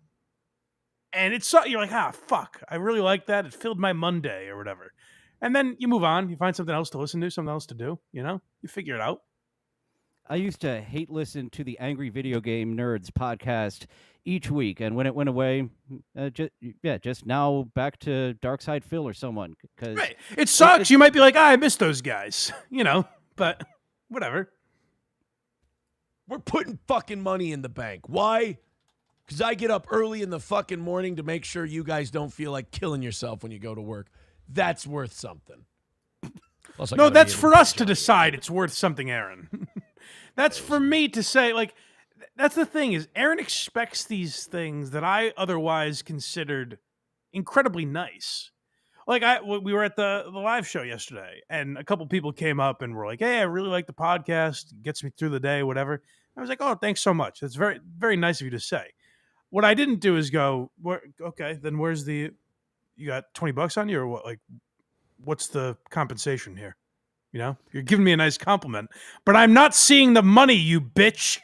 And it's you're like, fuck, I really like that. It filled my Monday or whatever. And then you move on. You find something else to listen to, something else to do. You know, you figure it out. I used to hate listen to the Angry Video Game Nerds podcast each week, and when it went away, just now back to Dark Side Phil or someone. Cause right. It sucks. You might be like, I miss those guys, you know, but whatever. We're putting fucking money in the bank. Why? Because I get up early in the fucking morning to make sure you guys don't feel like killing yourself when you go to work. That's worth something. No, that's for us to decide it's worth something, Aaron. That's for me to say, like, that's the thing is Aaron expects these things that I otherwise considered incredibly nice. Like we were at the live show yesterday and a couple people came up and were like, hey, I really like the podcast. It gets me through the day, whatever. I was like, oh, thanks so much. That's very, very nice of you to say. What I didn't do is go, okay, then where's you got $20 on you or what? Like, what's the compensation here? You know, you're giving me a nice compliment, but I'm not seeing the money, you bitch.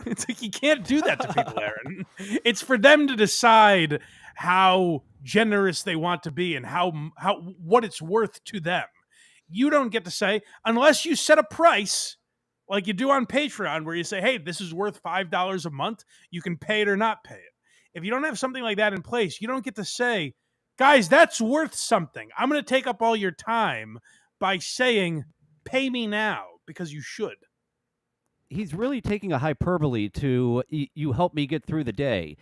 It's like, you can't do that to people, Aaron. It's for them to decide how generous they want to be and what it's worth to them. You don't get to say, unless you set a price like you do on Patreon where you say, hey, this is worth $5 a month. You can pay it or not pay it. If you don't have something like that in place, you don't get to say, guys, that's worth something. I'm going to take up all your time by saying, pay me now, because you should. He's really taking a hyperbole to you help me get through the day.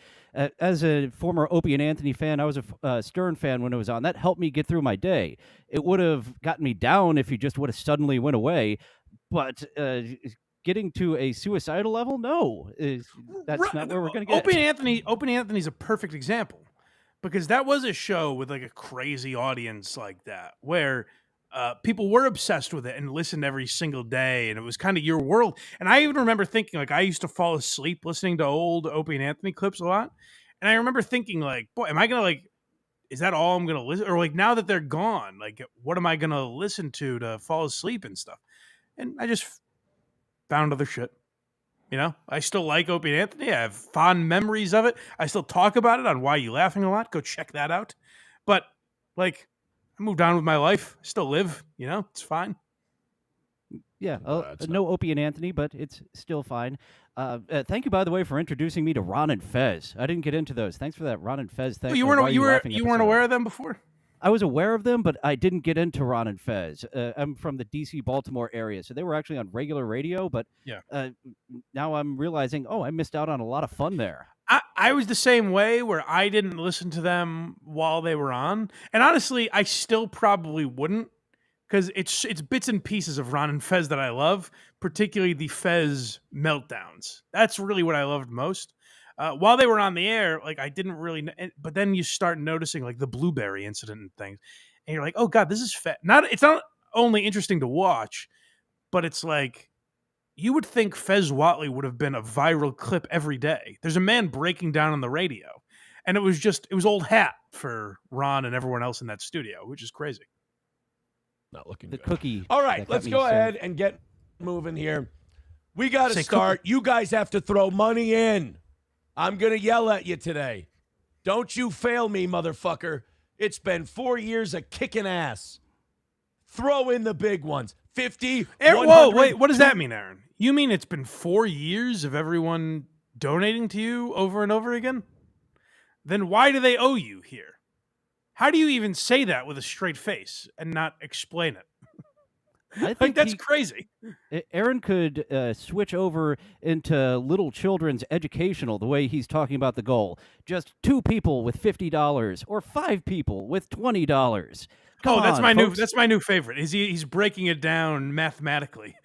As a former Opie and Anthony fan, I was a Stern fan when it was on. That helped me get through my day. It would have gotten me down if he just would have suddenly went away. But getting to a suicidal level, no, that's not where we're going to get. Opie and Anthony's a perfect example, because that was a show with like a crazy audience like that, where people were obsessed with it and listened every single day, and it was kind of your world. And I even remember thinking, like, I used to fall asleep listening to old Opie and Anthony clips a lot, and I remember thinking, like, boy, am I gonna is that all I'm gonna listen? Or like, now that they're gone, like, what am I gonna listen to fall asleep and stuff? And I just found other shit. You know, I still like Opie and Anthony. I have fond memories of it. I still talk about it on Why You Laughing a lot. Go check that out. But like, I moved on with my life. I still live. You know, it's fine. Yeah, no Opie and Anthony, but it's still fine. Thank you, by the way, for introducing me to Ron and Fez. I didn't get into those. Thanks for that, Ron and Fez. You weren't aware of them before? I was aware of them, but I didn't get into Ron and Fez. I'm from the DC Baltimore area, so they were actually on regular radio. But now I'm realizing, I missed out on a lot of fun there. I was the same way, where I didn't listen to them while they were on, and honestly, I still probably wouldn't, because it's bits and pieces of Ron and Fez that I love, particularly the Fez meltdowns. That's really what I loved most. While they were on the air, like, I didn't really, but then you start noticing like the Blueberry incident and things, and you're like, oh god, this is it's not only interesting to watch, but it's like, you would think Fez Whatley would have been a viral clip every day. There's a man breaking down on the radio, and it was old hat for Ron and everyone else in that studio, which is crazy. Not looking good. Cookie. All right, let's go ahead and get moving here. We got to start. You guys have to throw money in. I'm going to yell at you today. Don't you fail me, motherfucker. It's been 4 years of kicking ass. Throw in the big ones. 50, Whoa, wait, what does that mean, Aaron? You mean it's been 4 years of everyone donating to you over and over again? Then why do they owe you here? How do you even say that with a straight face and not explain it? I think like, that's crazy. Aaron could switch over into little children's educational, the way he's talking about the goal. Just 2 people with $50 or 5 people with $20. Come that's on, my folks. that's my new favorite. He's breaking it down mathematically,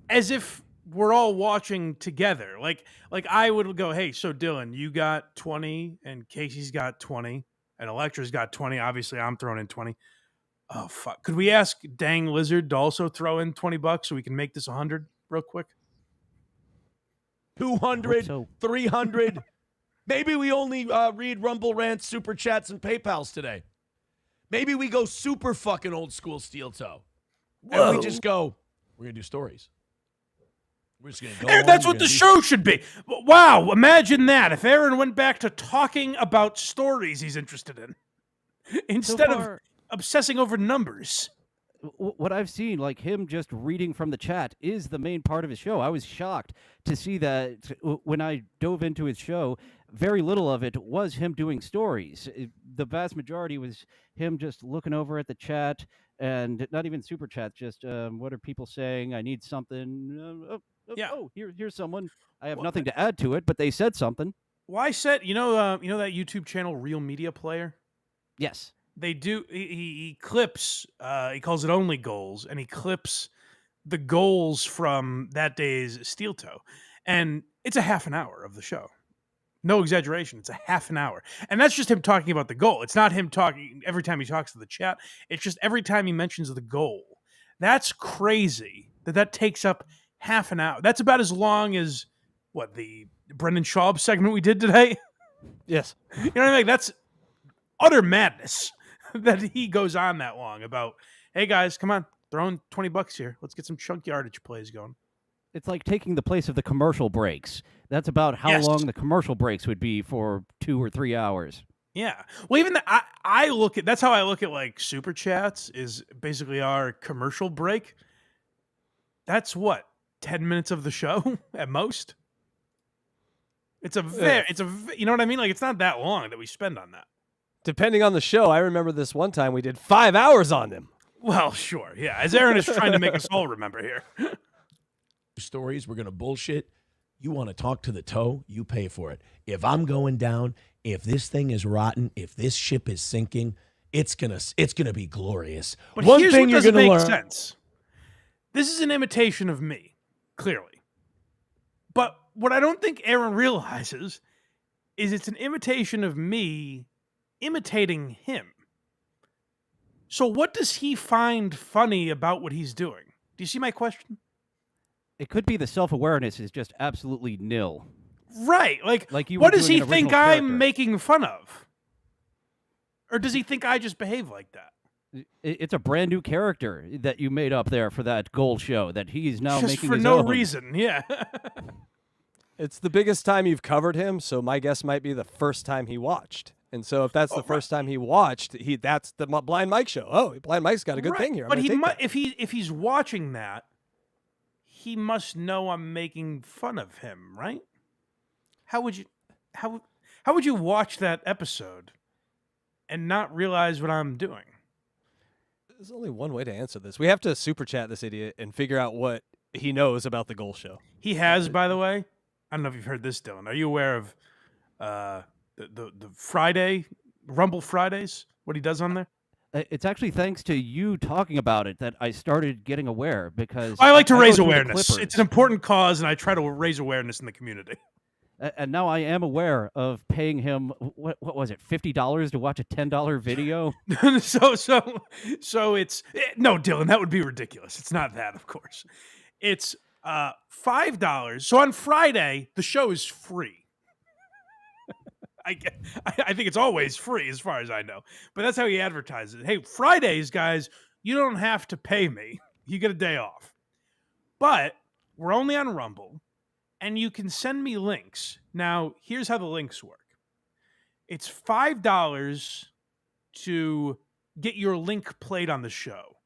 as if we're all watching together. Like I would go, hey, so Dylan, you got 20, and Casey's got 20, and Electra's got 20. Obviously, I'm throwing in 20. Oh fuck! Could we ask Dang Lizard to also throw in $20 so we can make this 100 real quick? 200, 300. Maybe we only read Rumble Rants, Super Chats, and PayPals today. Maybe we go super fucking old school steel toe. And we just go, we're going to do stories. We're just going to go on, That's what the show should be. Wow, imagine that. If Aaron went back to talking about stories he's interested in instead of obsessing over numbers. What I've seen, like him just reading from the chat, is the main part of his show. I was shocked to see that when I dove into his show, very little of it was him doing stories. The vast majority was him just looking over at the chat, and not even super chats, just what are people saying? I need something. Here's someone. I have nothing to add to it, but they said something. Why said, you know that YouTube channel Real Media Player? Yes. They do. He clips. He calls it Only Goals, and he clips the goals from that day's Steel Toe, and it's a half an hour of the show. No exaggeration. It's a half an hour, and that's just him talking about the goal. It's not him talking every time he talks to the chat. It's just every time he mentions the goal. That's crazy. That takes up half an hour. That's about as long as what the Brendan Schaub segment we did today. Yes. You know what I mean? That's utter madness. That he goes on that long about, hey guys, come on, throwing $20 here. Let's get some chunk yardage plays going. It's like taking the place of the commercial breaks. That's about how long the commercial breaks would be for 2 or 3 hours. Yeah. Well, even that's how I look at like super chats is basically our commercial break. That's what, 10 minutes of the show at most. You know what I mean? Like it's not that long that we spend on that. Depending on the show, I remember this one time we did 5 hours on them. Well, sure, yeah. As Aaron is trying to make us all remember here. Stories, we're going to bullshit. You want to talk to the toe, you pay for it. If I'm going down, if this thing is rotten, if this ship is sinking, it's gonna be glorious. But one here's thing what you're doesn't going to make learn. sense. This is an imitation of me, clearly. But what I don't think Aaron realizes is it's an imitation of me imitating him. So what does he find funny about what he's doing? Do you see my question? It could be the self-awareness is just absolutely nil. Right. Like you what were does doing he an think original I'm character. making fun of? Or does he think I just behave like that? It's a brand new character that you made up there for that gold show that he's now Just making for his no own. reason, yeah. It's the biggest time you've covered him, so my guess might be the first time he watched. And so if that's the first time he watched, that's the Blind Mike show. Oh, Blind Mike's got a good thing here. But if he's watching that, he must know I'm making fun of him, right? How would you watch that episode and not realize what I'm doing? There's only one way to answer this. We have to super chat this idiot and figure out what he knows about the goal show. He has, by the way. I don't know if you've heard this, Dylan. Are you aware of the Friday Rumble Fridays? What he does on there? It's actually thanks to you talking about it that I started getting aware because I like to go raise through the awareness. Clippers. It's an important cause, and I try to raise awareness in the community. And now I am aware of paying him what was it, $50 to watch a $10 video? so it's no, Dylan, that would be ridiculous. It's not that, of course. It's $5. So on Friday, the show is free. I think it's always free as far as I know. But that's how he advertises it. Hey, Fridays, guys, you don't have to pay me. You get a day off. But we're only on Rumble. And you can send me links. Now, here's how the links work. It's $5 to get your link played on the show.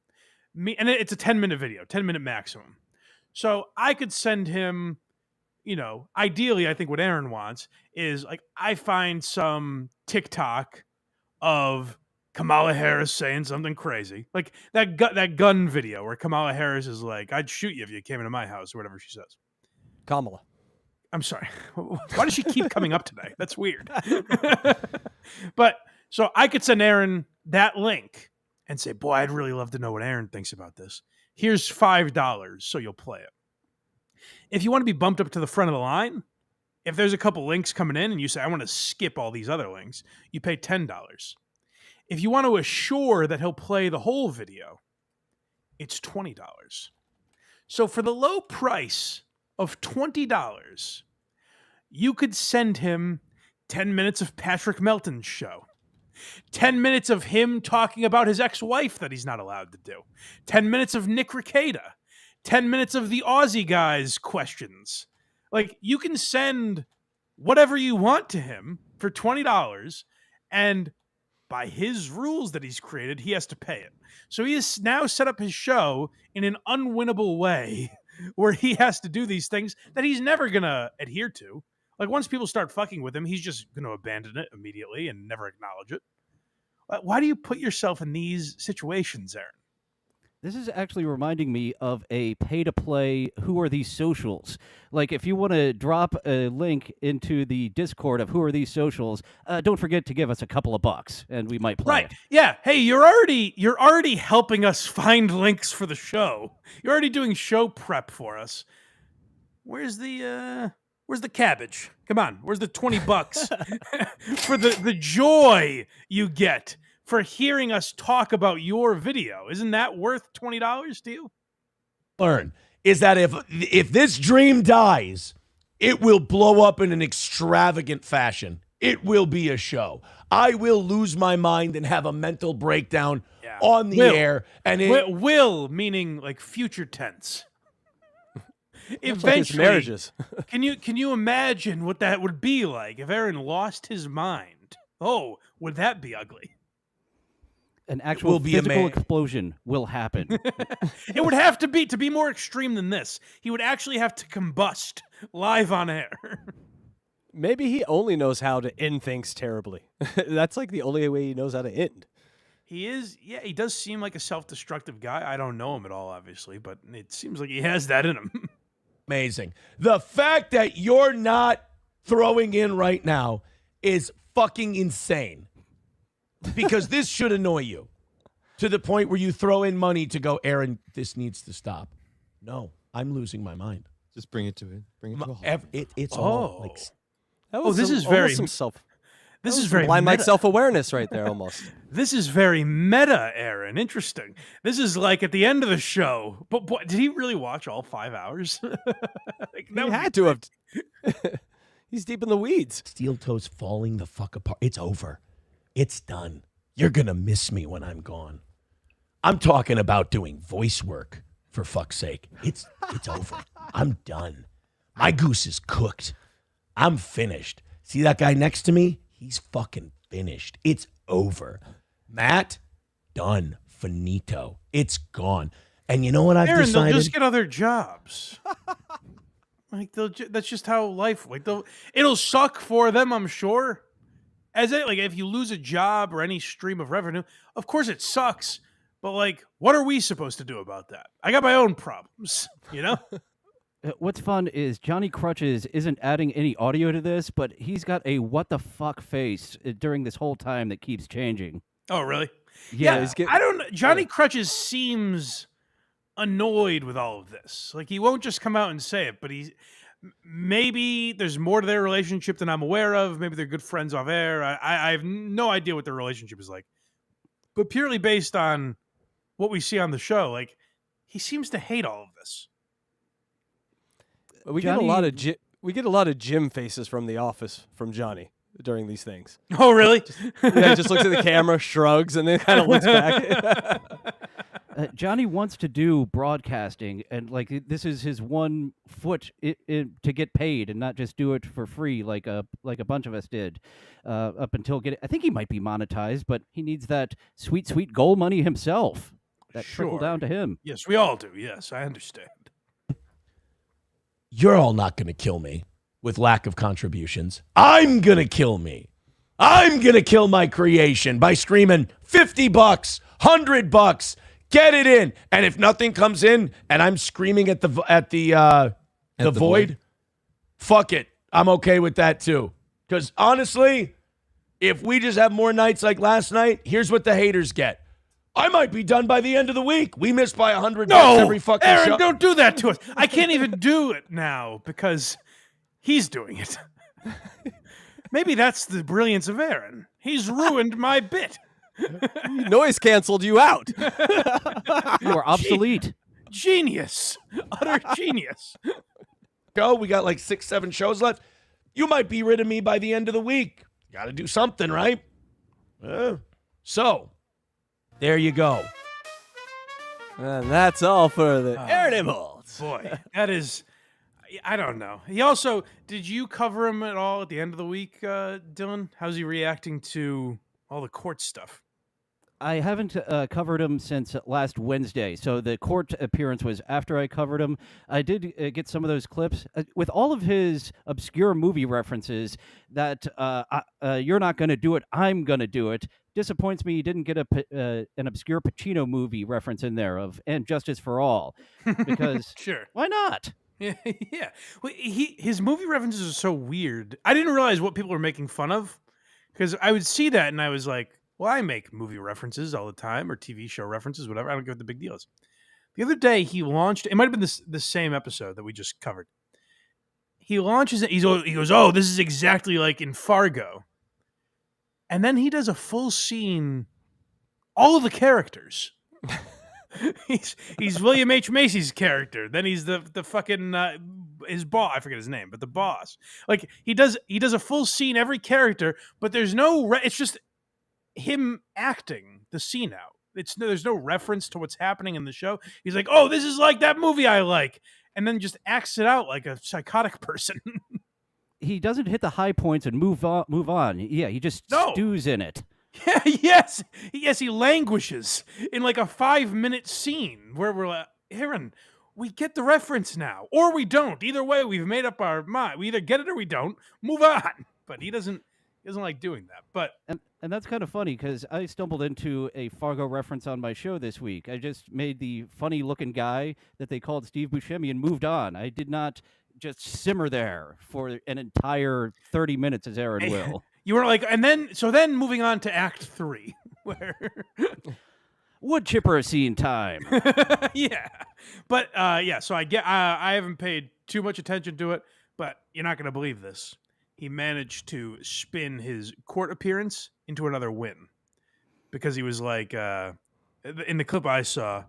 And it's a 10-minute video, 10-minute maximum. So I could send him, ideally, I think what Aaron wants is, like, I find some TikTok of Kamala Harris saying something crazy. Like that gun video where Kamala Harris is like, I'd shoot you if you came into my house, or whatever she says. Kamala. I'm sorry. Why does she keep coming up today? That's weird. But so I could send Aaron that link, and say, boy, I'd really love to know what Aaron thinks about this. Here's $5 so you'll play it. If you want to be bumped up to the front of the line, if there's a couple links coming in and you say, I want to skip all these other links, you pay $10. If you want to assure that he'll play the whole video, it's $20. So for the low price of $20, you could send him 10 minutes of Patrick Melton's show, 10 minutes of him talking about his ex-wife that he's not allowed to do, 10 minutes of Nick Rekieta, 10 minutes of the Aussie guys' questions. Like, you can send whatever you want to him for $20, and by his rules that he's created, he has to pay it. So he has now set up his show in an unwinnable way where he has to do these things that he's never going to adhere to. Like, once people start fucking with him, he's just going to abandon it immediately and never acknowledge it. Why do you put yourself in these situations, Aaron? This is actually reminding me of a pay-to-play Who Are These Socials? Like, if you want to drop a link into the Discord of Who Are These Socials, don't forget to give us a couple of bucks, and we might play it. Yeah. Hey, you're already helping us find links for the show. You're already doing show prep for us. Where's the cabbage? Come on, where's the $20 for the joy you get for hearing us talk about your video? Isn't that worth $20 to you? Learn is that if this dream dies, it will blow up in an extravagant fashion. It will be a show. I will lose my mind and have a mental breakdown on the air. And will meaning like future tense. Eventually, marriages. Can you imagine what that would be like if Aaron lost his mind? Oh, would that be ugly? An actual physical explosion will happen. It would have to be more extreme than this. He would actually have to combust live on air. Maybe he only knows how to end things terribly. That's like the only way he knows how to end. He does seem like a self-destructive guy. I don't know him at all, obviously, but it seems like he has that in him. Amazing. The fact that you're not throwing in right now is fucking insane. Because this should annoy you to the point where you throw in money to go, Aaron, this needs to stop. No, I'm losing my mind. Just bring it to it. Bring it to a halt. It's all like. This is very blind Mike self-awareness right there almost. This is very meta, Aaron. Interesting. This is like at the end of the show. But did he really watch all 5 hours? He had to have. He's deep in the weeds. Steel toes falling the fuck apart. It's over. It's done. You're going to miss me when I'm gone. I'm talking about doing voice work, for fuck's sake. It's over. I'm done. My goose is cooked. I'm finished. See that guy next to me? He's fucking finished. It's over. Matt, done. Finito. It's gone. And you know what I've Aaron, decided? They'll just get other jobs. That's just how life. It'll suck for them, I'm sure. If you lose a job or any stream of revenue, of course it sucks. But what are we supposed to do about that? I got my own problems, you know? What's fun is Johnny Crutches isn't adding any audio to this, but he's got a what the fuck face during this whole time that keeps changing. Oh, really? Yeah. I don't know. Johnny Crutches seems annoyed with all of this. He won't just come out and say it, but maybe there's more to their relationship than I'm aware of. Maybe they're good friends off air. I have no idea what their relationship is like. But purely based on what we see on the show, he seems to hate all of this. We get a lot of Jim faces from The Office from Johnny during these things. Oh, really? He just looks at the camera, shrugs, and then kind of looks back. Johnny wants to do broadcasting, and this is his one foot to get paid, and not just do it for free like a bunch of us did up until I think he might be monetized, but he needs that sweet goal money himself. That trickle down to him. Yes, we all do. Yes, I understand. You're all not going to kill me with lack of contributions. I'm going to kill me. I'm going to kill my creation by screaming $50, $100. Get it in. And if nothing comes in and I'm screaming at the void, fuck it. I'm okay with that too. Because honestly, if we just have more nights like last night, here's what the haters get. I might be done by the end of the week. We miss by 100 No, every fucking Aaron, show. don't do that to us. I can't even do it now because he's doing it. Maybe that's the brilliance of Aaron. He's ruined my bit. Noise canceled you out. You are obsolete. Genius. Utter genius. Go. We got like 6-7 shows left. You might be rid of me by the end of the week. Got to do something, right? So, there you go. And that's all for the Aaron Imholtz. Boy, that is... I don't know. He also... Did you cover him at all at the end of the week, Dylan? How's he reacting to all the court stuff? I haven't covered him since last Wednesday, so the court appearance was after I covered him. I did get some of those clips. With all of his obscure movie references that you're not going to do it, I'm going to do it, disappoints me he didn't get an obscure Pacino movie reference in there of And Justice for All, because Sure. why not? Yeah. Well, his movie references are so weird. I didn't realize what people were making fun of, because I would see that and I was like, well, I make movie references all the time, or TV show references, whatever. I don't get what the big deal is. The other day, he launched... It might have been the same episode that we just covered. He launches it. He goes, oh, this is exactly like in Fargo. And then he does a full scene, all of the characters. He's William H. Macy's character. Then he's the fucking his boss. I forget his name, but the boss. Like he does a full scene, every character, but there's no. It's just him acting the scene out. There's no reference to what's happening in the show. He's like, oh, this is like that movie I like, and then just acts it out like a psychotic person. He doesn't hit the high points and move on. Yeah, he just stews in it. Yeah, yes, he languishes in like a 5-minute scene where we're like, Aaron, we get the reference now, or we don't. Either way, we've made up our mind. We either get it or we don't. Move on. But he doesn't like doing that. But and that's kind of funny because I stumbled into a Fargo reference on my show this week. I just made the funny-looking guy that they called Steve Buscemi and moved on. I did not just simmer there for an entire 30 minutes as Aaron will. You were like, and then moving on to Act 3, where wood chipper scene time. Yeah, but yeah. So I haven't paid too much attention to it, but you're not going to believe this. He managed to spin his court appearance into another win, because he was like, in the clip I saw,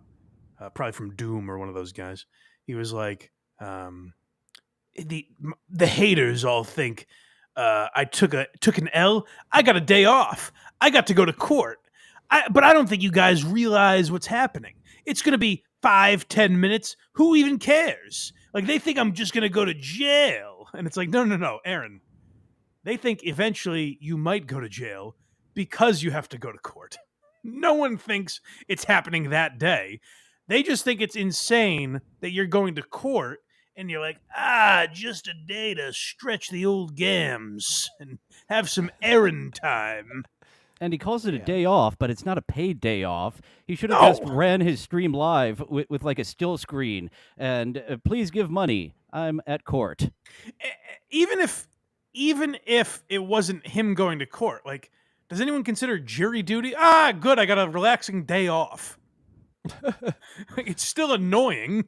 probably from Doom or one of those guys, he was like, the haters all think I took an L. I got a day off. I got to go to court. But I don't think you guys realize what's happening. It's going to be 5-10 minutes. Who even cares? Like, they think I'm just going to go to jail. And it's like, no, Aaron. They think eventually you might go to jail because you have to go to court. No one thinks it's happening that day. They just think it's insane that you're going to court and you're like, just a day to stretch the old gams and have some errand time. And he calls it a day off, but it's not a paid day off. He should have just ran his stream live with like a still screen and please give money. I'm at court. Even if it wasn't him going to court, like, does anyone consider jury duty? Good, I got a relaxing day off. It's still annoying.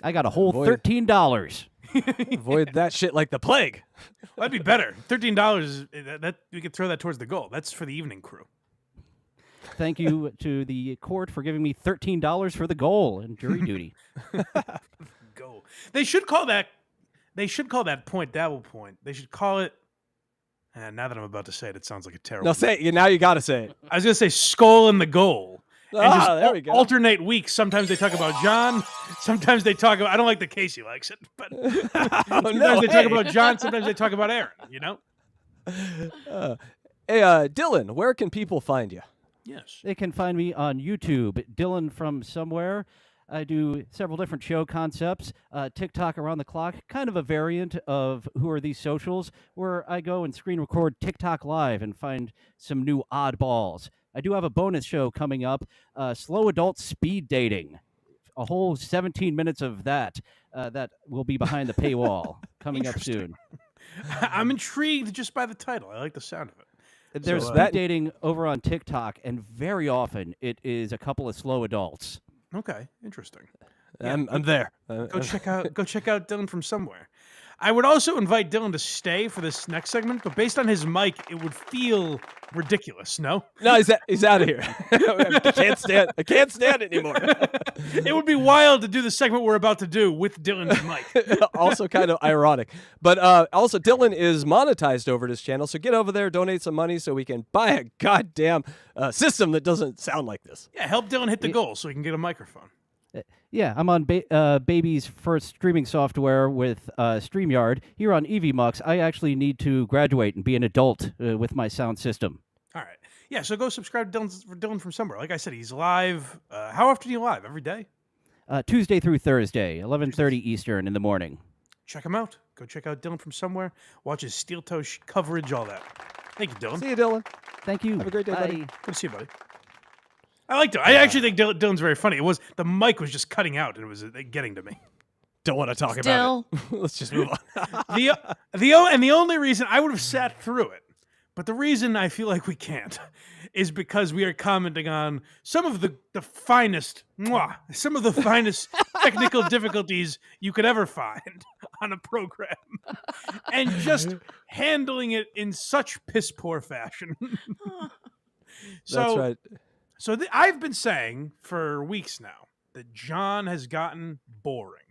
I got a whole $13. Avoid that shit like the plague. That'd be better. $13, that we could throw that towards the goal. That's for the evening crew. Thank you to the court for giving me $13 for the goal and jury duty. Goal. They should call that point double point. They should call it. And now that I'm about to say it, it sounds like a terrible. No, say it. Now you got to say it. I was gonna say skull in the goal. There we go. Alternate weeks. Sometimes they talk about John. Sometimes they talk about. I don't like the Casey likes it, but sometimes they talk about John. Sometimes they talk about Aaron. You know. Hey, Dylan, where can people find you? Yes, they can find me on YouTube, Dylan from somewhere. I do several different show concepts. TikTok around the clock, kind of a variant of Who Are These Socials, where I go and screen record TikTok live and find some new oddballs. I do have a bonus show coming up, Slow Adult Speed Dating. A whole 17 minutes of that that will be behind the paywall coming up soon. I'm intrigued just by the title. I like the sound of it. There's speed dating over on TikTok, and very often it is a couple of slow adults. Okay, interesting. I'm there. Go check out Dylan from somewhere. I would also invite Dylan to stay for this next segment, but based on his mic, it would feel ridiculous. No, he's out of here. I can't stand it anymore. It would be wild to do the segment we're about to do with Dylan's mic. Also kind of ironic, but also Dylan is monetized over at his channel, so get over there, donate some money so we can buy a goddamn system that doesn't sound like this. Yeah, help Dylan hit the goal so he can get a microphone. Yeah, I'm on Baby's first streaming software with StreamYard. Here on EVMux, I actually need to graduate and be an adult with my sound system. All right. Yeah, so go subscribe to Dylan from somewhere. Like I said, he's live. How often are you live? Every day? Tuesday through Thursday, 11:30 Eastern in the morning. Check him out. Go check out Dylan from somewhere. Watch his steel toe coverage, all that. Thank you, Dylan. See you, Dylan. Thank you. Have a great day, buddy. Good to see you, buddy. I liked it. I actually think Dylan's very funny. The mic was just cutting out, and it was getting to me. Don't want to talk about it. Let's just move on. The only reason I would have sat through it, but the reason I feel like we can't, is because we are commenting on some of the finest technical difficulties you could ever find on a program, and just handling it in such piss poor fashion. That's right. So I've been saying for weeks now that John has gotten boring.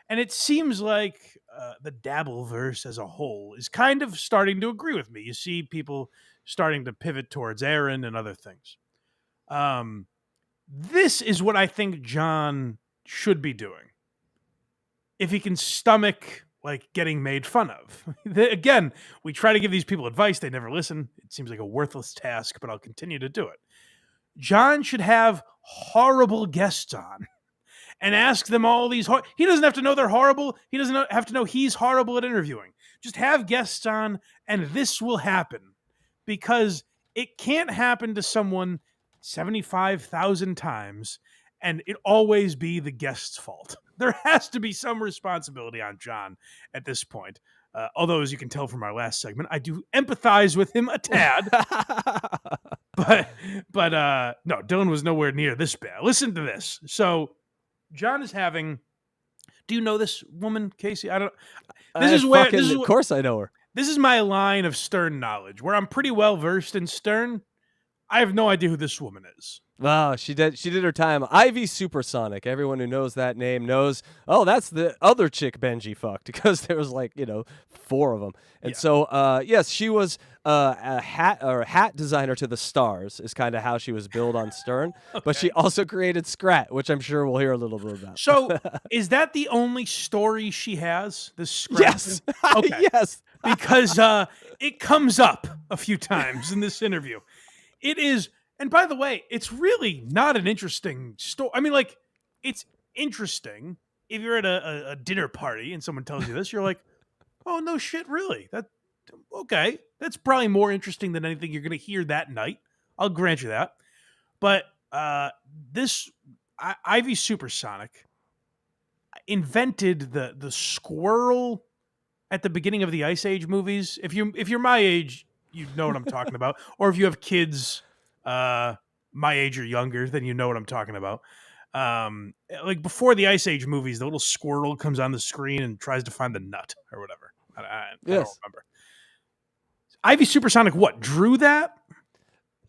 And it seems like the Dabbleverse as a whole is kind of starting to agree with me. You see people starting to pivot towards Aaron and other things. This is what I think John should be doing. If he can stomach getting made fun of. Again, we try to give these people advice. They never listen. It seems like a worthless task, but I'll continue to do it. John should have horrible guests on and ask them all these. He doesn't have to know they're horrible. He doesn't have to know he's horrible at interviewing. Just have guests on, and this will happen, because it can't happen to someone 75,000 times and it always be the guest's fault. There has to be some responsibility on John at this point. Although, as you can tell from our last segment, I do empathize with him a tad. But no, Dylan was nowhere near this bad. Listen to this. So John is having. Do you know this woman, Casey? I don't. Of course, I know her. This is my line of Stern knowledge, where I'm pretty well versed in Stern. I have no idea who this woman is. Wow, she did her time. Ivy Supersonic. Everyone who knows that name knows, oh, that's the other chick Benji fucked, because there was 4 of them. And so, yes, she was a hat designer to the stars is kind of how she was billed on Stern. Okay. But she also created SQRAT, which I'm sure we'll hear a little bit about. So is that the only story she has? This SQRAT? Yes. Okay. Yes. Because it comes up a few times in this interview. It is. And by the way, it's really not an interesting story. I mean, it's interesting. If you're at a dinner party and someone tells you this, you're like, oh, no shit, really? Okay. That's probably more interesting than anything you're going to hear that night. I'll grant you that. But Ivy Supersonic invented the squirrel at the beginning of the Ice Age movies. If you're my age, you know what I'm talking about. Or if you have kids my age or younger, then you know what I'm talking about. Before the Ice Age movies, the little squirrel comes on the screen and tries to find the nut or whatever. I don't remember. Ivy Supersonic, what, drew that?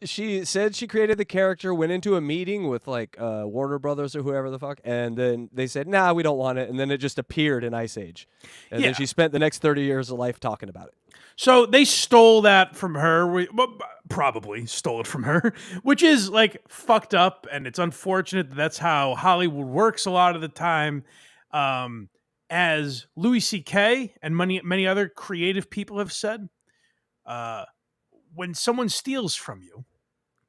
She said she created the character, went into a meeting with Warner Brothers or whoever the fuck, and then they said, nah, we don't want it. And then it just appeared in Ice Age. And then she spent the next 30 years of life talking about it. So they stole that from her, probably stole it from her, which is fucked up. And it's unfortunate that's how Hollywood works a lot of the time. As Louis C.K. and many other creative people have said, when someone steals from you,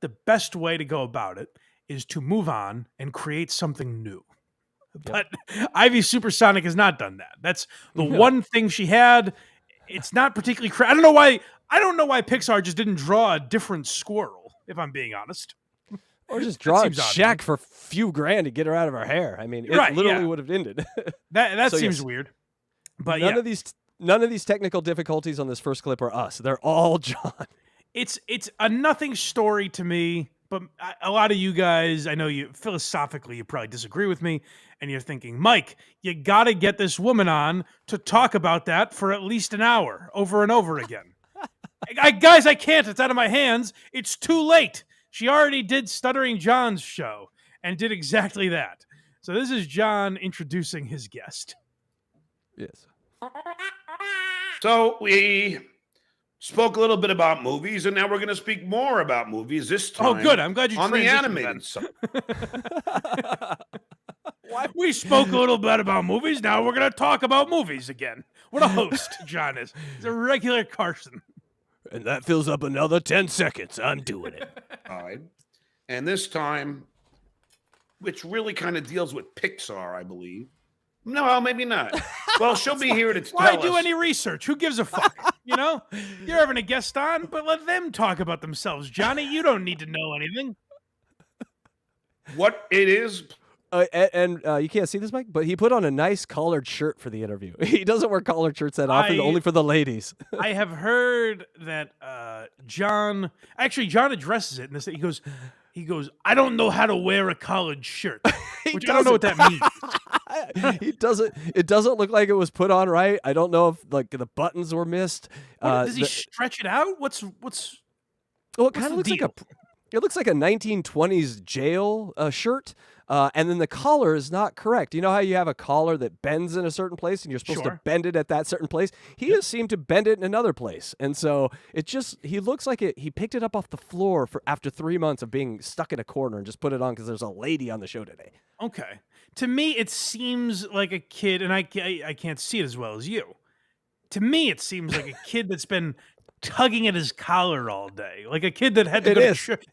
the best way to go about it is to move on and create something new. But Ivy Supersonic has not done that. That's the one thing she had. It's not particularly. I don't know why Pixar just didn't draw a different squirrel. If I'm being honest, or just draw a Shaq for a few grand to get her out of her hair. I mean, it literally would have ended. That seems weird. But none of these technical difficulties on this first clip are us. They're all John. it's a nothing story to me. But a lot of you guys, I know you philosophically, you probably disagree with me, and you're thinking, Mike, you got to get this woman on to talk about that for at least an hour, over and over again. Guys, I can't. It's out of my hands. It's too late. She already did Stuttering John's show and did exactly that. So this is John introducing his guest. Yes. So we spoke a little bit about movies, and now we're going to speak more about movies this time. Oh, good. I'm glad you on the transitioned animated side. We spoke a little bit about movies. Now we're going to talk about movies again. What a host John is. He's a regular Carson. And that fills up another 10 seconds. I'm doing it. All right. And this time, which really kind of deals with Pixar, I believe. No, maybe not. Well, she'll be here to tell Why us. do any research? Who gives a fuck? You know? You're having a guest on, but let them talk about themselves. Johnny, you don't need to know anything. What it is. And you can't see this, Mike, but he put on a nice collared shirt for the interview. He doesn't wear collared shirts that often, only for the ladies. I have heard that John addresses it in this. He goes, I don't know how to wear a collared shirt, which I don't know what that means. He doesn't. It doesn't look like it was put on right. I don't know if like the buttons were missed. Does he stretch it out? What's? Well, it kind of looks like it looks like a 1920s jail shirt. And then the collar is not correct. You know how you have a collar that bends in a certain place and you're supposed to bend it at that certain place? He just seemed to bend it in another place. And so he looks like he picked it up off the floor after 3 months of being stuck in a corner and just put it on because there's a lady on the show today. Okay. To me, it seems like a kid, and I can't see it as well as you. To me, it seems like a kid that's been tugging at his collar all day, like a kid that had to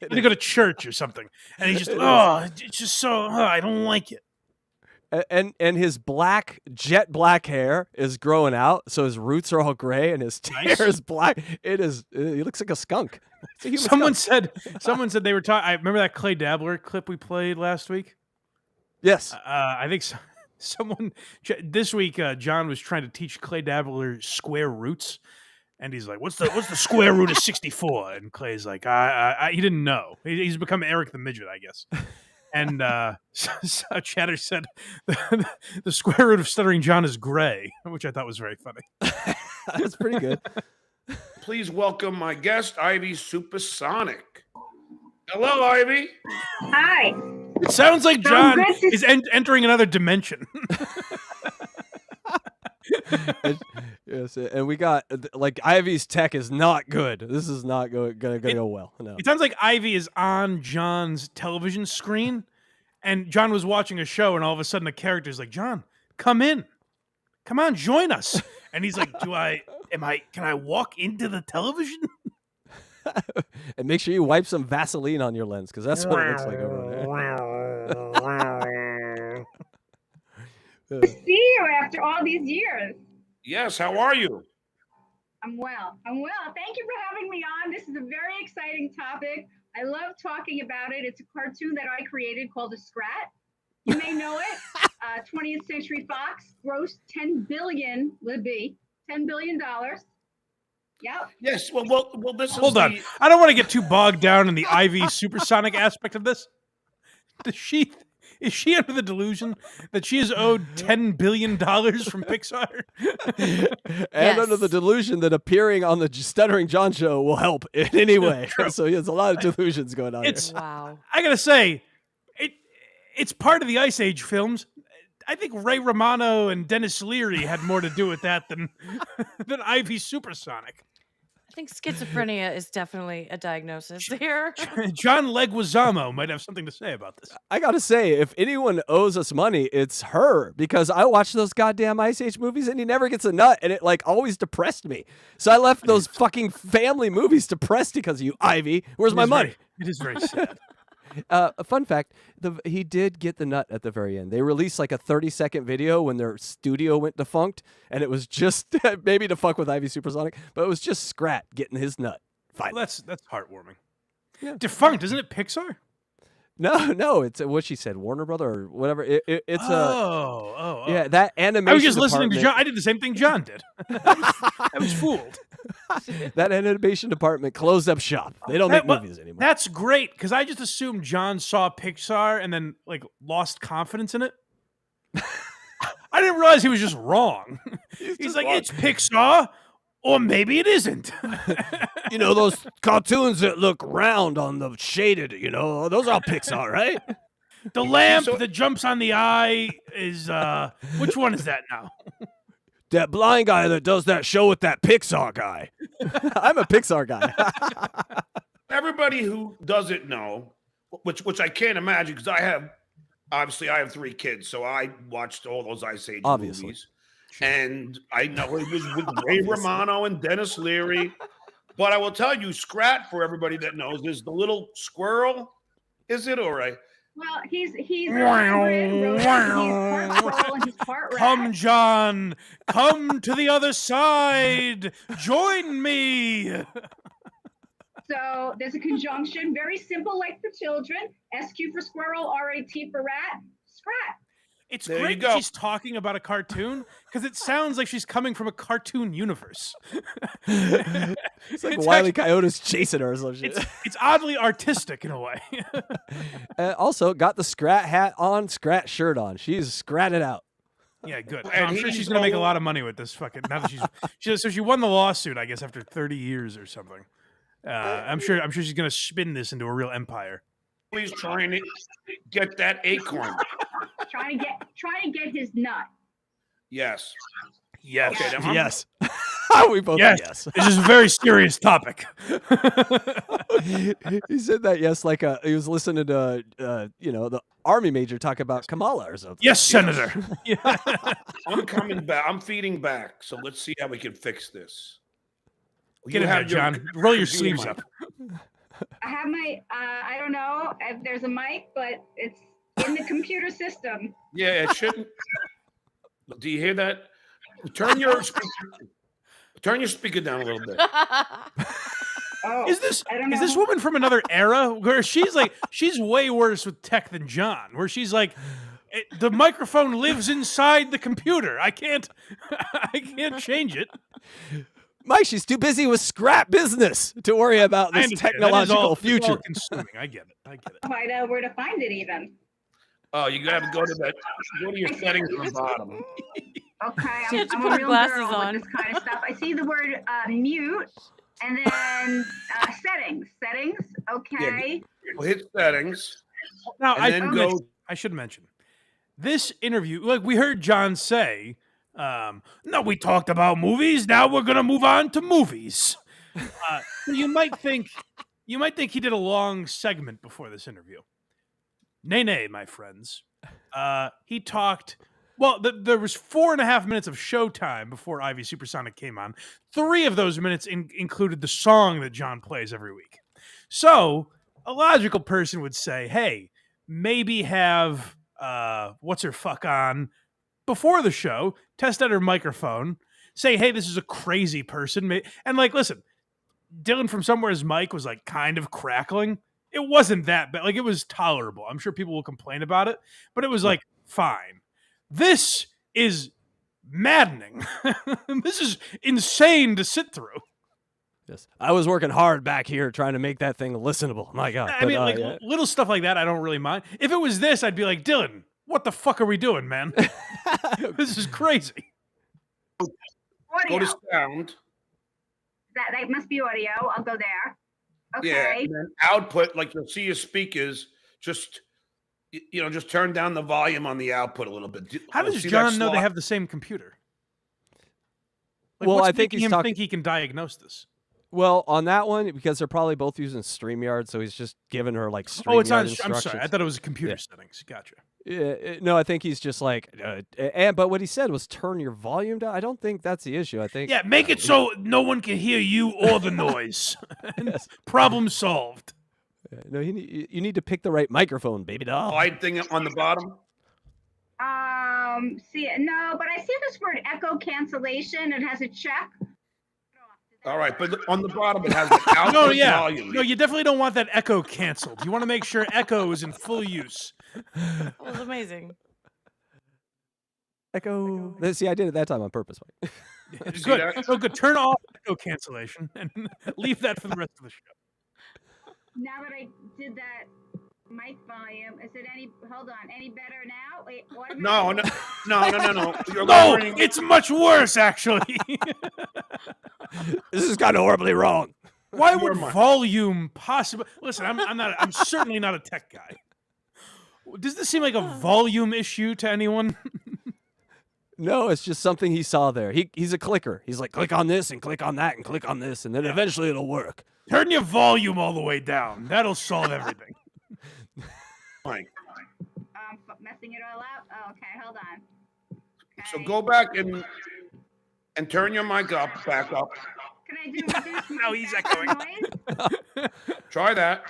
go to church or something, and he's just it's just so I don't like it. And his jet black hair is growing out, so his roots are all gray, and his hair is black. He looks like a skunk. Someone said they were talking. I remember that Clay Dabbler clip we played last week. Yes, I think someone this week. John was trying to teach Clay Dabbler square roots. And he's like, "What's the square root of 64?" And Clay's like, "He didn't know. He's become Eric the Midget, I guess." And so Chatter said, "The square root of Stuttering John is gray," which I thought was very funny. That's pretty good. Please welcome my guest, Ivy Supersonic. Hello, Ivy. Hi. It sounds like John is entering another dimension. Yes, and we got Ivy's tech is not good. This is not gonna go well. No, it sounds like Ivy is on John's television screen, and John was watching a show, and all of a sudden the character's like, "John, come in, come on, join us." And he's like, can I walk into the television? And make sure you wipe some Vaseline on your lens, because that's what it looks like over there. See you after all these years. Yes, how are you? I'm well. Thank you for having me on. This is a very exciting topic. I love talking about it. It's a cartoon that I created called SQRAT. You may know it. 20th Century Fox grossed $10 billion. Yep. Yes. Well. This. Hold on. I don't want to get too bogged down in the Ivy Supersonic aspect of this. Is she under the delusion that she is owed $10 billion from Pixar? And under the delusion that appearing on the Stuttering John show will help in any way. So there's a lot of delusions going on here. Wow. I gotta say, it's part of the Ice Age films. I think Ray Romano and Dennis Leary had more to do with that than Ivy Supersonic. I think schizophrenia is definitely a diagnosis here. John Leguizamo might have something to say about this. I gotta say, if anyone owes us money, it's her, because I watch those goddamn Ice Age movies and he never gets a nut, and it always depressed me. So I left those fucking family movies depressed because of you, Ivy. Where's my money? It is very sad. A fun fact, he did get the nut at the very end. They released a 30-second video when their studio went defunct, and it was just maybe to fuck with Ivy Supersonic, but it was just Scrat getting his nut. Fine. Well, that's heartwarming. Yeah. Defunct, isn't it Pixar? No, it's what she said, Warner Brother or whatever. It's oh. Yeah, that animation. I was just listening to John. I did the same thing John did. I was fooled. That animation department closed up shop. They don't make movies anymore. That's great because I just assumed John saw Pixar and then like lost confidence in it. I didn't realize he was just wrong. He's like, it's Pixar, or maybe it isn't. You know, those cartoons that look round on the shaded, you know, those are all Pixar, right? The lamp that jumps on the eye is, which one is that now? That blind guy that does that show with that Pixar guy. I'm a Pixar guy. Everybody who doesn't know, which I can't imagine because I have 3 kids, so I watched all those Ice Age movies. And I know it was with Ray Romano and Dennis Leary. But I will tell you, SQRAT, for everybody that knows, is the little squirrel. Is it all right? Well, he's part troll and he's part rat. Come, John. Come to the other side. Join me. So there's a conjunction, very simple like for children. SQ for squirrel, RAT for rat, SQRAT. It's There great you that go. she's talking about a cartoon because it sounds like she's coming from a cartoon universe. It's like Wile E. Coyote's chasing her or some shit. It's oddly artistic in a way. Also, got the SQRAT hat on, SQRAT shirt on. She's scratted out. Yeah, good. And I'm sure he's she's gonna make a all- lot of money with this fucking. Now that so she won the lawsuit, I guess, after 30 years or something. I'm sure she's gonna spin this into a real empire. He's trying to get that acorn. Trying to get his nut. Yes. Yes. Okay, then Yes. We both yes. This is a very serious topic. He said that yes, like he was listening to the army major talk about Kamala or something. Yes, Senator. I'm coming back. I'm feeding back. So let's see how we can fix this. Get in there, John. Roll your sleeves up. I have my, I don't know if there's a mic, but it's in the computer system. Yeah, it shouldn't. Do you hear that? Turn your speaker down a little bit. Oh, Is this woman from another era where she's way worse with tech than John? Where she's like, the microphone lives inside the computer. I can't change it. Mike, she's too busy with scrap business to worry about this technological future. It's all consuming. I get it. I know where to find it even. Oh, you gotta go to your settings on the bottom. Okay, She had to I'm put a her real glasses girl on. with this kind of stuff. I see the word mute and then settings. Okay. Well, hit settings. Now, And I should mention this interview. Like we heard John say, no, we talked about movies. Now we're gonna move on to movies. You might think he did a long segment before this interview. Nay, my friends. He talked. Well, there was 4.5 minutes of showtime before Ivy Supersonic came on. 3 of those minutes included the song that John plays every week. So a logical person would say, hey, maybe have what's her fuck on before the show, test out her microphone, say, hey, this is a crazy person. And like, listen, Dylan from Somewhere's mic was like kind of crackling. It wasn't that bad. Like it was tolerable. I'm sure people will complain about it, but it was like fine. This is maddening. This is insane to sit through. Yes, I was working hard back here trying to make that thing listenable. My God. I mean, little stuff like that, I don't really mind. If it was this, I'd be like, Dylan, what the fuck are we doing, man? This is crazy. Audio. Go to sound. That must be audio. I'll go there. Okay. Yeah, and then output, like you'll see your speakers, just turn down the volume on the output a little bit. How does John know they have the same computer? Like, Well, what's I think making he's him talking. think he can diagnose this. Well, on that one, because they're probably both using StreamYard, so he's just giving her like StreamYard Oh, it's on. instructions. I'm sorry. I thought it was computer settings. Gotcha. Yeah, no, I think he's just like, but what he said was turn your volume down. I don't think that's the issue. I think Yeah, make it so no one can hear you or the noise. Problem solved. No, you need to pick the right microphone, baby doll. Slide thing on the bottom. No, but I see this word echo cancellation. It has a check. All right, but on the bottom it has the output volume. No, you definitely don't want that echo canceled. You want to make sure echo is in full use. That was amazing. Echo. See, I did it that time on purpose, Mike. Good. Oh, good. Turn off echo cancellation and leave that for the rest of the show. Now that I did that mic volume, is it any? Hold on, any better now? Wait, what? No. You're No, lowering- it's much worse, actually. This is kind of horribly wrong. Why would volume possibly? Listen, I'm certainly not a tech guy. Does this seem like a volume issue to anyone? No, it's just something he saw there. He's a clicker. He's like, click on this and click on that and click on this, and then eventually it'll work. Turn your volume all the way down. That'll solve everything. Messing it all up. Oh, okay, hold on. So go back and turn your mic back up. Can I do reduce Now he's echoing. noise? Try that.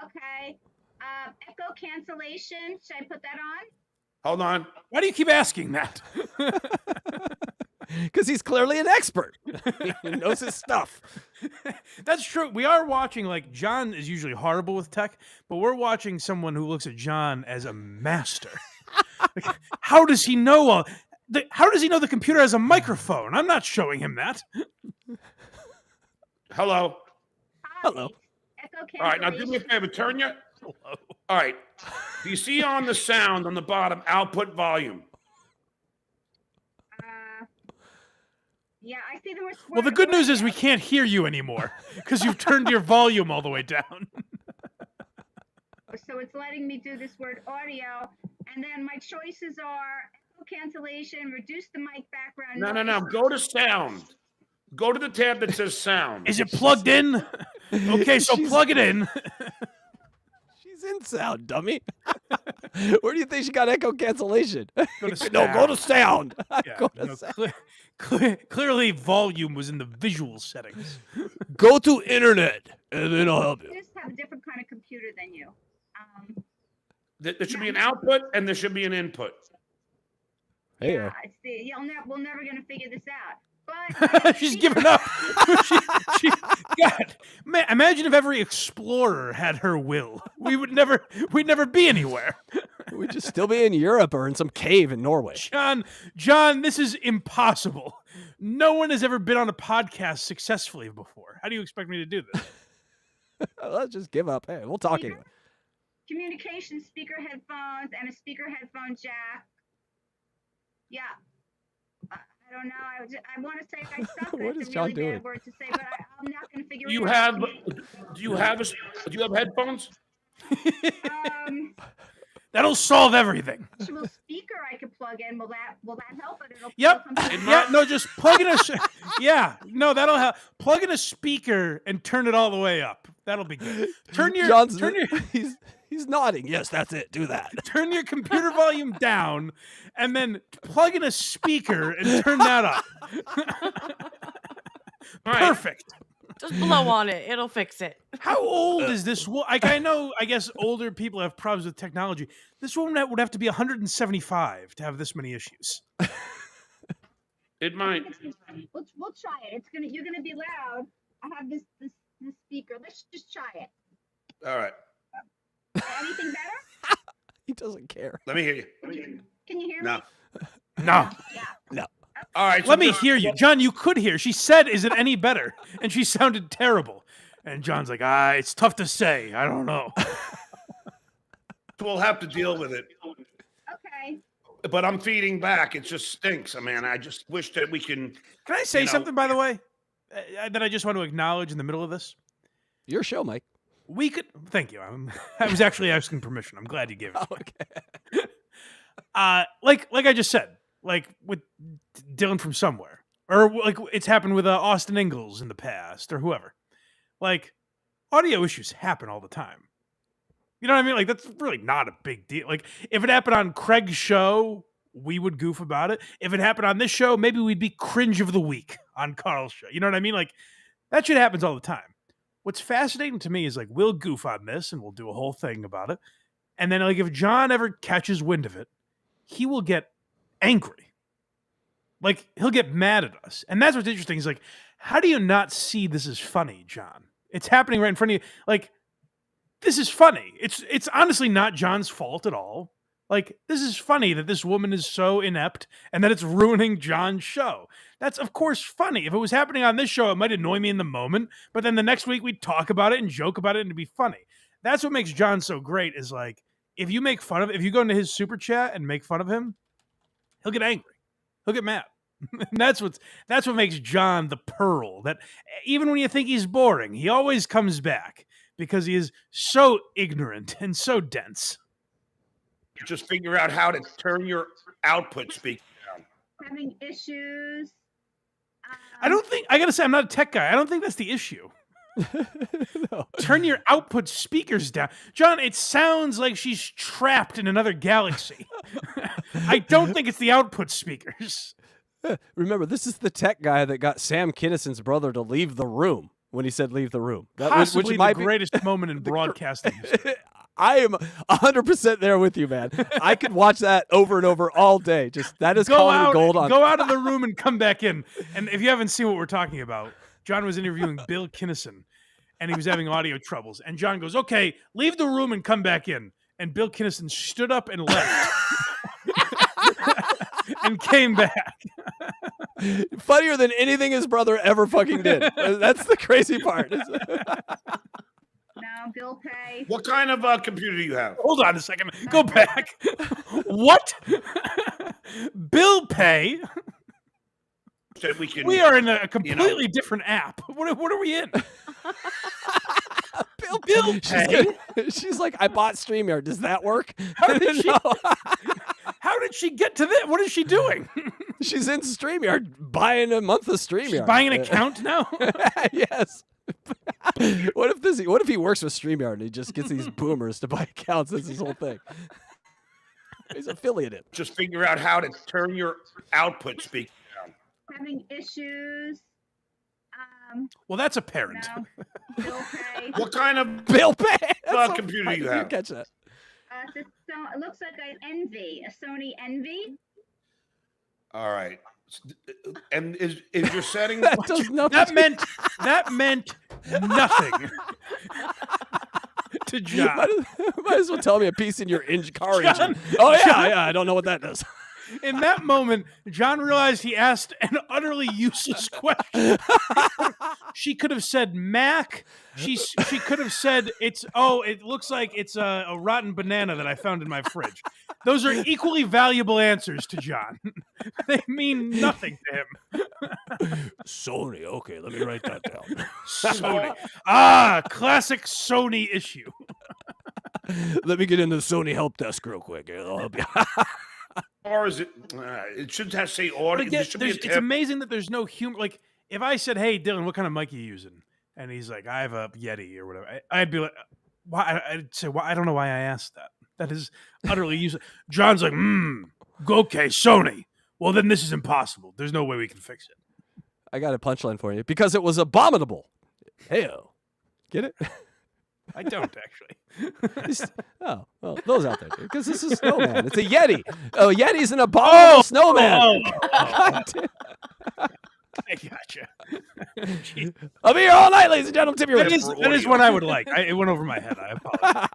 Okay. Echo cancellation. Should I put that on? Hold on. Why do you keep asking that? Because he's clearly an expert. He knows his stuff. That's true. We are watching, like, John is usually horrible with tech, but we're watching someone who looks at John as a master. Like, how does he know how does he know the computer has a microphone? I'm not showing him that. Hello. Hello. Echo All right, now do me a favor. Turn your. Hello. All right. Do you see on the sound on the bottom output volume? Yeah, I see the word. Well, the good news is we can't hear you anymore because you've turned your volume all the way down. So it's letting me do this word audio, and then my choices are echo cancellation, reduce the mic background. No. Go to sound. Go to the tab that says sound. Is it plugged in? Okay, so plug it in. She's in sound, dummy. Where do you think she got echo cancellation? Go to sound. No, go to sound. Yeah, Go to sound. Clearly, volume was in the visual settings. Go to internet, and then I'll help you. I just have a different kind of computer than you. There should be an output and there should be an input. Hey, Yeah, we're never gonna figure this out. But she's given up. God, man, imagine if every explorer had her will. We'd never be anywhere. We'd just still be in Europe or in some cave in Norway. John, this is impossible. No one has ever been on a podcast successfully before. How do you expect me to do this? Let's just give up. Hey, we'll talk anyway. communication speaker headphones and a speaker headphone jack. Yeah. I don't know. I want to say I suck. What That's is a really John doing? bad word to say, but I'm not going to figure Do you it out. do you have headphones? That'll solve everything. Actual speaker I could plug in. Will that help? But it'll Yep. something- Yeah. No, just plug in a. Yeah. No, that'll help. Plug in a speaker and turn it all the way up. That'll be good. He's nodding. Yes, that's it. Do that. Turn your computer volume down, and then plug in a speaker and turn that up. Perfect. Just blow on it. It'll fix it. How old is this? Like, I guess older people have problems with technology. This woman would have to be 175 to have this many issues. It might. We'll try it. You're gonna be loud. I have this speaker. Let's just try it. All right. Anything better? He doesn't care. Let me hear you. Can you hear No. me? No. No. All right. Let me hear you. John, you could hear. She said, "Is it any better?" And she sounded terrible. And John's like, it's tough to say. I don't know. We'll have to deal with it. Okay. But I'm feeding back. It just stinks. I mean, I just wish that we can. Can I say something, by the way, that I just want to acknowledge in the middle of this? Your show, Mike. We could. Thank you. I was actually asking permission. I'm glad you gave it. Okay. Like I just said, like with Dylan from somewhere, or like it's happened with Austin Ingalls in the past, or whoever. Like, audio issues happen all the time. You know what I mean? Like, that's really not a big deal. Like, if it happened on Craig's show, we would goof about it. If it happened on this show, maybe we'd be cringe of the week on Carl's show. You know what I mean? Like, that shit happens all the time. What's fascinating to me is, like, we'll goof on this and we'll do a whole thing about it. And then, like, if John ever catches wind of it, he will get angry. Like, he'll get mad at us. And that's what's interesting. Is like, how do you not see this as funny, John? It's happening right in front of you. Like, this is funny. It's honestly not John's fault at all. Like, this is funny that this woman is so inept and that it's ruining John's show. That's, of course, funny. If it was happening on this show, it might annoy me in the moment, but then the next week we'd talk about it and joke about it and it'd be funny. That's what makes John so great is like, if you make fun of, if you go into his super chat and make fun of him, he'll get angry. He'll get mad. And that's what makes John the pearl. That even when you think he's boring, he always comes back because he is so ignorant and so dense. Just figure out how to turn your output speaker down. Having issues. I don't think, I gotta say, I'm not a tech guy. I don't think that's the issue. No. Turn your output speakers down. John, it sounds like she's trapped in another galaxy. I don't think it's the output speakers. Remember, this is the tech guy that got Sam Kinnison's brother to leave the room when he said leave the room. Possibly which the greatest moment in broadcasting history. I am 100% there with you, man. I could watch that over and over all day. Just that is comedy gold on. Go out of the room and come back in. And if you haven't seen what we're talking about, John was interviewing Bill Kinnison, and he was having audio troubles. And John goes, "Okay, leave the room and come back in." And Bill Kinnison stood up and left. And came back. Funnier than anything his brother ever fucking did. That's the crazy part. No, bill pay. What kind of computer do you have? Hold on a second. Go back. What? Bill pay? So we are in a completely different app. What are we in? Bill pay? She's like, I bought StreamYard. Does that work? How did she get to this? What is she doing? She's in StreamYard buying a month of StreamYard. She's buying an account now? Yes. What if he works with StreamYard and he just gets these boomers to buy accounts? That's his whole thing. He's affiliated. Just figure out how to turn your output speaker down. Having issues. Well, that's apparent. No, bill pay. What kind of bill pay computer do you have? Catch that. It looks like an Envy, a Sony Envy. All right. And is your setting that does nothing. That meant nothing to John. Might as well tell me a piece in your car engine. Oh yeah, I don't know what that does. In that moment, John realized he asked an utterly useless question. She could have said Mac. She could have said it looks like it's a rotten banana that I found in my fridge. Those are equally valuable answers to John. They mean nothing to him. Sony. Okay, let me write that down. Sony. Classic Sony issue. Let me get into the Sony help desk real quick. I'll help you. Or is it? It should have say audio. It's amazing that there's no humor. Like if I said, "Hey, Dylan, what kind of mic are you using?" and he's like, "I have a Yeti or whatever," I'd be like, "Why?" I'd say, "Well, I don't know why I asked that. That is utterly useless." John's like, okay, Sony. Well, then this is impossible. There's no way we can fix it. I got a punchline for you because it was abominable. Heyo, get it? I don't actually. Well, those out there, because this is Snowman. It's a Yeti. Oh, Yeti's an abominable snowman. I gotcha. I'll be here all night, ladies and gentlemen. Tip your That is what I would like. It went over my head. I apologize.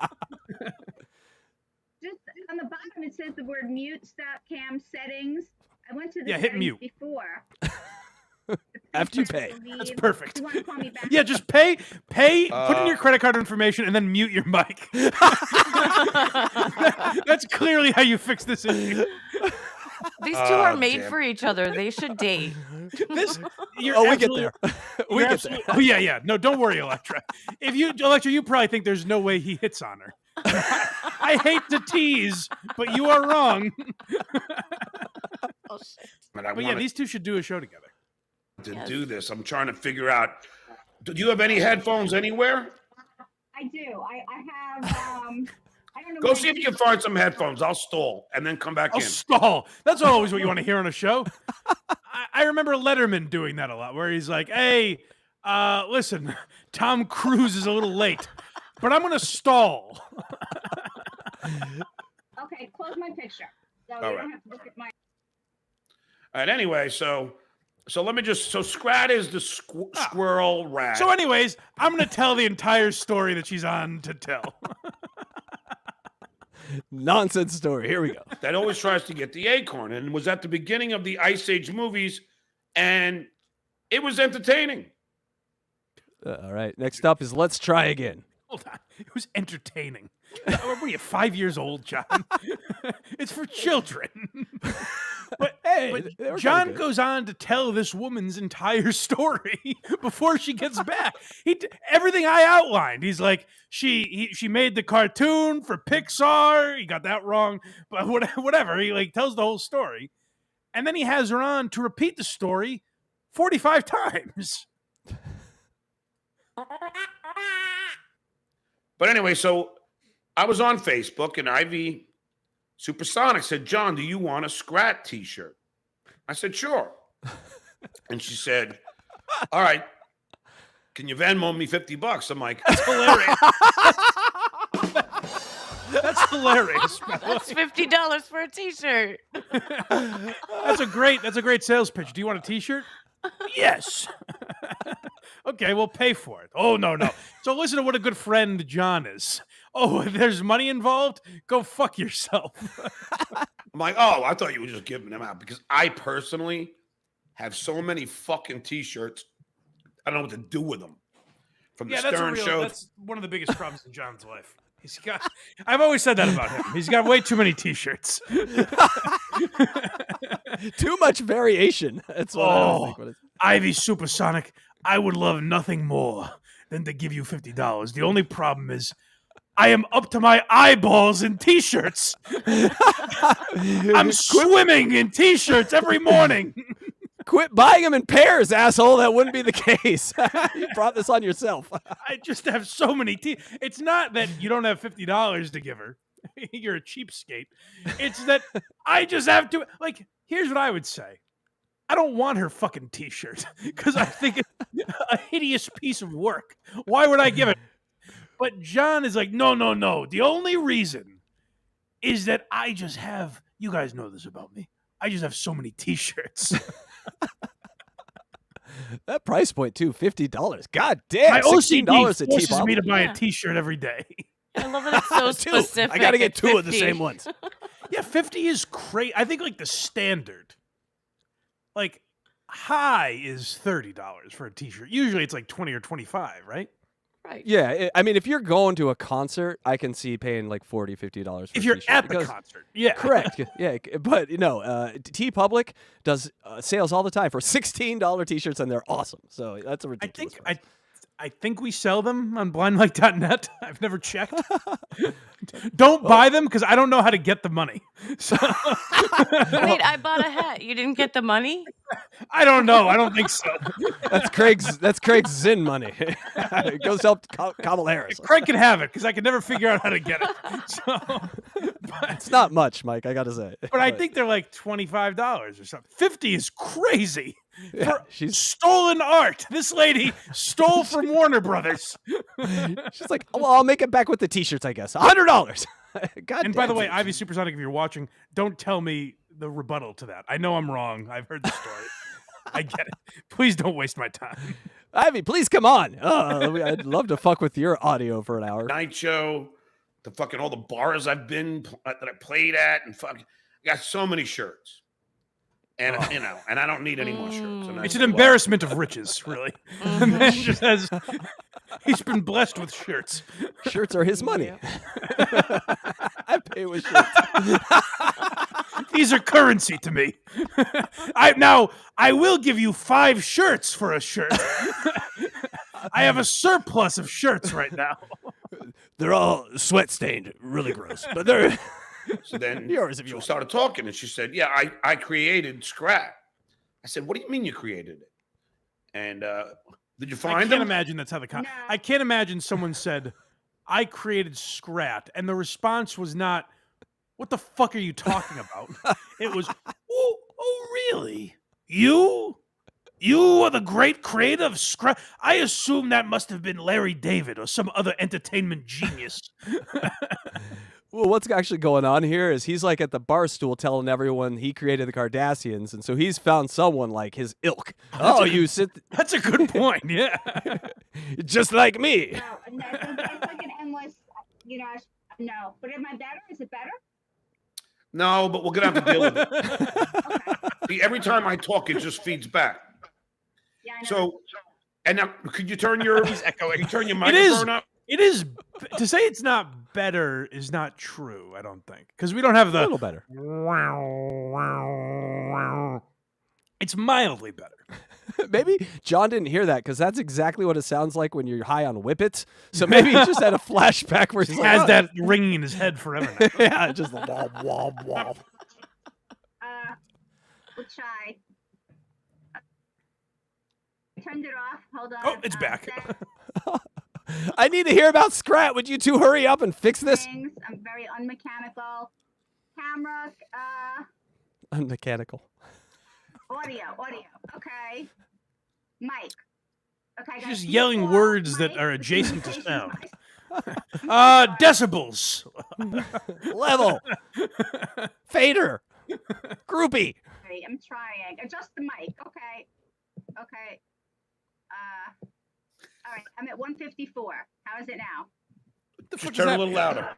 Just on the bottom, it says the word mute, stop cam settings. I went to the hit settings mute before. After you pay. That's perfect. You want to call me back? Yeah, just pay, put in your credit card information, and then mute your mic. That's clearly how you fix this issue. These two are made for each other. They should date. We get there. We get there. Oh, yeah. No, don't worry, Electra. Electra, you probably think there's no way he hits on her. I hate to tease, but you are wrong. Oh, shit. But these two should do a show together. To do this, I'm trying to figure out. Do you have any headphones anywhere? I do. I have. I don't know. Go see if you can find some headphones. I'll stall and then come back in. Stall. That's always what you want to hear on a show. I remember Letterman doing that a lot, where he's like, "Hey, listen, Tom Cruise is a little late, but I'm going to stall." Okay, close my picture. So All you right. don't have to look at my. All right. Anyway, so let me just. So SQRAT is the squirrel rat. So, anyways, I'm going to tell the entire story that she's on to tell. Nonsense story. Here we go. That always tries to get the acorn, and was at the beginning of the Ice Age movies, and it was entertaining. All right. Next up is Let's Try Again. Hold on. It was entertaining. What are you, 5 years old, John? It's for children. But John goes on to tell this woman's entire story before she gets back. Everything I outlined. He's like, she made the cartoon for Pixar. He got that wrong, but whatever. He like tells the whole story, and then he has her on to repeat the story 45 times. But anyway, so I was on Facebook, and Ivy Supersonic said, "John, do you want a SQRAT t-shirt?" I said, "Sure." And she said, "All right, can you Venmo me $50?" I'm like, "That's hilarious." That's hilarious. That's $50 for a t-shirt. That's a great sales pitch. Do you want a t-shirt? Yes. Okay, we'll pay for it. Oh, no. So listen to what a good friend John is. Oh, if there's money involved, go fuck yourself. I'm like, oh, I thought you were just giving them out, because I personally have so many fucking t-shirts. I don't know what to do with them. From the Stern Show. That's one of the biggest problems in John's life. I've always said that about him. He's got way too many t-shirts. Too much variation. That's what I think. Ivy Supersonic, I would love nothing more than to give you $50. The only problem is I am up to my eyeballs in t-shirts. I'm swimming in t-shirts every morning. Quit buying them in pairs, asshole. That wouldn't be the case. You brought this on yourself. I just have so many It's not that you don't have $50 to give her. You're a cheapskate. It's that I just have to. Like, here's what I would say. I don't want her fucking t-shirt because I think it's a hideous piece of work. Why would I give it? But John is like, no. The only reason is that I just have, you guys know this about me, I just have so many t-shirts. That price point too, $50. God damn, my OCD $16 forces me to buy a t-shirt every day. I love that it's so specific. I got to get two 50. of the same ones. Yeah, 50 is crazy. I think like the standard, like high is $30 for a t-shirt. Usually it's like 20 or 25, right? Right. Yeah, I mean, if you're going to a concert, I can see paying like $40, $50 for if you're t-shirt at the concert. Yeah. Correct. Yeah, but T Public does sales all the time for $16 t-shirts, and they're awesome. So that's a ridiculous price. I think we sell them on blindmike.net. I've never checked. Don't buy them because I don't know how to get the money. So Wait, I bought a hat. You didn't get the money? I don't know. I don't think so. That's Craig's Zinn money. It goes to help Kamala Harris. Craig can have it because I can never figure out how to get it. So, it's not much, Mike, I got to say. But I think they're like $25 or something. 50 is crazy. Yeah, she's stolen art. This lady stole from Warner Brothers. She's like, well, I'll make it back with the t-shirts, I guess. $100. God. And by the way, Ivy Supersonic, if you're watching, don't tell me the rebuttal to that. I know I'm wrong. I've heard the story. I get it. Please don't waste my time. Ivy, please come on. I'd love to fuck with your audio for an hour. Night show, the fucking all the bars I've been that I played at, and fucking I got so many shirts. And and I don't need any more shirts. And it's an embarrassment of riches, really. The man just has, he's been blessed with shirts. Shirts are his money. I pay with shirts. These are currency to me. I will give you 5 shirts for a shirt. I have a surplus of shirts right now. They're all sweat stained, really gross, but they're. So then yours if you she want. started talking, and she said, "Yeah, I created SQRAT." I said, "What do you mean you created it?" And did you find I can't them? imagine that's how I can't imagine someone said, "I created SQRAT," and the response was not, "What the fuck are you talking about?" It was, "Oh, really? You are the great creator of SQRAT? I assume that must have been Larry David or some other entertainment genius." Well, what's actually going on here is he's like at the bar stool telling everyone he created the Kardashians, and so he's found someone like his ilk. That's a good point, yeah. Just like me. No, that's like an endless, no. But am I better? Is it better? No, but we're gonna have to deal with it. every time I talk, it just feeds back. Yeah, I know. So, and now, could you turn your echoing. You turn your It is. microphone up? It is. To say it's not better is not true. I don't think, because we don't have the A little better. It's mildly better. Maybe John didn't hear that because that's exactly what it sounds like when you're high on whippets. So maybe he just had a flashback where he's He like, has "Oh." that ringing in his head forever now. Yeah, just wob, wob, wob. We'll try. I turned it off. Hold on. Oh, it's back. I need to hear about SQRAT. Would you two hurry up and fix this? Things. I'm very unmechanical. Camera. Unmechanical. Audio. Okay. Mic. Okay. I got Just a yelling P4 words that mic, are adjacent to communication sound. Decibels. Level. Fader. Groupie. mic. I'm trying. Adjust the mic. Okay. All right. I'm at 154. How is it now? Just turn a little louder.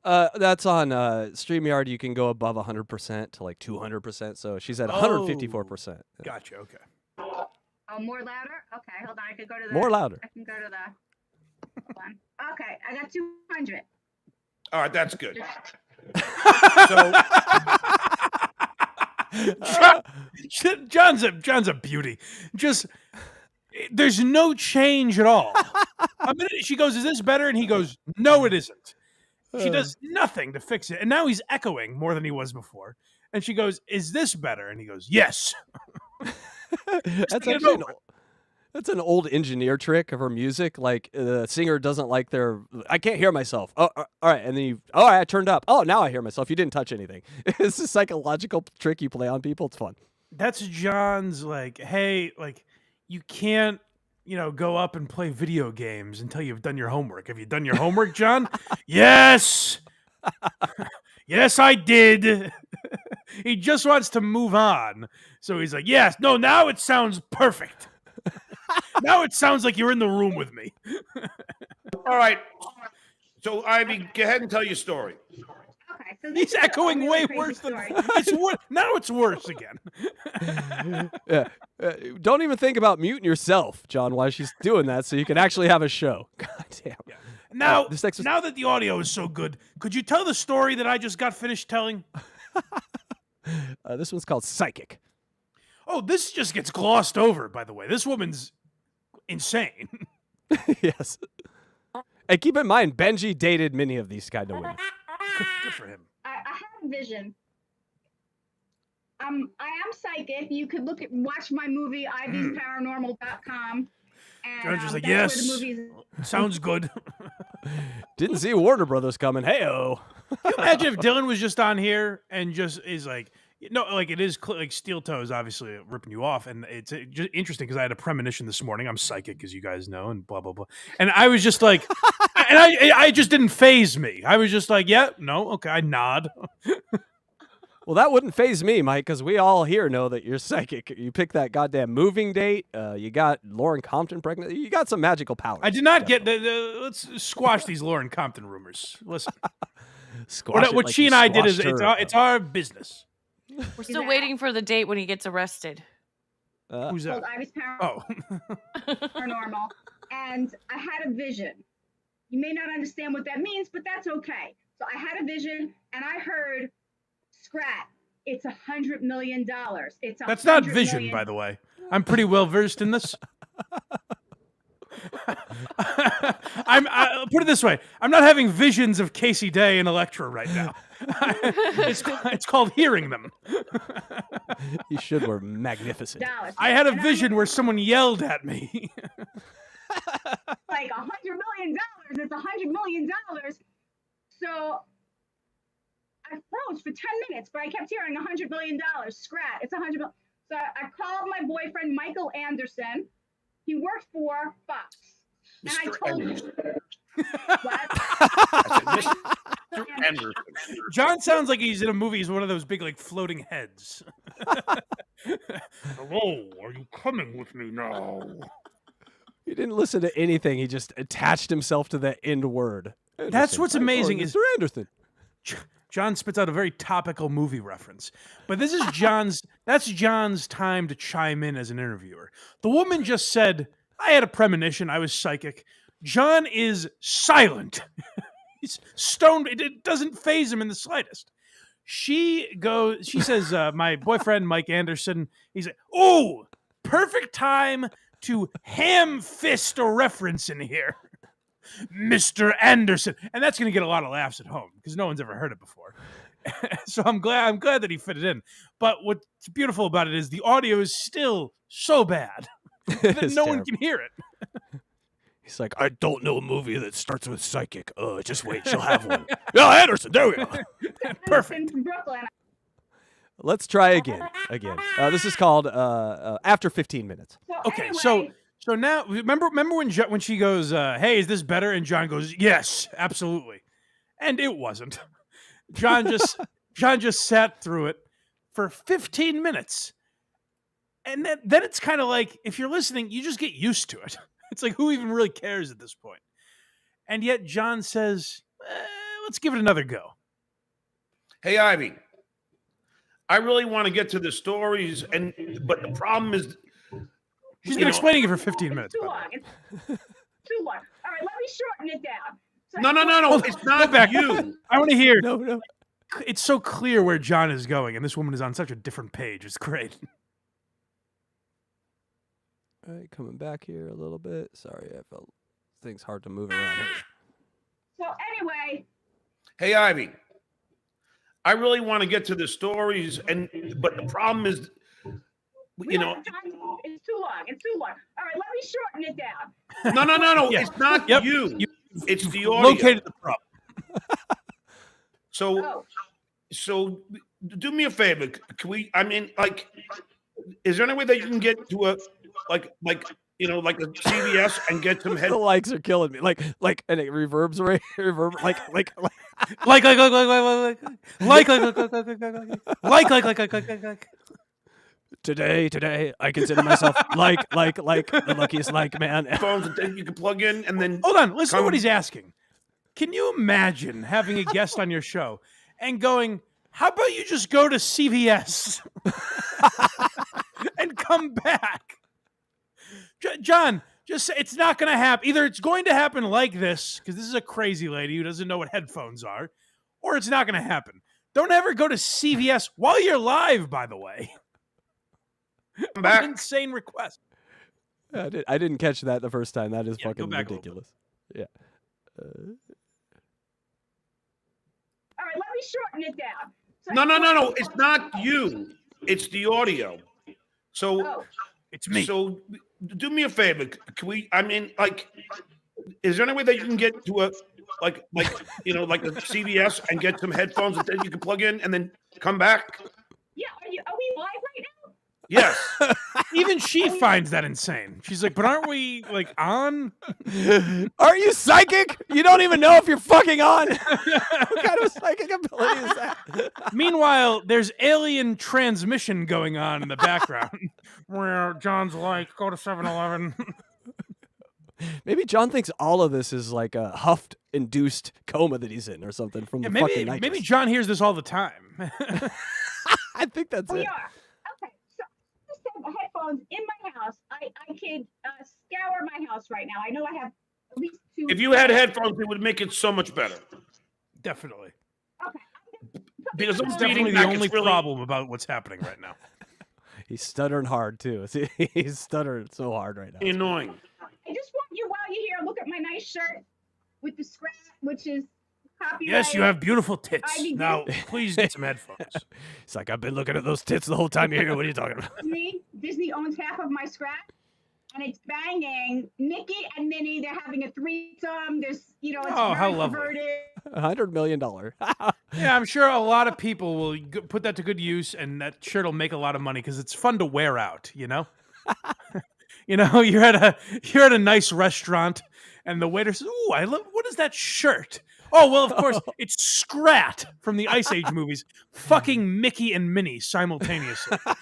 That's on StreamYard. You can go above 100% to like 200%. So she's at 154%. Gotcha. Okay. Oh, more louder? Okay, hold on. I could go to the. More louder. I can go to the. Hold on. Okay, I got 200. All right, that's good. John's a beauty. Just there's no change at all. A minute she goes, "Is this better?" And he goes, "No, it isn't." She does nothing to fix it, and now he's echoing more than he was before. And she goes, "Is this better?" And he goes, "Yes." That's an old engineer trick of her music. Like the singer doesn't like I can't hear myself. Oh, all right. And then I turned up. Oh, now I hear myself. You didn't touch anything. It's a psychological trick you play on people. It's fun. That's John's like, hey, like you can't, go up and play video games until you've done your homework. Have you done your homework, John? Yes. Yes, I did. He just wants to move on. So he's like, yes, no, now it sounds perfect. Now it sounds like you're in the room with me. All right. So, Ivy, go ahead and tell your story. Okay, so He's echoing way worse than it's worse. Now it's worse again. Yeah. Don't even think about muting yourself, John, while she's doing that, so you can actually have a show. God damn. Yeah. Now, now that the audio is so good, could you tell the story that I just got finished telling? This one's called Psychic. Oh, this just gets glossed over, by the way. This woman's insane. Yes. And keep in mind, Benji dated many of these kind of women. Good for him. I have a vision. I am psychic. You could watch my movie, ivesparanormal.com. And John's just like, that's where yes, the movie's. sounds good. Didn't see Warner Brothers coming. Hey-oh. Can you imagine if Dylan was just on here and just is like, like it is like Steel Toe is obviously ripping you off, and it's just interesting because I had a premonition this morning. I'm psychic, as you guys know, and blah blah blah. And I was just like, and I just didn't phase me. I was just like, yeah, no, okay, I nod. Well, that wouldn't phase me, Mike, because we all here know that you're psychic. You picked that goddamn moving date. You got Lauren Compton pregnant. You got some magical powers. I did not get let's squash these Lauren Compton rumors. Listen, what she and I did is it's our business. We're still waiting for the date when he gets arrested. Who's that? Paranormal. And I had a vision. You may not understand what that means, but that's okay. So I had a vision, and I heard SQRAT. It's $100 million. That's not vision, by the way. I'm pretty well versed in this. Put it this way: I'm not having visions of Casey Day and Electra right now. It's called hearing them. You should were magnificent. I had a vision where someone yelled at me. Like $100 million. It's $100 million. So I froze for 10 minutes, but I kept hearing $100 million. SQRAT. It's $100 million. So I called my boyfriend, Michael Anderson. He worked for Fox. And I told him. What? John sounds like he's in a movie. He's one of those big, like, floating heads. Hello, are you coming with me now? He didn't listen to anything. He just attached himself to the end word. That's what's amazing is Mr. Anderson. John spits out a very topical movie reference. But this is that's John's time to chime in as an interviewer. The woman just said, I had a premonition, I was psychic. John is silent. He's stoned. It doesn't faze him in the slightest. She says, my boyfriend, Mike Anderson, he's like, oh, perfect time to ham fist a reference in here. Mr. Anderson. And that's going to get a lot of laughs at home because no one's ever heard it before. So I'm glad that he fit it in. But what's beautiful about it is the audio is still so bad that no one can hear it. He's like, I don't know a movie that starts with psychic. Just wait, she'll have one. Yeah, Anderson, there we go. Perfect. From Brooklyn. Let's try again. This is called After 15 Minutes. Okay, so now remember when she goes, "Hey, is this better?" And John goes, "Yes, absolutely," and it wasn't. John just sat through it for 15 minutes, and then it's kind of like if you're listening, you just get used to it. It's like who even really cares at this point? And yet John says, "Let's give it another go." Hey, Ivy. I really want to get to the stories, but the problem is, she's been explaining it for 15 minutes. Too long. It's too long. All right, let me shorten it down. So No. It's not you. I want to hear. No. It's so clear where John is going, and this woman is on such a different page. It's great. All right, coming back here a little bit. Sorry, I felt things hard to move around here. So anyway. Hey, Ivy. I really want to get to the stories, but the problem is, It's too long. It's too long. All right, let me shorten it down. No. Yeah. It's not you. It's the audio. Located the problem. So do me a favor. Can we? I mean, like, is there any way that you can get to a like a CVS and get some head? The likes are killing me. Like, and it reverbs right. Reverb like. Today, I consider myself like the luckiest man. Phones that you can plug in and then hold on. Listen to what he's asking. Can you imagine having a guest on your show and going, "How about you just go to CVS and come back?" John, just say it's not going to happen. Either it's going to happen like this, because this is a crazy lady who doesn't know what headphones are, or it's not going to happen. Don't ever go to CVS while you're live, by the way. An insane request. I didn't catch that the first time. That is fucking ridiculous. Yeah. All right, let me shorten it down. No. It's not you. It's the audio. So it's me. So do me a favor. Can we? I mean, like, is there any way that you can get to a like a CVS and get some headphones that you can plug in and then come back? Yeah. Are we live right now? Yes. Even she finds that insane. She's like, but aren't we like on? Are you psychic? You don't even know if you're fucking on. What kind of psychic ability is that? Meanwhile, there's alien transmission going on in the background where John's like, go to 7-Eleven. Maybe John thinks all of this is like a Huft-induced coma that he's in or something from the fucking nitrous. Maybe John hears this all the time. I think that's it. Okay, so I just have headphones in my house. I could scour my house right now. I know I have at least 2. If you had headphones, it would make it so much better. Definitely. Okay. Because it's definitely the only problem about what's happening right now. He's stuttering hard too. He's stuttering so hard right now. Annoying. I just want you, while you're here, look at my nice shirt with the SQRAT, which is copyrighted. Yes, you have beautiful tits. Ivy Now, please get some headphones. It's like, I've been looking at those tits the whole time you're here. What are you talking about? Disney owns half of my SQRAT, and it's banging. Mickey and Minnie, they're having a threesome. There's, it's how very lovely. perverted. $100 million. Yeah, I'm sure a lot of people will put that to good use, and that shirt will make a lot of money because it's fun to wear out. You're at a nice restaurant, and the waiter says, "Ooh, I love. What is that shirt?" Oh, well, of course, it's SQRAT from the Ice Age movies, fucking Mickey and Minnie simultaneously. How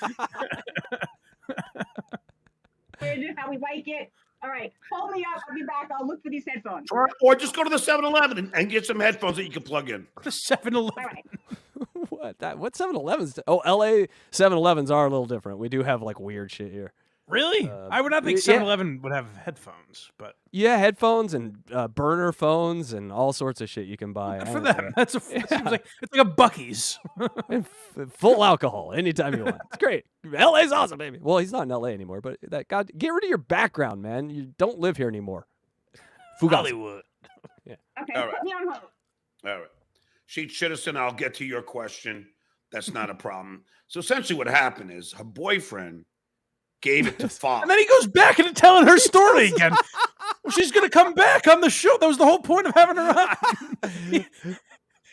we like it. All right, hold me up. I'll be back. I'll look for these headphones. Or just go to the 7-Eleven and get some headphones that you can plug in. The 7-Eleven. All right. What 7-Elevens? Oh, LA 7-Elevens are a little different. We do have like weird shit here. Really? I would not think 7-Eleven would have headphones, but yeah, headphones and burner phones and all sorts of shit you can buy. good for them. It seems like it's like a Buc-ee's. Full alcohol anytime you want. It's great. LA's awesome, baby. Well, he's not in LA anymore, but get rid of your background, man. You don't live here anymore. Fugazi. Hollywood. Yeah. Okay, All right. put me on hold. All right. Citizen, I'll get to your question. That's not a problem. So essentially what happened is her boyfriend gave it to Fox. And then he goes back into telling her story again. Well, she's going to come back on the show. That was the whole point of having her on.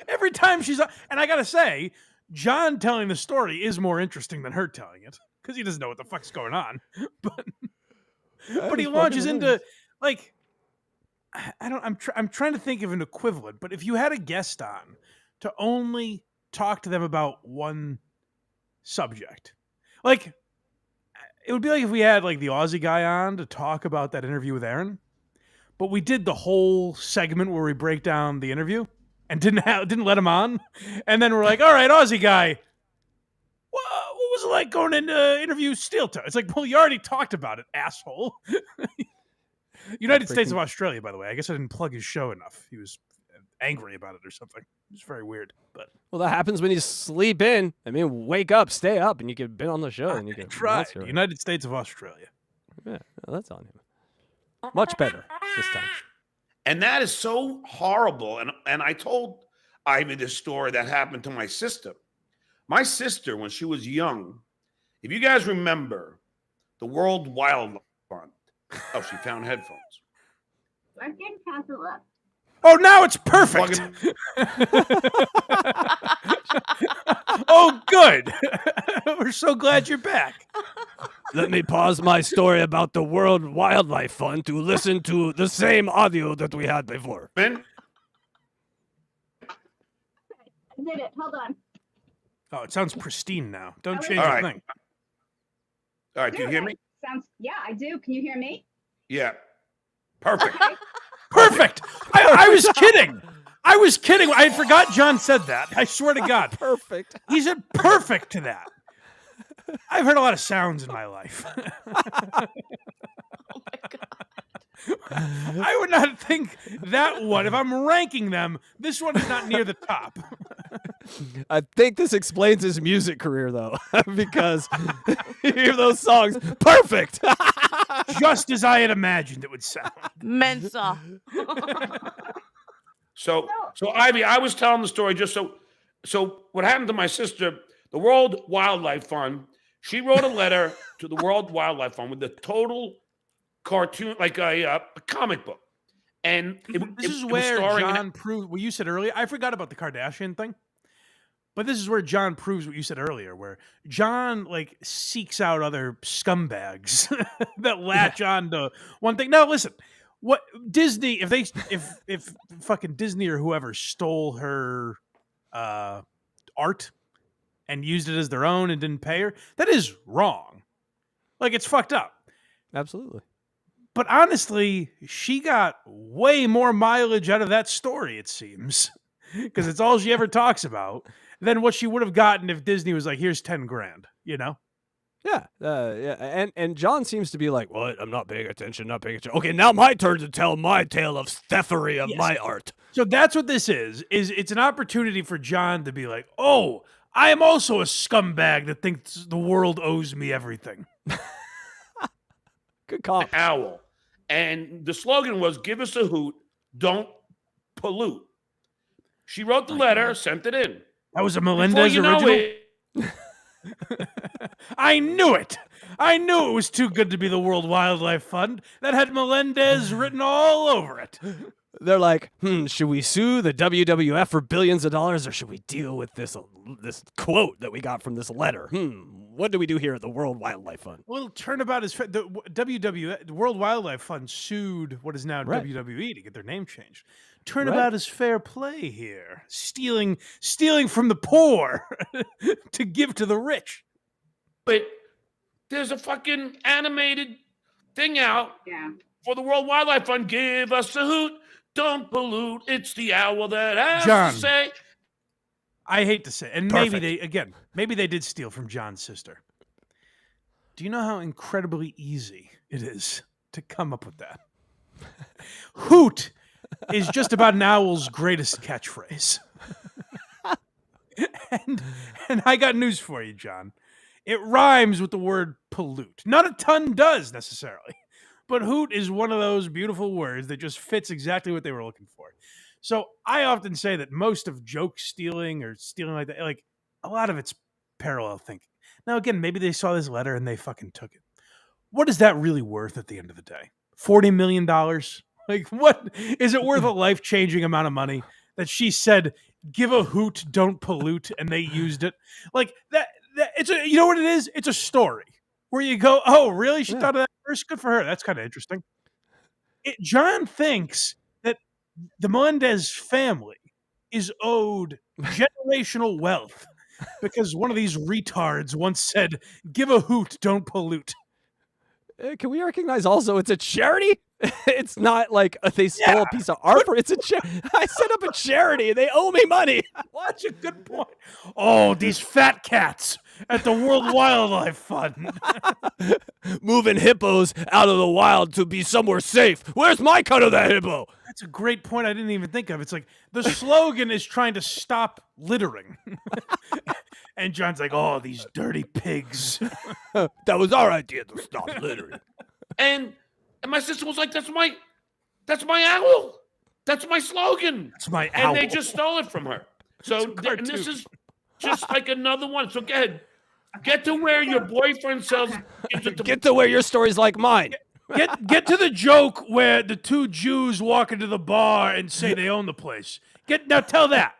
Every time she's on. And I got to say, John telling the story is more interesting than her telling it because he doesn't know what the fuck's going on. But he launches into, like, I'm trying to think of an equivalent, but if you had a guest on to only talk to them about one subject, like, it would be like if we had like the Aussie guy on to talk about that interview with Aaron, but we did the whole segment where we break down the interview and didn't let him on, and then we're like, all right, Aussie guy, what was it like going into interview Steel Toe? It's like, well, you already talked about it, asshole. United States of Australia, by the way. I guess I didn't plug his show enough. He was angry about it or something. It's very weird, but well, that happens when you sleep in. I mean, wake up, stay up, and you could been on the show. And you could try United States of Australia. Yeah, well, that's on him. Much better this time. And that is so horrible. And I told Ivy this story that happened to my sister. My sister, when she was young, if you guys remember the World Wildlife Fund. Oh, she found headphones. I didn't pass it left. Oh, now it's perfect. Oh, good. We're so glad you're back. Let me pause my story about the World Wildlife Fund to listen to the same audio that we had before. Ben? I did it. Hold on. Oh, it sounds pristine now. Don't change All a right. thing. All right, do you hear me? Yeah, I do. Can you hear me? Yeah. Perfect. Perfect. I was kidding. I was kidding. I forgot John said that. I swear to God. Perfect. He said perfect to that. I've heard a lot of sounds in my life. I would not think that one. If I'm ranking them, this one is not near the top. I think this explains his music career, though, because you hear those songs, perfect. Just as I had imagined it would sound. Mensa. So Ivy, I was telling the story just so what happened to my sister, the World Wildlife Fund, she wrote a letter to the World Wildlife Fund with the total cartoon, like a comic book. And this is where John proved what you said earlier. I forgot about the Kardashian thing. But this is where John proves what you said earlier, where John like seeks out other scumbags that latch on to one thing. Now, listen, what Disney, if fucking Disney or whoever stole her art and used it as their own and didn't pay her, that is wrong. Like, it's fucked up. Absolutely. But honestly, she got way more mileage out of that story, it seems, because it's all she ever talks about, than what she would have gotten if Disney was like, here's 10 grand, you know? Yeah. And John seems to be like, what? I'm not paying attention, Okay, now my turn to tell my tale of theftery of my art. So that's what this is it's an opportunity for John to be like, oh, I am also a scumbag that thinks the world owes me everything. Good call. Owl. And the slogan was, give us a hoot, don't pollute. She wrote the letter, sent it in. That was a Melendez original? I knew it. I knew it was too good to be the World Wildlife Fund. That had Melendez written all over it. They're like, should we sue the WWF for billions of dollars, or should we deal with this quote that we got from this letter? What do we do here at the World Wildlife Fund? Well, turnabout is the WWF, the World Wildlife Fund, sued what is now WWE to get their name changed. Turnabout is fair play here, stealing from the poor to give to the rich. But there's a fucking animated thing out For the World Wildlife Fund, give us a hoot. Don't pollute. It's the owl that has John. to say. I hate to say, and maybe they did steal from John's sister. Do you know how incredibly easy it is to come up with that? Hoot is just about an owl's greatest catchphrase. and I got news for you, John. It rhymes with the word pollute. Not a ton does necessarily, but hoot is one of those beautiful words that just fits exactly what they were looking for. So I often say that most of joke stealing or stealing like that, like a lot of it's parallel thinking. Now, again, maybe they saw this letter and they fucking took it. What is that really worth at the end of the day? $40 million? Like, what is it worth? A life-changing amount of money that she said, give a hoot, don't pollute, and they used it? Like that it's a, you know what it is? It's a story where you go, oh, really? She thought of that first? Good for her. That's kind of interesting. John thinks that the Melendez family is owed generational wealth because one of these retards once said, give a hoot, don't pollute. Can we recognize also it's a charity? It's not like they stole a piece of art. It's a I set up a charity. They owe me money. That's a good point. Oh, these fat cats at the World Wildlife Fund. Moving hippos out of the wild to be somewhere safe. Where's my cut of that hippo? That's a great point I didn't even think of. It's like the slogan is trying to stop littering. And John's like, oh, these dirty pigs. That was our idea to stop littering. And my sister was like, that's my owl. That's my slogan. That's my owl. And they just stole it from her. So and this is just like another one. So go ahead. Get to where your boyfriend sells. Get to where your story's like mine. Get to the joke where the two Jews walk into the bar and say they own the place. Now tell that.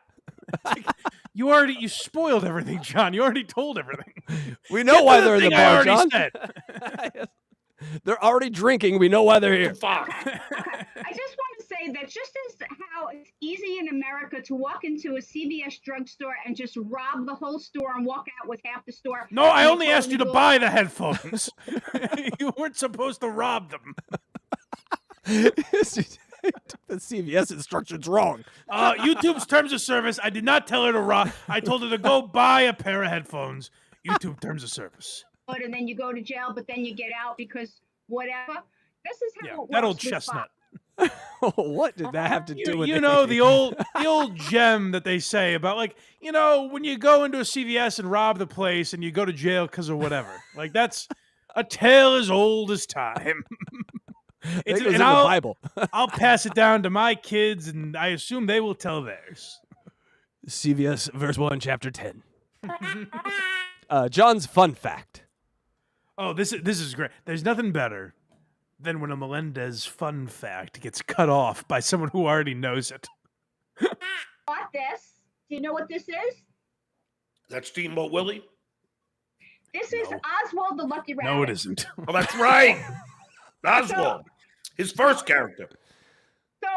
You spoiled everything, John. You already told everything. We know why they're in the bar, John. Said. They're already drinking. We know why they're here. I just want to say that just as how it's easy in America to walk into a CVS drugstore and just rob the whole store and walk out with half the store. No, I only asked you to buy the headphones. You weren't supposed to rob them. The CVS instruction's wrong. YouTube's terms of service. I did not tell her to rob. I told her to go buy a pair of headphones. YouTube terms of service. And then you go to jail, but then you get out because whatever. This is how it works. That old with chestnut. What did that have to do with you it? know the old gem that they say about, like, you know, when you go into a CVS and rob the place and you go to jail because of whatever. Like, that's a tale as old as time. It goes in the Bible. I'll pass it down to my kids, and I assume they will tell theirs. CVS verse 1, chapter 10. John's fun fact. Oh, this is great. There's nothing better than when a Melendez fun fact gets cut off by someone who already knows it. Bought this. Do you know what this is? That's Steamboat Willie? This is Oswald the Lucky Rabbit. No, it isn't. Oh, that's right. Oswald. His first character. So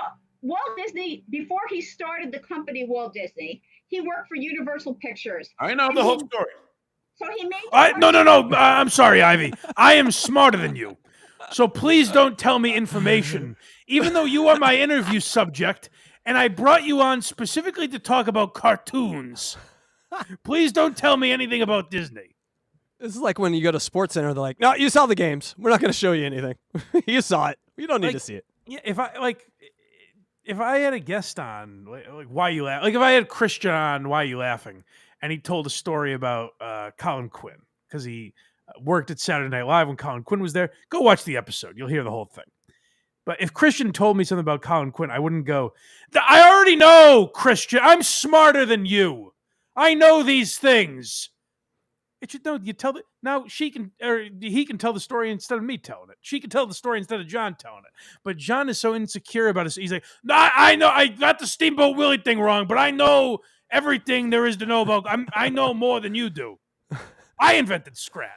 Walt Disney, before he started the company Walt Disney, he worked for Universal Pictures. I know the whole story. So he made... No. I'm sorry, Ivy. I am smarter than you. So please don't tell me information, even though you are my interview subject, and I brought you on specifically to talk about cartoons. Please don't tell me anything about Disney. This is like when you go to Sports Center, they're like, no, you saw the games. We're not going to show you anything. You saw it. You don't need to see it. Yeah, if I had a guest on, like why you laugh? Like if I had Christian on, why are you laughing? And he told a story about Colin Quinn because he worked at Saturday Night Live when Colin Quinn was there. Go watch the episode; you'll hear the whole thing. But if Christian told me something about Colin Quinn, I wouldn't go, I already know, Christian. I'm smarter than you. I know these things. It should know. You tell the now she can or he can tell the story instead of me telling it. She can tell the story instead of John telling it. But John is so insecure about it. He's like, no, I know I got the Steamboat Willie thing wrong, but I know everything there is to know about. I know more than you do. I invented SQRAT.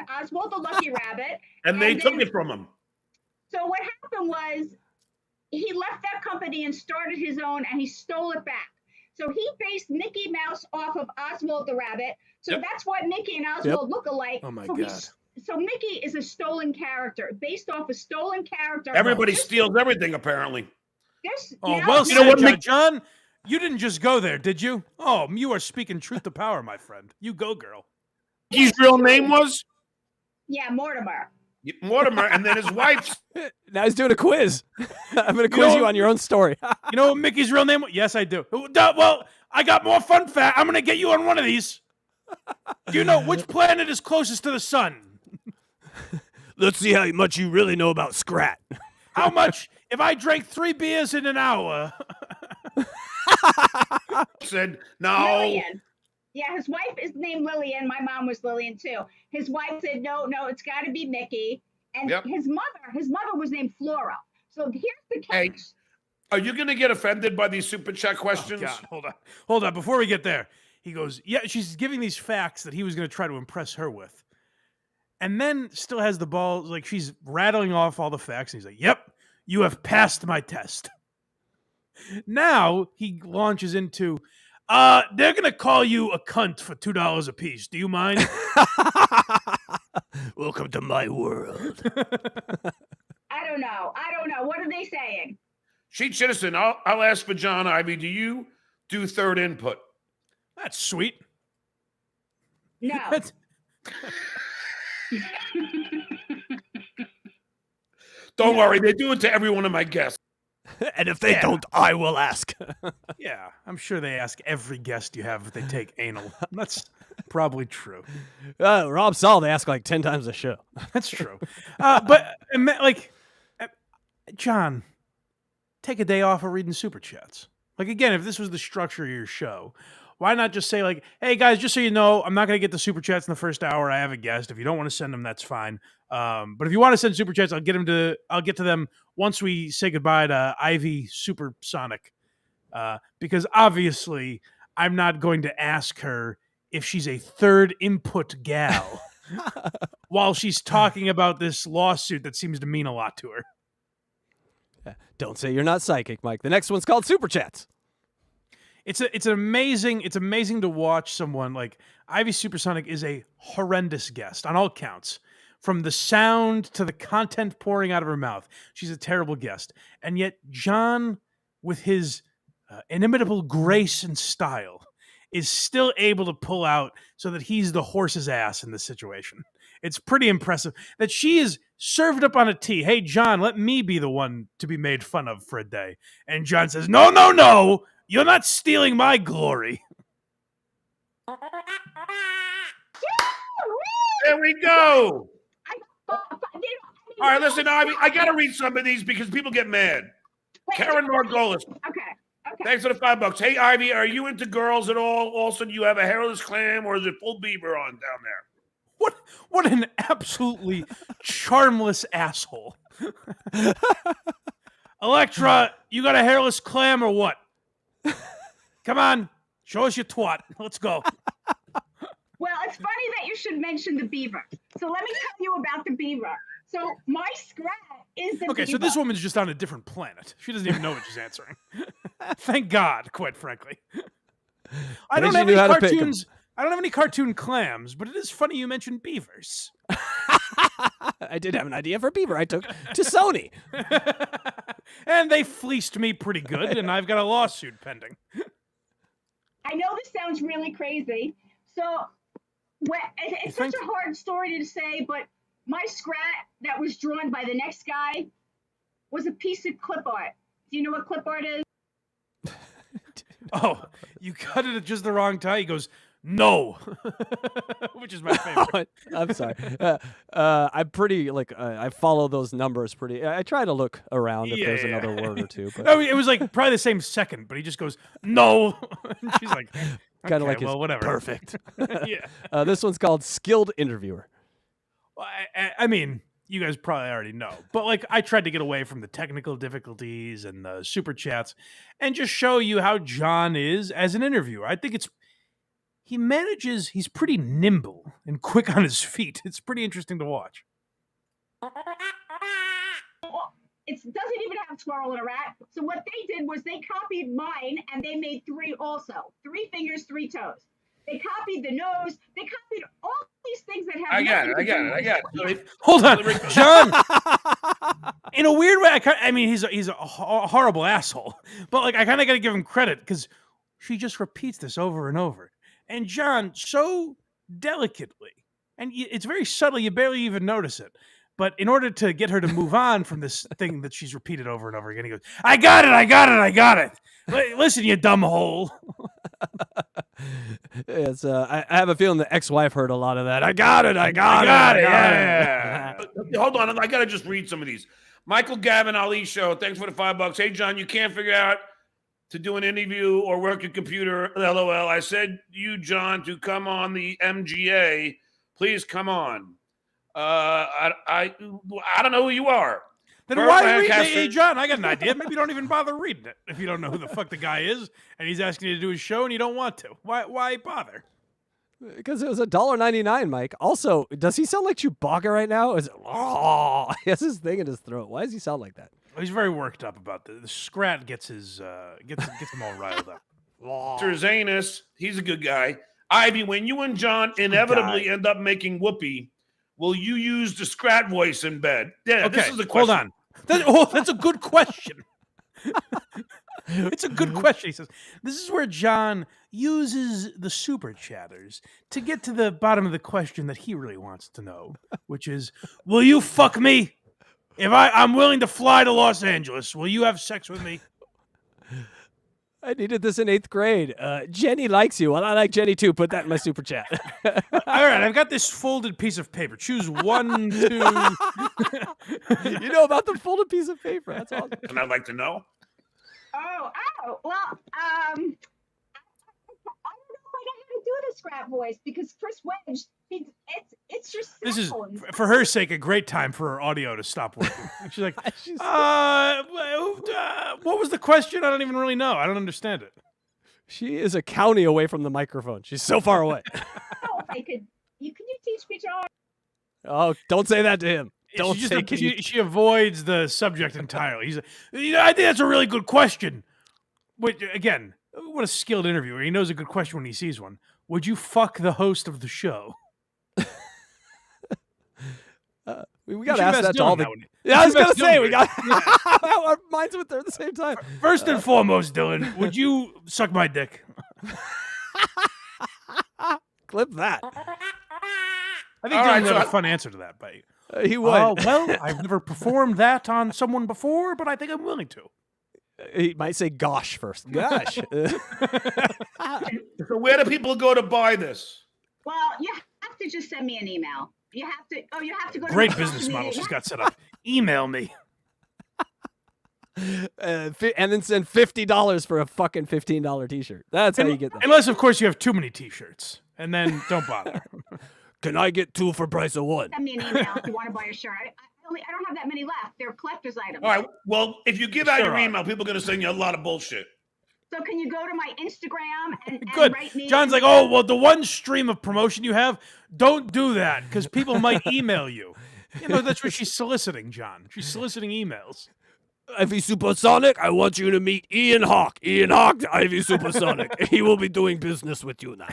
Oswald the Lucky Rabbit. And they took it from him. So what happened was he left that company and started his own, and he stole it back. So he based Mickey Mouse off of Oswald the Rabbit. So that's what Mickey and Oswald look alike. Oh my so God. So Mickey is a stolen character, based off a stolen character. Everybody steals everything, apparently. Well said, John. You didn't just go there, did you? Oh, you are speaking truth to power, my friend. You go, girl. His real name was? Yeah, Mortimer. Mortimer, and then his wife's. Now he's doing a quiz. I'm going to quiz you on your own story. You know what Mickey's real name was? Yes, I do. Well, I got more fun fact. I'm going to get you on one of these. Do you know which planet is closest to the sun? Let's see how much you really know about SQRAT. How much if I drank 3 beers in an hour? Said no. Lillian. Yeah, his wife is named Lillian. My mom was Lillian too. His wife said, no, it's got to be Mickey. And his mother was named Flora. So here's the catch. Hey, are you going to get offended by these super chat questions? Oh, God, hold on. Before we get there, he goes, yeah, she's giving these facts that he was going to try to impress her with. And then still has the ball, like she's rattling off all the facts. And he's like, yep, you have passed my test. Now he launches into, they're going to call you a cunt for $2 a piece. Do you mind? Welcome to my world. I don't know. What are they saying? Sheet Citizen, I'll ask for John Ivy. Do you do third input? That's sweet. No. Don't worry, they do it to every one of my guests. And if they don't, I will ask. Yeah, I'm sure they ask every guest you have if they take anal. That's probably true. Rob Saul, they ask like 10 times a show. That's true. But, like, John, take a day off of reading Super Chats. Like, again, if this was the structure of your show, why not just say, like, hey, guys, just so you know, I'm not going to get the Super Chats in the first hour. I have a guest. If you don't want to send them, that's fine. But if you want to send Super Chats, I'll get to them once we say goodbye to Ivy Supersonic. Because obviously, I'm not going to ask her if she's a third input gal while she's talking about this lawsuit that seems to mean a lot to her. Yeah, don't say you're not psychic, Mike. The next one's called Super Chats. It's amazing to watch someone like Ivy Supersonic is a horrendous guest on all counts. From the sound to the content pouring out of her mouth, she's a terrible guest. And yet John, with his inimitable grace and style, is still able to pull out so that he's the horse's ass in this situation. It's pretty impressive that she is served up on a tee. Hey, John, let me be the one to be made fun of for a day. And John says, no. You're not stealing my glory. There we go. All right, listen, Ivy, I got to read some of these because people get mad. Karen Margolis. Okay. Thanks for the $5. Hey, Ivy, are you into girls at all? Also, do you have a hairless clam or is it full beaver on down there? What an absolutely charmless asshole. Electra, you got a hairless clam or what? Come on, show us your twat. Let's go. Well, it's funny that you should mention the beaver. So let me tell you about the beaver. So my SQRAT is the Okay, beaver. so this woman's just on a different planet. She doesn't even know what she's answering. Thank God, quite frankly. I don't have any cartoons. I don't have any cartoon clams, but it is funny you mentioned beavers. I did have an idea for a beaver I took to Sony. And they fleeced me pretty good, and I've got a lawsuit pending. I know this sounds really crazy. So it's such a hard story to say, but my SQRAT that was drawn by the next guy was a piece of clip art. Do you know what clip art is? Oh, you cut it at just the wrong time. He goes, no, which is my favorite. I'm sorry. I'm pretty, I follow those numbers pretty. I try to look around if there's another word or two. But. No, it was like probably the same second, but he just goes, no. And she's like, kind of like well, whatever. Perfect. Yeah. This one's called Skilled Interviewer. Well, I mean, you guys probably already know, but I tried to get away from the technical difficulties and the super chats and just show you how John is as an interviewer. I think he's pretty nimble and quick on his feet. It's pretty interesting to watch. It doesn't even have squirrel and a rat. So what they did was they copied mine and they made 3 also. 3 fingers, 3 toes. They copied the nose. They copied all these things that have. I got it. Hold on, John. In a weird way, I mean, he's a horrible asshole, but like I kind of got to give him credit because she just repeats this over and over, and John so delicately, and it's very subtle. You barely even notice it. But in order to get her to move on from this thing that she's repeated over and over again, he goes, I got it. Listen, you dumb hole. It's I have a feeling the ex-wife heard a lot of that. I got it. Yeah. Hold on, I gotta just read some of these. Michael Gavin Ali Show, thanks for the $5. Hey John, you can't figure out to do an interview or work your computer. LOL. I said you, John, to come on the MGA. Please come on. I don't know who you are. Then why read it? Hey, John, I got an idea. Maybe don't even bother reading it if you don't know who the fuck the guy is and he's asking you to do his show and you don't want to. Why bother? Because it was $1.99, Mike. Also, does he sound like Chewbacca right now? Is it, oh, he has his thing in his throat. Why does he sound like that? He's very worked up about this. The SQRAT gets his gets him all riled up. Mr. Zanus, he's a good guy. Ivy, when you and John inevitably end up making whoopee, will you use the SQRAT voice in bed? Yeah, okay, this is the question. Hold on. That's a good question. It's a good question. He says, this is where John uses the super chatters to get to the bottom of the question that he really wants to know, which is, will you fuck me? If I'm willing to fly to Los Angeles, will you have sex with me? I needed this in 8th grade. Jenny likes you. Well, I like Jenny too. Put that in my super chat. All right, I've got this folded piece of paper. Choose 1, 2. You know about the folded piece of paper. That's awesome. And I'd like to know. Oh, well, I don't know if I know how to do the SQRAT voice because Chris Wedge, it's just this is, sounds. for her sake, a great time for her audio to stop working. She's like, what was the question? I don't even really know. I don't understand it. She is a county away from the microphone. She's so far away. Oh, can you teach me, John? Oh, don't say that to him. Don't say. She avoids the subject entirely. He's like, I think that's a really good question. But again, what a skilled interviewer. He knows a good question when he sees one. Would you fuck the host of the show? We got to ask that to all the... Yeah, I was going to say, we got our minds went there at the same time. First and foremost, Dylan, would you suck my dick? Clip that. I think Dylan had a fun answer to that, but he would. Well, I've never performed that on someone before, but I think I'm willing to. He might say gosh first. Gosh. So where do people go to buy this? Well, you have to just send me an email. You have to go to great business model she's got set up. Email me. And then send $50 for a fucking $15 t-shirt. That's how you get that. Unless, of course, you have too many t-shirts. And then don't bother. Can I get 2 for price of 1? Send me an email if you want to buy a shirt. I don't have that many left. They're collector's items. All right. Well, if you give out your email, people are going to send you a lot of bullshit. So can you go to my Instagram and Good. write me? John's like, oh, well, the one stream of promotion you have, don't do that because people might email you. You know, that's what she's soliciting, John. She's soliciting emails. Ivy Supersonic, I want you to meet Ian Hawk. Ian Hawk, Ivy Supersonic. He will be doing business with you now.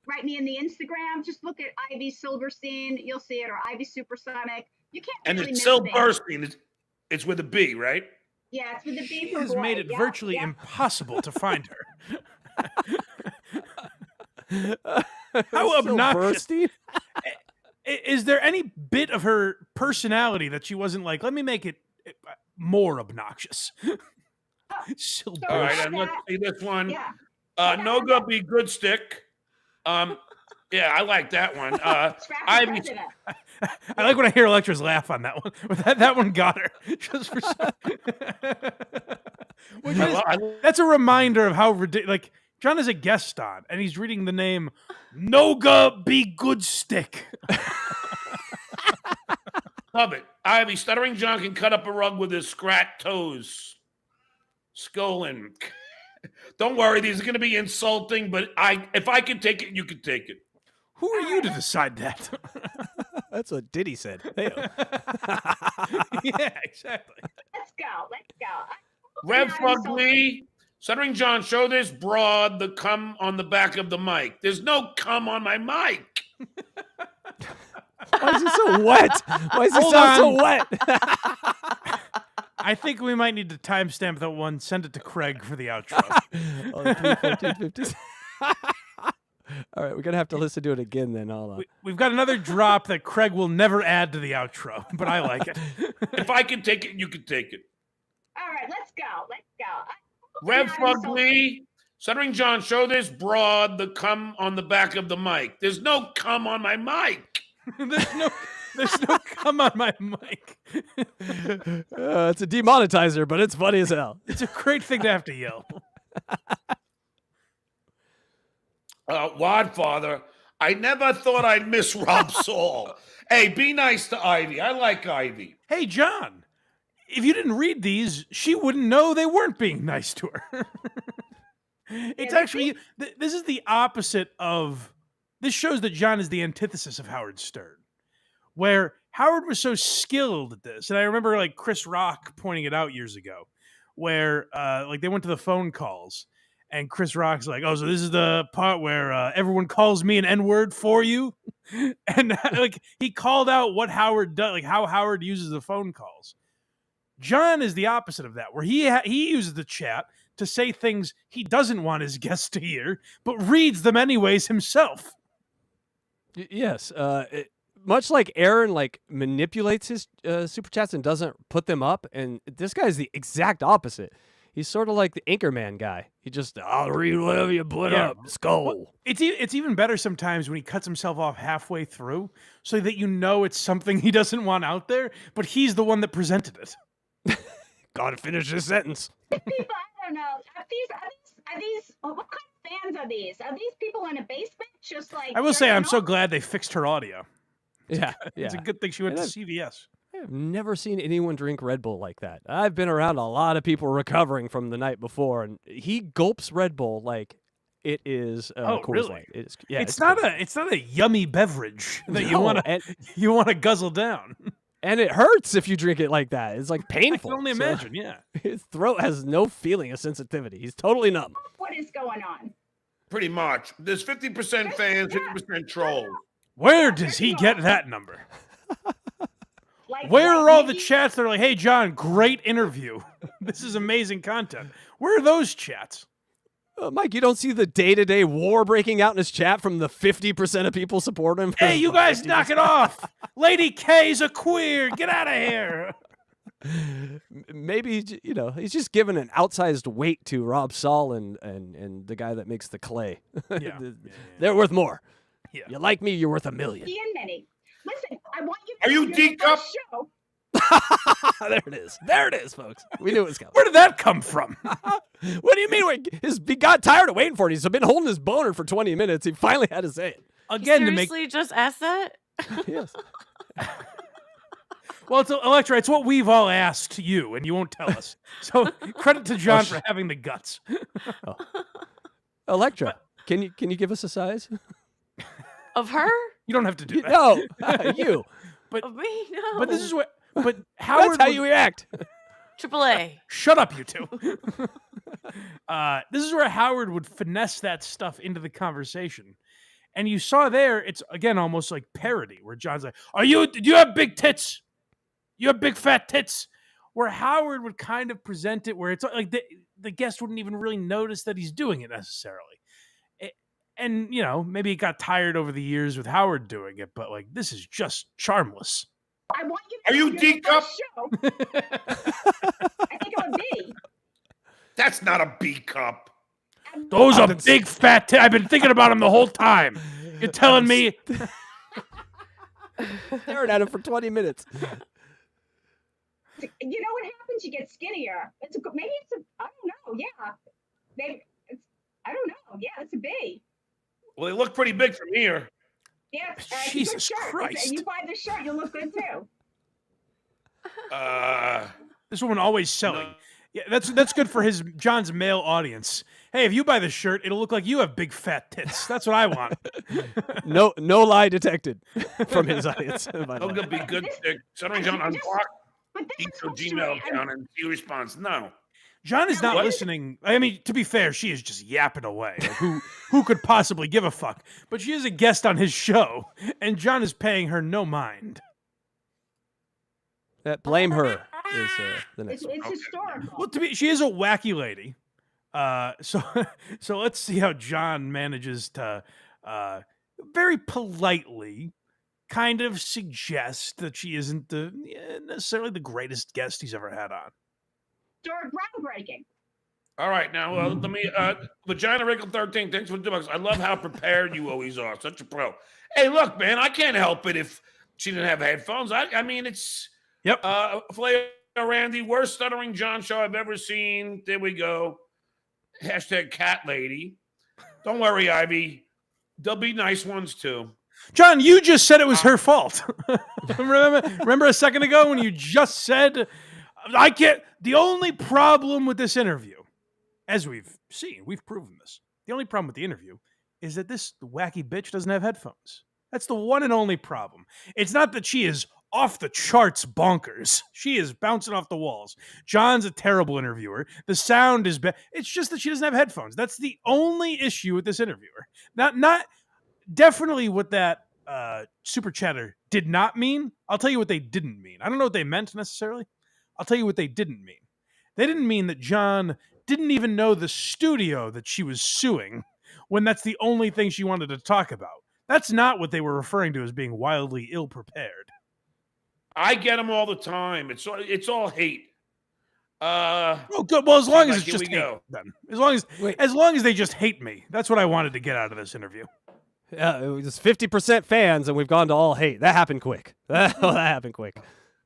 Write me in the Instagram. Just look at Ivy Silverstein. You'll see it, or Ivy Supersonic. You can't. And really it's miss Silverstein. It's with a B, right? Yeah, it's with the B He for has boy. made it virtually impossible to find her. How obnoxious. Is there any bit of her personality that she wasn't like, let me make it more obnoxious? All right, and let's see this one. No Go Be Good Stick. Yeah, I like that one. I like when I hear Electra's laugh on that one. That one got her. Just for that's a reminder of how ridiculous. Like, John is a guest on, and he's reading the name Noga Be Good Stick. Love it. Ivy, Stuttering John can cut up a rug with his SQRAT toes. Skolin. Don't worry, these are going to be insulting, but if I can take it, you can take it. Who are you to decide that? That's what Diddy said. Hey, yeah, exactly. Let's go. Rev Fugly, Stuttering John, show this broad the cum on the back of the mic. There's no cum on my mic. Why is he so wet? Why is he Hold sound so on. wet? I think we might need to timestamp that one. Send it to Craig for the outro. Oh, 3:14:50. All right, we're gonna have to listen to it again then. Hold on. We've got another drop that Craig will never add to the outro, but I like it. If I can take it, you can take it. All right, let's go. Let's go. Rev I'm so- Fugly, Stuttering John, show this broad the cum on the back of the mic. There's no cum on my mic. There's no cum on my mic. It's a demonetizer, but it's funny as hell. It's a great thing to have to yell. Wadfather, I never thought I'd miss Rob Saul. Hey, be nice to Ivy. I like Ivy. Hey, John, if you didn't read these, she wouldn't know they weren't being nice to her. It's actually, this is the opposite of, this shows that John is the antithesis of Howard Stern, where Howard was so skilled at this. And I remember like Chris Rock pointing it out years ago, where like they went to the phone calls and Chris Rock's like, oh, so this is the part where everyone calls me an N-word for you. And like he called out what Howard does, like how Howard uses the phone calls. John is the opposite of that, where he uses the chat to say things he doesn't want his guests to hear, but reads them anyways himself. Yes, much like Aaron like manipulates his super chats and doesn't put them up, and this guy is the exact opposite. He's sort of like the Anchorman guy. He just, I'll read whatever you put up. Skull. Well, it's even better sometimes when he cuts himself off halfway through, so that you know it's something he doesn't want out there, but he's the one that presented it. Gotta finish this sentence. People, I don't know. Are these what kind of fans are these? Are these people in a basement just like... I will say I'm so glad they fixed her audio. Yeah, It's a good thing she went to CVS. I've never seen anyone drink Red Bull like that. I've been around a lot of people recovering from the night before, and he gulps Red Bull like it is Coors really? Light. It's not a yummy beverage that you want to guzzle down. And it hurts if you drink it like that. It's like painful. I can only imagine, yeah. His throat has no feeling of sensitivity. He's totally numb. What is going on? Pretty much. There's 50% fans, 50% trolls. Where does he get that number? Where are all the chats that are like, hey, John, great interview. This is amazing content. Where are those chats? Mike, you don't see the day-to-day war breaking out in his chat from the 50% of people supporting him? Hey, you guys knock it off. Lady K's a queer. Get out of here. Maybe, he's just given an outsized weight to Rob Saul and the guy that makes the clay. Yeah. They're worth more. Yeah. You like me, you're worth $1 million. Listen, I want you Are you D-Cup? show. There it is. There it is, folks. We knew it was coming. Where did that come from? What do you mean? He got tired of waiting for it. He's been holding his boner for 20 minutes. He finally had to say it. Again, Seriously, just ask that? Yes. Well, it's Electra. It's what we've all asked you, and you won't tell us. So credit to John for having the guts. Electra, can you give us a size? Of her? You don't have to do that. No, you. But Of me? No. but this is what. But Howard. That's how you react. AAA. Shut up, you two. This is where Howard would finesse that stuff into the conversation. And you saw there, it's again almost like parody, where John's like, do you have big tits? You have big fat tits? Where Howard would kind of present it where it's like the guest wouldn't even really notice that he's doing it necessarily. And, maybe it got tired over the years with Howard doing it, but like, this is just charmless. I want you Are you D-Cup? show. I think I'm a B. That's not a B cup. Those are big fat tits. I've been thinking about them the whole time. You're telling me? Staring at him for 20 minutes. You know what happens? You get skinnier. I don't know. Yeah. Maybe I don't know. Yeah, it's a B. Well, they look pretty big from here. Yeah. Jesus good shirt. Christ. You buy this shirt, you'll look good too. This woman always selling. Yeah, that's good for John's male audience. Hey, if you buy this shirt, it'll look like you have big fat tits. That's what I want. No lie detected from his audience. It'll be good. Stuttering John unblock your Gmail account and see your response. No. John is not listening. I mean, to be fair, she is just yapping away. Like, who could possibly give a fuck? But she is a guest on his show, and John is paying her no mind. Blame her is the next one. It's historical. Well, to me, she is a wacky lady. So let's see how John manages to very politely kind of suggest that she isn't necessarily the greatest guest he's ever had on. Groundbreaking. All right, now let me Vagina Wrinkle 13. Thanks for the $2. I love how prepared you always are. Such a pro. Hey, look, man, I can't help it if she didn't have headphones. I mean, it's Flair Randy, worst stuttering John show I've ever seen. There we go. Hashtag cat lady. Don't worry, Ivy. There'll be nice ones too. John, you just said it was her fault. remember a second ago when you just said, I can't. The only problem with this interview, as we've seen, we've proven this. The only problem with the interview is that this wacky bitch doesn't have headphones. That's the one and only problem. It's not that she is off the charts bonkers. She is bouncing off the walls. John's a terrible interviewer. The sound is bad. It's just that she doesn't have headphones. That's the only issue with this interviewer. Not definitely what that super chatter did not mean. I'll tell you what they didn't mean. I don't know what they meant necessarily. I'll tell you what they didn't mean. They didn't mean that John didn't even know the studio that she was suing when that's the only thing she wanted to talk about. That's not what they were referring to as being wildly ill-prepared. I get them all the time. It's all hate. Oh, good. Well, as long as like, it's here just we hate go. them. As long as they just hate me. That's what I wanted to get out of this interview. Yeah, it was 50% fans, and we've gone to all hate. That happened quick. That happened quick.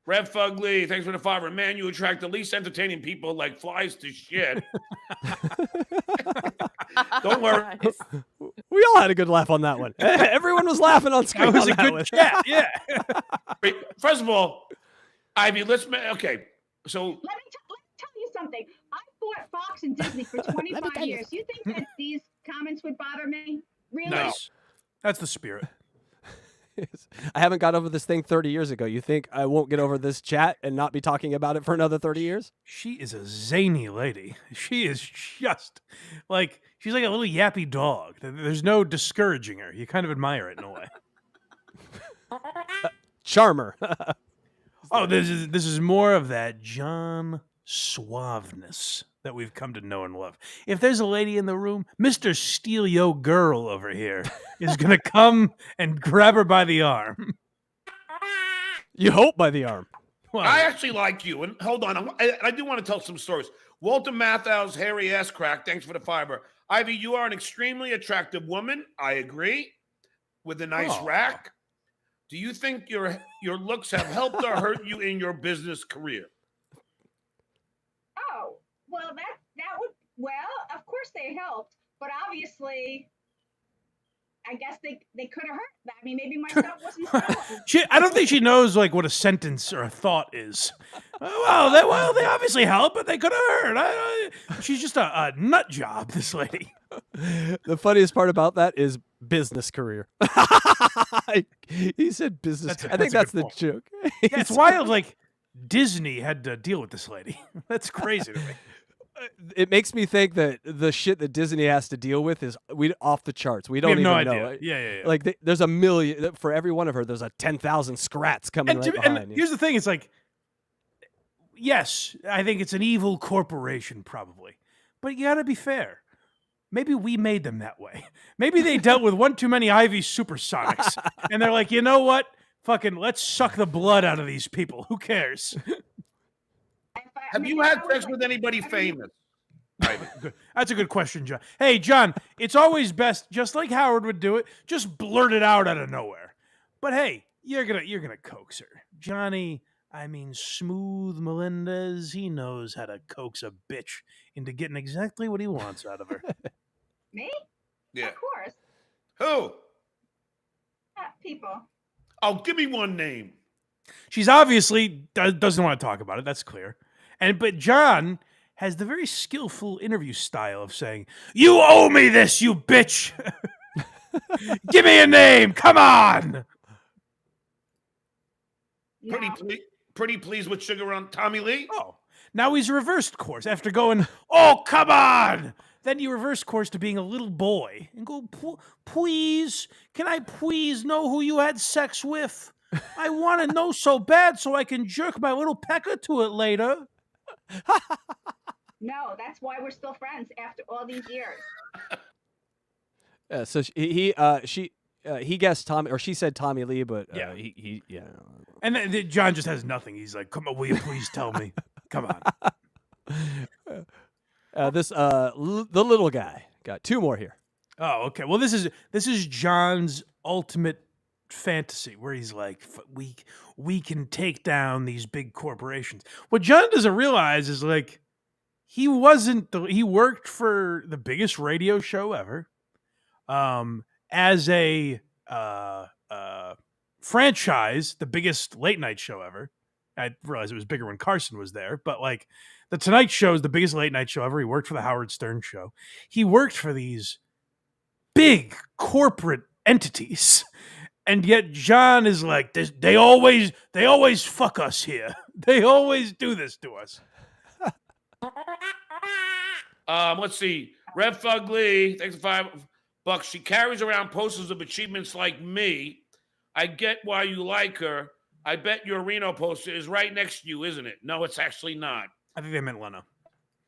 Rev Fugly, thanks for the $5. Man, you attract the least entertaining people like flies to shit. Don't worry. We all had a good laugh on that one. Everyone was laughing on screen. That was a on good one. chat, yeah. First of all, Ivy, okay. So Let me tell you something. I fought Fox and Disney for 25 years. You think that these comments would bother me? Really? Nice. That's the spirit. I haven't got over this thing 30 years ago. You think I won't get over this chat and not be talking about it for another 30 years? She is a zany lady. She is just like, she's like a little yappy dog. There's no discouraging her. You kind of admire it in a way. Charmer. Oh, this is more of that John suaveness that we've come to know and love. If there's a lady in the room, Mr. Steal Yo Girl over here is going to come and grab her by the arm. You hope by the arm. Well, I actually like you. And hold on, I do want to tell some stories. Walter Matthau's hairy ass crack. Thanks for the $5. Ivy, you are an extremely attractive woman. I agree. With a nice rack. Do you think your looks have helped or hurt you in your business career? Oh, well, that would, of course they helped, but obviously, I guess they could have hurt. I mean, maybe my stuff wasn't so. I don't think she knows like what a sentence or a thought is. Well, they obviously help, but they could have hurt. She's just a nut job, this lady. The funniest part about that is business career. He said business. I think that's the joke. Yeah, it's wild. Like Disney had to deal with this lady. That's crazy to me. It makes me think that the shit that Disney has to deal with is off the charts. We don't have even no know. idea. Yeah. Like there's a million for every one of her. There's a 10,000 SQRATs coming right behind. And here's the thing: it's like, yes, I think it's an evil corporation, probably, but you got to be fair. Maybe we made them that way. Maybe they dealt with one too many Ivy Supersonics, and they're like, you know what? Fucking let's suck the blood out of these people. Who cares? Have you had sex with anybody famous? That's a good question, John. Hey, John, it's always best, just like Howard would do it, just blurt it out of nowhere. But hey, you're gonna coax her, Johnny. I mean, Smooth Melendez. He knows how to coax a bitch into getting exactly what he wants out of her. Me? Yeah. Of course. Who? People. Oh, give me one name. She's obviously doesn't want to talk about it. That's clear. But John has the very skillful interview style of saying, "You owe me this, you bitch. Give me a name. Come on." Pretty pleased with Sugar on Tommy Lee? Oh, Now he's reversed course after going, oh, come on. Then you reverse course to being a little boy and go, please, can I please know who you had sex with? I want to know so bad so I can jerk my little pecker to it later. No, that's why we're still friends after all these years. So he guessed Tommy, or she said Tommy Lee, but he. And then John just has nothing. He's like, come on, will you please tell me? Come on. The little guy got 2 more here. Oh, okay. Well, this is John's ultimate fantasy where he's like, we can take down these big corporations. What John doesn't realize is like he worked for the biggest radio show ever, as a franchise, the biggest late night show ever. I realized it was bigger when Carson was there, but like the Tonight Show is the biggest late night show ever. He worked for the Howard Stern show. He worked for these big corporate entities. And yet John is like, they always fuck us here. They always do this to us. Let's see. Rev Fugly, thanks for $5. She carries around posters of achievements like me. I get why you like her. I bet your Reno poster is right next to you, isn't it? No, it's actually not. I think they meant Leno.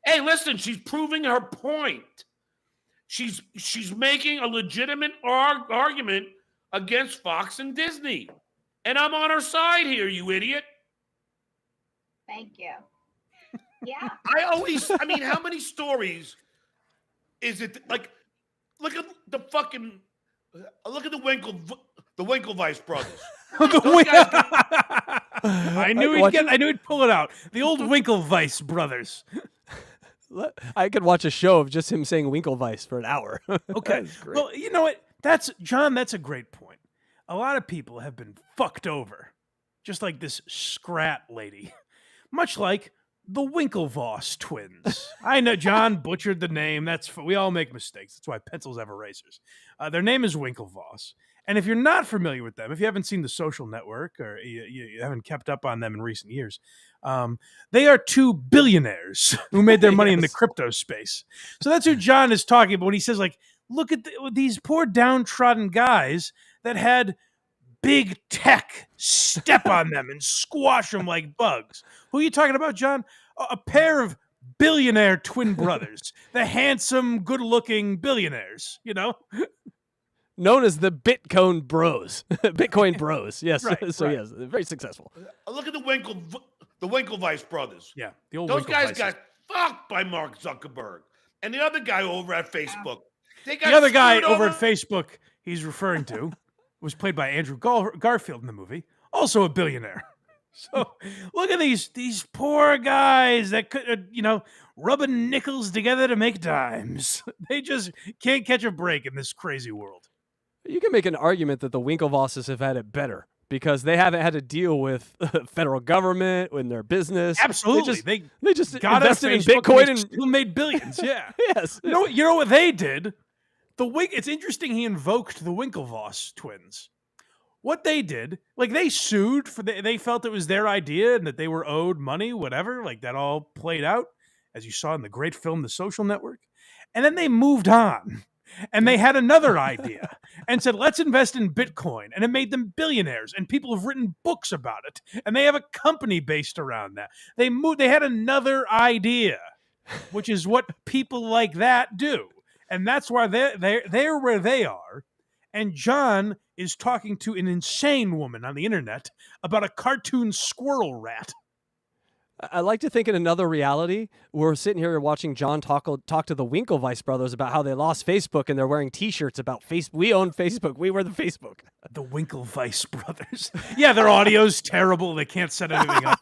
Hey, listen, she's proving her point. She's making a legitimate argument against Fox and Disney. And I'm on her side here, you idiot. Thank you. Yeah. I mean, how many stories is it like, look at the Winklevice brothers. I knew he'd pull it out. The old Winklevice brothers. I could watch a show of just him saying Winklevice for an hour. Okay. Well, you know what? That's a great point. A lot of people have been fucked over, just like this SQRAT lady, much like the Winklevoss twins. I know John butchered the name. We all make mistakes. That's why pencils have erasers. Their name is Winklevoss. And if you're not familiar with them, if you haven't seen The Social Network or you haven't kept up on them in recent years, they are 2 billionaires who made their money in the crypto space. So that's who John is talking about when he says, like, look at these poor downtrodden guys that had big tech step on them and squash them like bugs. Who are you talking about, John? A pair of billionaire twin brothers, the handsome, good-looking billionaires, you know? Known as the Bitcoin Bros. Bitcoin Bros. Yes. Right, so, right. yes, very successful. Look at the Winklevice brothers. Yeah, the old Those guys Winklevices. got fucked by Mark Zuckerberg. And the other guy over at Facebook. They got The other guy screwed over at Facebook he's referring to was played by Andrew Garfield in the movie, also a billionaire. So look at these poor guys that could, rubbing nickels together to make dimes. They just can't catch a break in this crazy world. You can make an argument that the Winklevosses have had it better because they haven't had to deal with federal government in their business. Absolutely. They just got invested in Facebook Bitcoin and and still made billions. Yeah. Yes. You know what they did? It's interesting he invoked the Winklevoss twins. What they did, like they sued they felt it was their idea and that they were owed money, whatever. Like that all played out, as you saw in the great film The Social Network. And then they moved on. And they had another idea and said, let's invest in Bitcoin. And it made them billionaires. And people have written books about it. And they have a company based around that. They had another idea, which is what people like that do. And that's why they're where they are. And John is talking to an insane woman on the internet about a cartoon squirrel rat. I like to think in another reality, we're sitting here watching John talk to the Winklevice brothers about how they lost Facebook and they're wearing T-shirts about Facebook. We own Facebook. We were the Facebook. The Winklevice brothers. Yeah, their audio's terrible. They can't set anything up.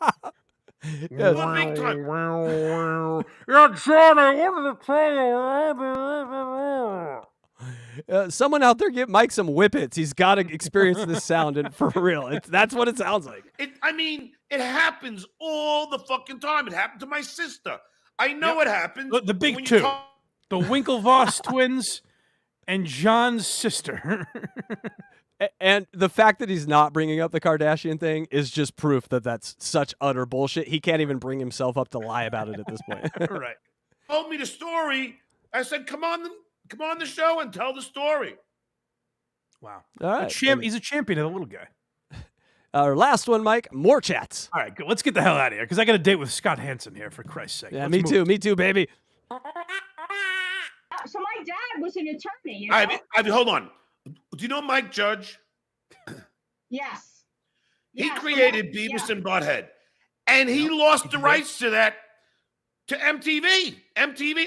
Yes. Yeah, John, I wanted to tell you. Someone out there get Mike some whippets. He's got to experience this sound, and for real, that's what it sounds like. It happens all the fucking time. It happened to my sister. I know it happens. The big when two, you the Winklevoss twins and John's sister. And the fact that he's not bringing up the Kardashian thing is just proof that that's such utter bullshit. He can't even bring himself up to lie about it at this point. Right. Told me the story. I said, come on the show and tell the story. Wow. All right. He's a champion of the little guy. Our last one, Mike. More chats. All right, good. Let's get the hell out of here because I got a date with Scott Hansen here, for Christ's sake. Yeah, Let's me move. too. Me too, baby. So my dad was an attorney. You know? I mean, hold on. Do you know Mike Judge? Yes. He created Beavis and Butthead, and he lost the rights to that to MTV. MTV,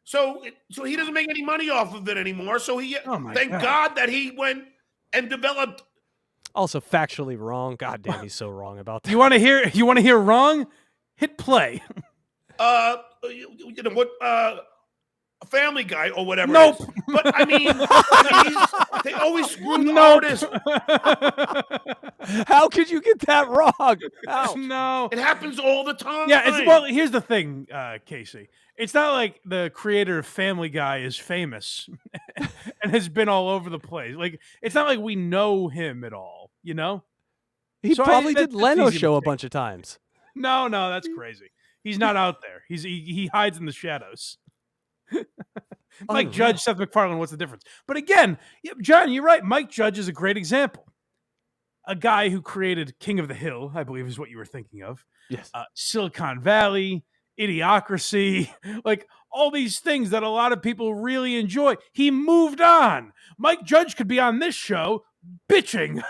so he doesn't make any money off of it anymore. So thank God that he went and developed. Also factually wrong. God damn, he's so wrong about that. You want to hear wrong? Hit play. You know what? A Family Guy or whatever. Nope. It is. But I mean, they always screw the artist. How could you get that wrong? How? No, it happens all the time. Yeah, here's the thing, Casey. It's not like the creator of Family Guy is famous and has been all over the place. Like, it's not like we know him at all, you know? He probably did Leno's show a bunch. bunch of times. No, that's crazy. He's not out there. He hides in the shadows. Mike Judge, Seth MacFarlane, what's the difference? But again, John, you're right. Mike Judge is a great example. A guy who created King of the Hill, I believe is what you were thinking of. Yes. Silicon Valley, Idiocracy, like all these things that a lot of people really enjoy. He moved on. Mike Judge could be on this show bitching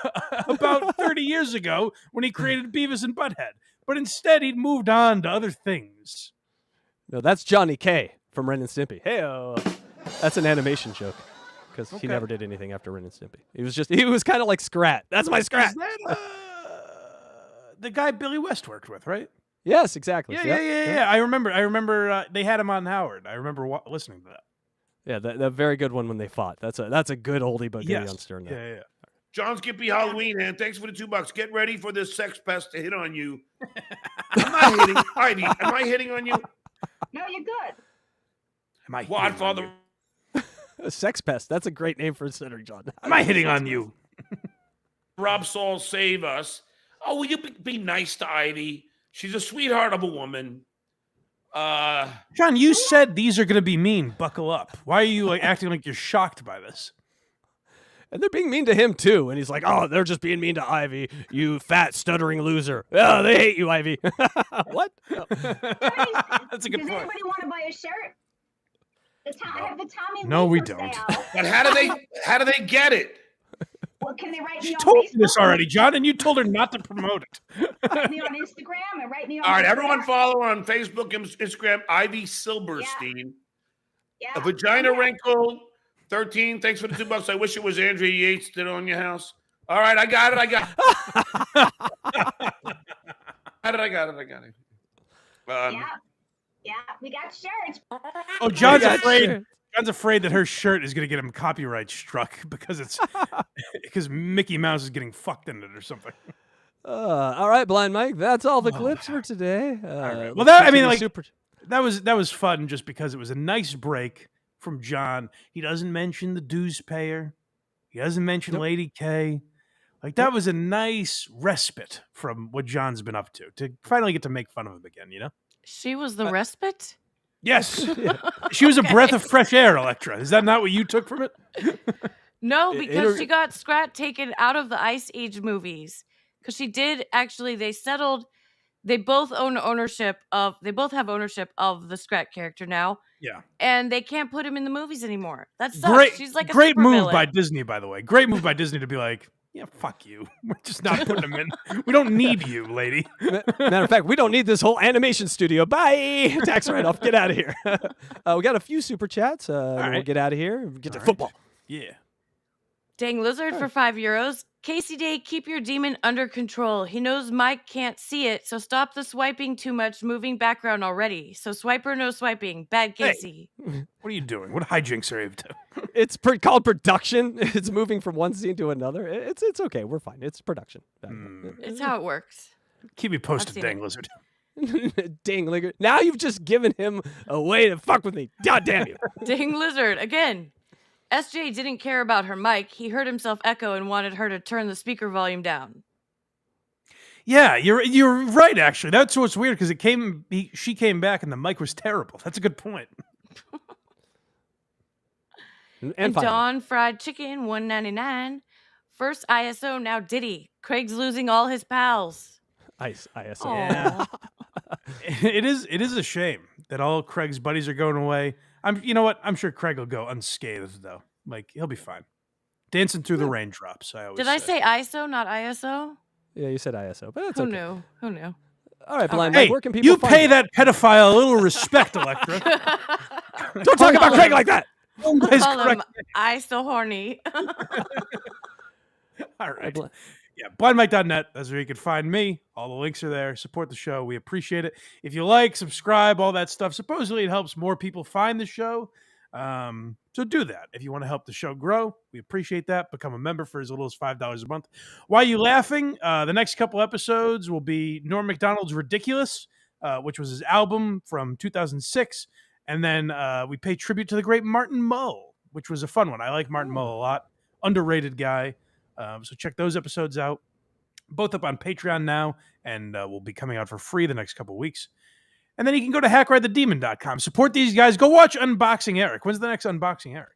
about 30 years ago when he created Beavis and Butthead. But instead, he'd moved on to other things. No, that's Johnny K from Ren and Stimpy. Hey, that's an animation joke because he never did anything after Ren and Stimpy. He was kind of like SQRAT. That's my SQRAT. Is that the guy Billy West worked with, right? Yes, exactly. Yeah. I remember they had him on Howard. I remember listening to that. Yeah, that very good one when they fought. That's a good oldie but goodie on Stern. Yeah. John Skippy Halloween, and thanks for the $2. Get ready for this sex pest to hit on you. I'm not hitting. Ivy, am I hitting on you? No, you're good. Am I What, Father? A sex pest. That's a great name for a Stuttering John. Am I hitting on you? Rob Saul, save us. Oh, will you be nice to Ivy? She's a sweetheart of a woman. John, you said these are going to be mean. Buckle up. Why are you acting like you're shocked by this? And they're being mean to him, too. And he's like, oh, they're just being mean to Ivy, you fat, stuttering loser. Oh, they hate you, Ivy. What? No. That's a good point. Does anybody want to buy a shirt? I have the Tommy No, Lee we for don't. sale. But how do they get it? Well, can they write me She on told Facebook? you this already, John, and you told her not to promote it. Write me on Instagram and write me on All right, Instagram. everyone follow her on Facebook and Instagram, Ivy Silberstein. Yeah. A vagina wrinkle, 13. Thanks for the $2. I wish it was Andrea Yates did on your house. All right, I got it. I got it. Yeah, we got shirts. Oh, John's afraid that her shirt is going to get him copyright struck because Mickey Mouse is getting fucked in it or something. All right, Blind Mike. That's all the clips for today. All right. Well, that was fun just because it was a nice break from John. He doesn't mention the dues payer. He doesn't mention Lady K. Like, that was a nice respite from what John's been up to finally get to make fun of him again, you know? She was the respite? Yes. She was a breath of fresh air, Electra. Is that not what you took from it? No, because she got SQRAT taken out of the Ice Age movies. Because she did actually, they settled. They both have ownership of the SQRAT character now. Yeah. And they can't put him in the movies anymore. That sucks. She's like a great move supervillain. by Disney, by the way. Great move by Disney to be like, yeah, fuck you. We're just not putting him in. We don't need you, lady. Matter of fact, we don't need this whole animation studio. Bye. Tax write-off. Get out of here. We got a few super chats. We'll get out of here. Get to football. Yeah. Dang Lizard for €5. Casey Day, keep your demon under control. He knows Mike can't see it, so stop the swiping too much. Moving background already. So swiper, no swiping. Bad Casey. Hey, what are you doing? What hijinks are you up to? It's called production. It's moving from one scene to another. It's okay. We're fine. It's production. It's how it works. Keep me posted, dang Lizard. Dang Lizard. Now you've just given him a way to fuck with me. God damn you. Dang Lizard again. SJ didn't care about her mic. He heard himself echo and wanted her to turn the speaker volume down. Yeah, you're right. Actually, that's what's weird because she came back and the mic was terrible. That's a good point. And Dawn Fried Chicken 199. First ISO, now Diddy. Craig's losing all his pals. ISO. Yeah. It is a shame that all Craig's buddies are going away. You know what? I'm sure Craig will go unscathed though. Like he'll be fine. Dancing through the raindrops. Did I say ISO, not ISO? Yeah, you said ISO, but that's Who okay. knew? Who knew? All right, Blind Hey, Mike, where can people you find pay that pedophile a little respect, Electra. Don't talk about Craig like that. I'll call him ISO horny. All right. Yeah, blindmike.net. That's where you can find me. All the links are there. Support the show. We appreciate it. If you like, subscribe, all that stuff. Supposedly it helps more people find the show. So do that. If you want to help the show grow, we appreciate that. Become a member for as little as $5 a month. Why are you laughing? The next couple episodes will be Norm Macdonald's Ridiculous, which was his album from 2006. And then we pay tribute to the great Martin Mull, which was a fun one. I like Martin Mull a lot. Underrated guy. So check those episodes out. Both up on Patreon now, and will be coming out for free the next couple weeks. And then you can go to HackRideTheDemon.com. Support these guys. Go watch Unboxing Eric. When's the next Unboxing Eric?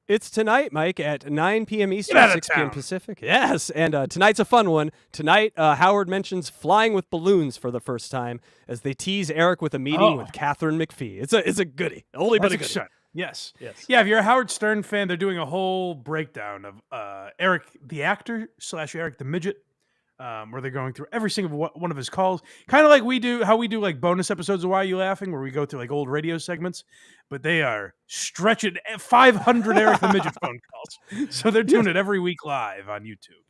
It's tonight, Mike, at 9 p.m. Eastern, Get out of 6 p.m. town. Pacific. Yes, and tonight's a fun one. Tonight, Howard mentions flying with balloons for the first time as they tease Eric with a meeting with Catherine McPhee. It's a goodie. Only but a goodie. Exciting. Yes. Yes. Yeah, if you're a Howard Stern fan, they're doing a whole breakdown of Eric the actor / Eric the midget, where they're going through every single one of his calls. Kind of like we do like bonus episodes of Why Are You Laughing, where we go through like old radio segments, but they are stretching 500 Eric the midget phone calls. So they're doing it every week live on YouTube.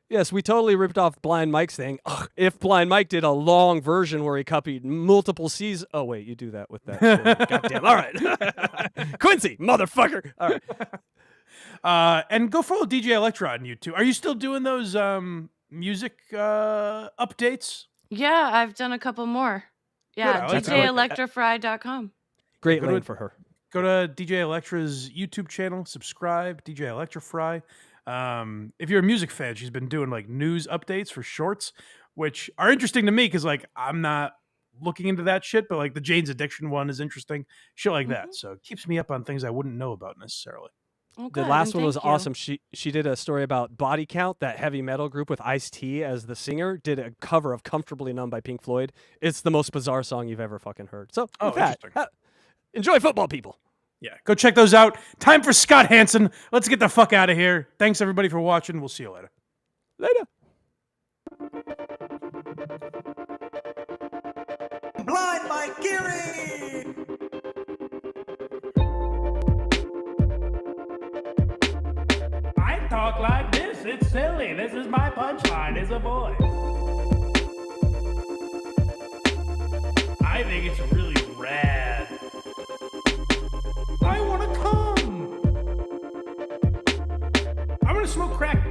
Yes, we totally ripped off Blind Mike's thing. Ugh, if Blind Mike did a long version where he copied multiple C's. Oh, wait, you do that with that story. Goddamn. All right. Quincy, motherfucker. All right. And go follow DJ Electra on YouTube. Are you still doing those music updates? Yeah, I've done a couple more. Yeah, DJElectrafry.com. Great lane for her. Go to DJ Electra's YouTube channel, subscribe, DJ Electra Fry. If you're a music fan, she's been doing like news updates for shorts, which are interesting to me because like I'm not looking into that shit, but like the Jane's Addiction one is interesting, shit like that. So it keeps me up on things I wouldn't know about necessarily. The last one was awesome. She did a story about Body Count, that heavy metal group with Ice-T as the singer, did a cover of Comfortably Numb by Pink Floyd. It's the most bizarre song you've ever fucking heard. So with that, enjoy football, people. Yeah, go check those out. Time for Scott Hansen. Let's get the fuck out of here. Thanks everybody for watching. We'll see you later. Later. Blind Mike Geary! I talk like this. It's silly. This is my punchline as a boy. I think it's really rad. I want to come. I want to smoke crack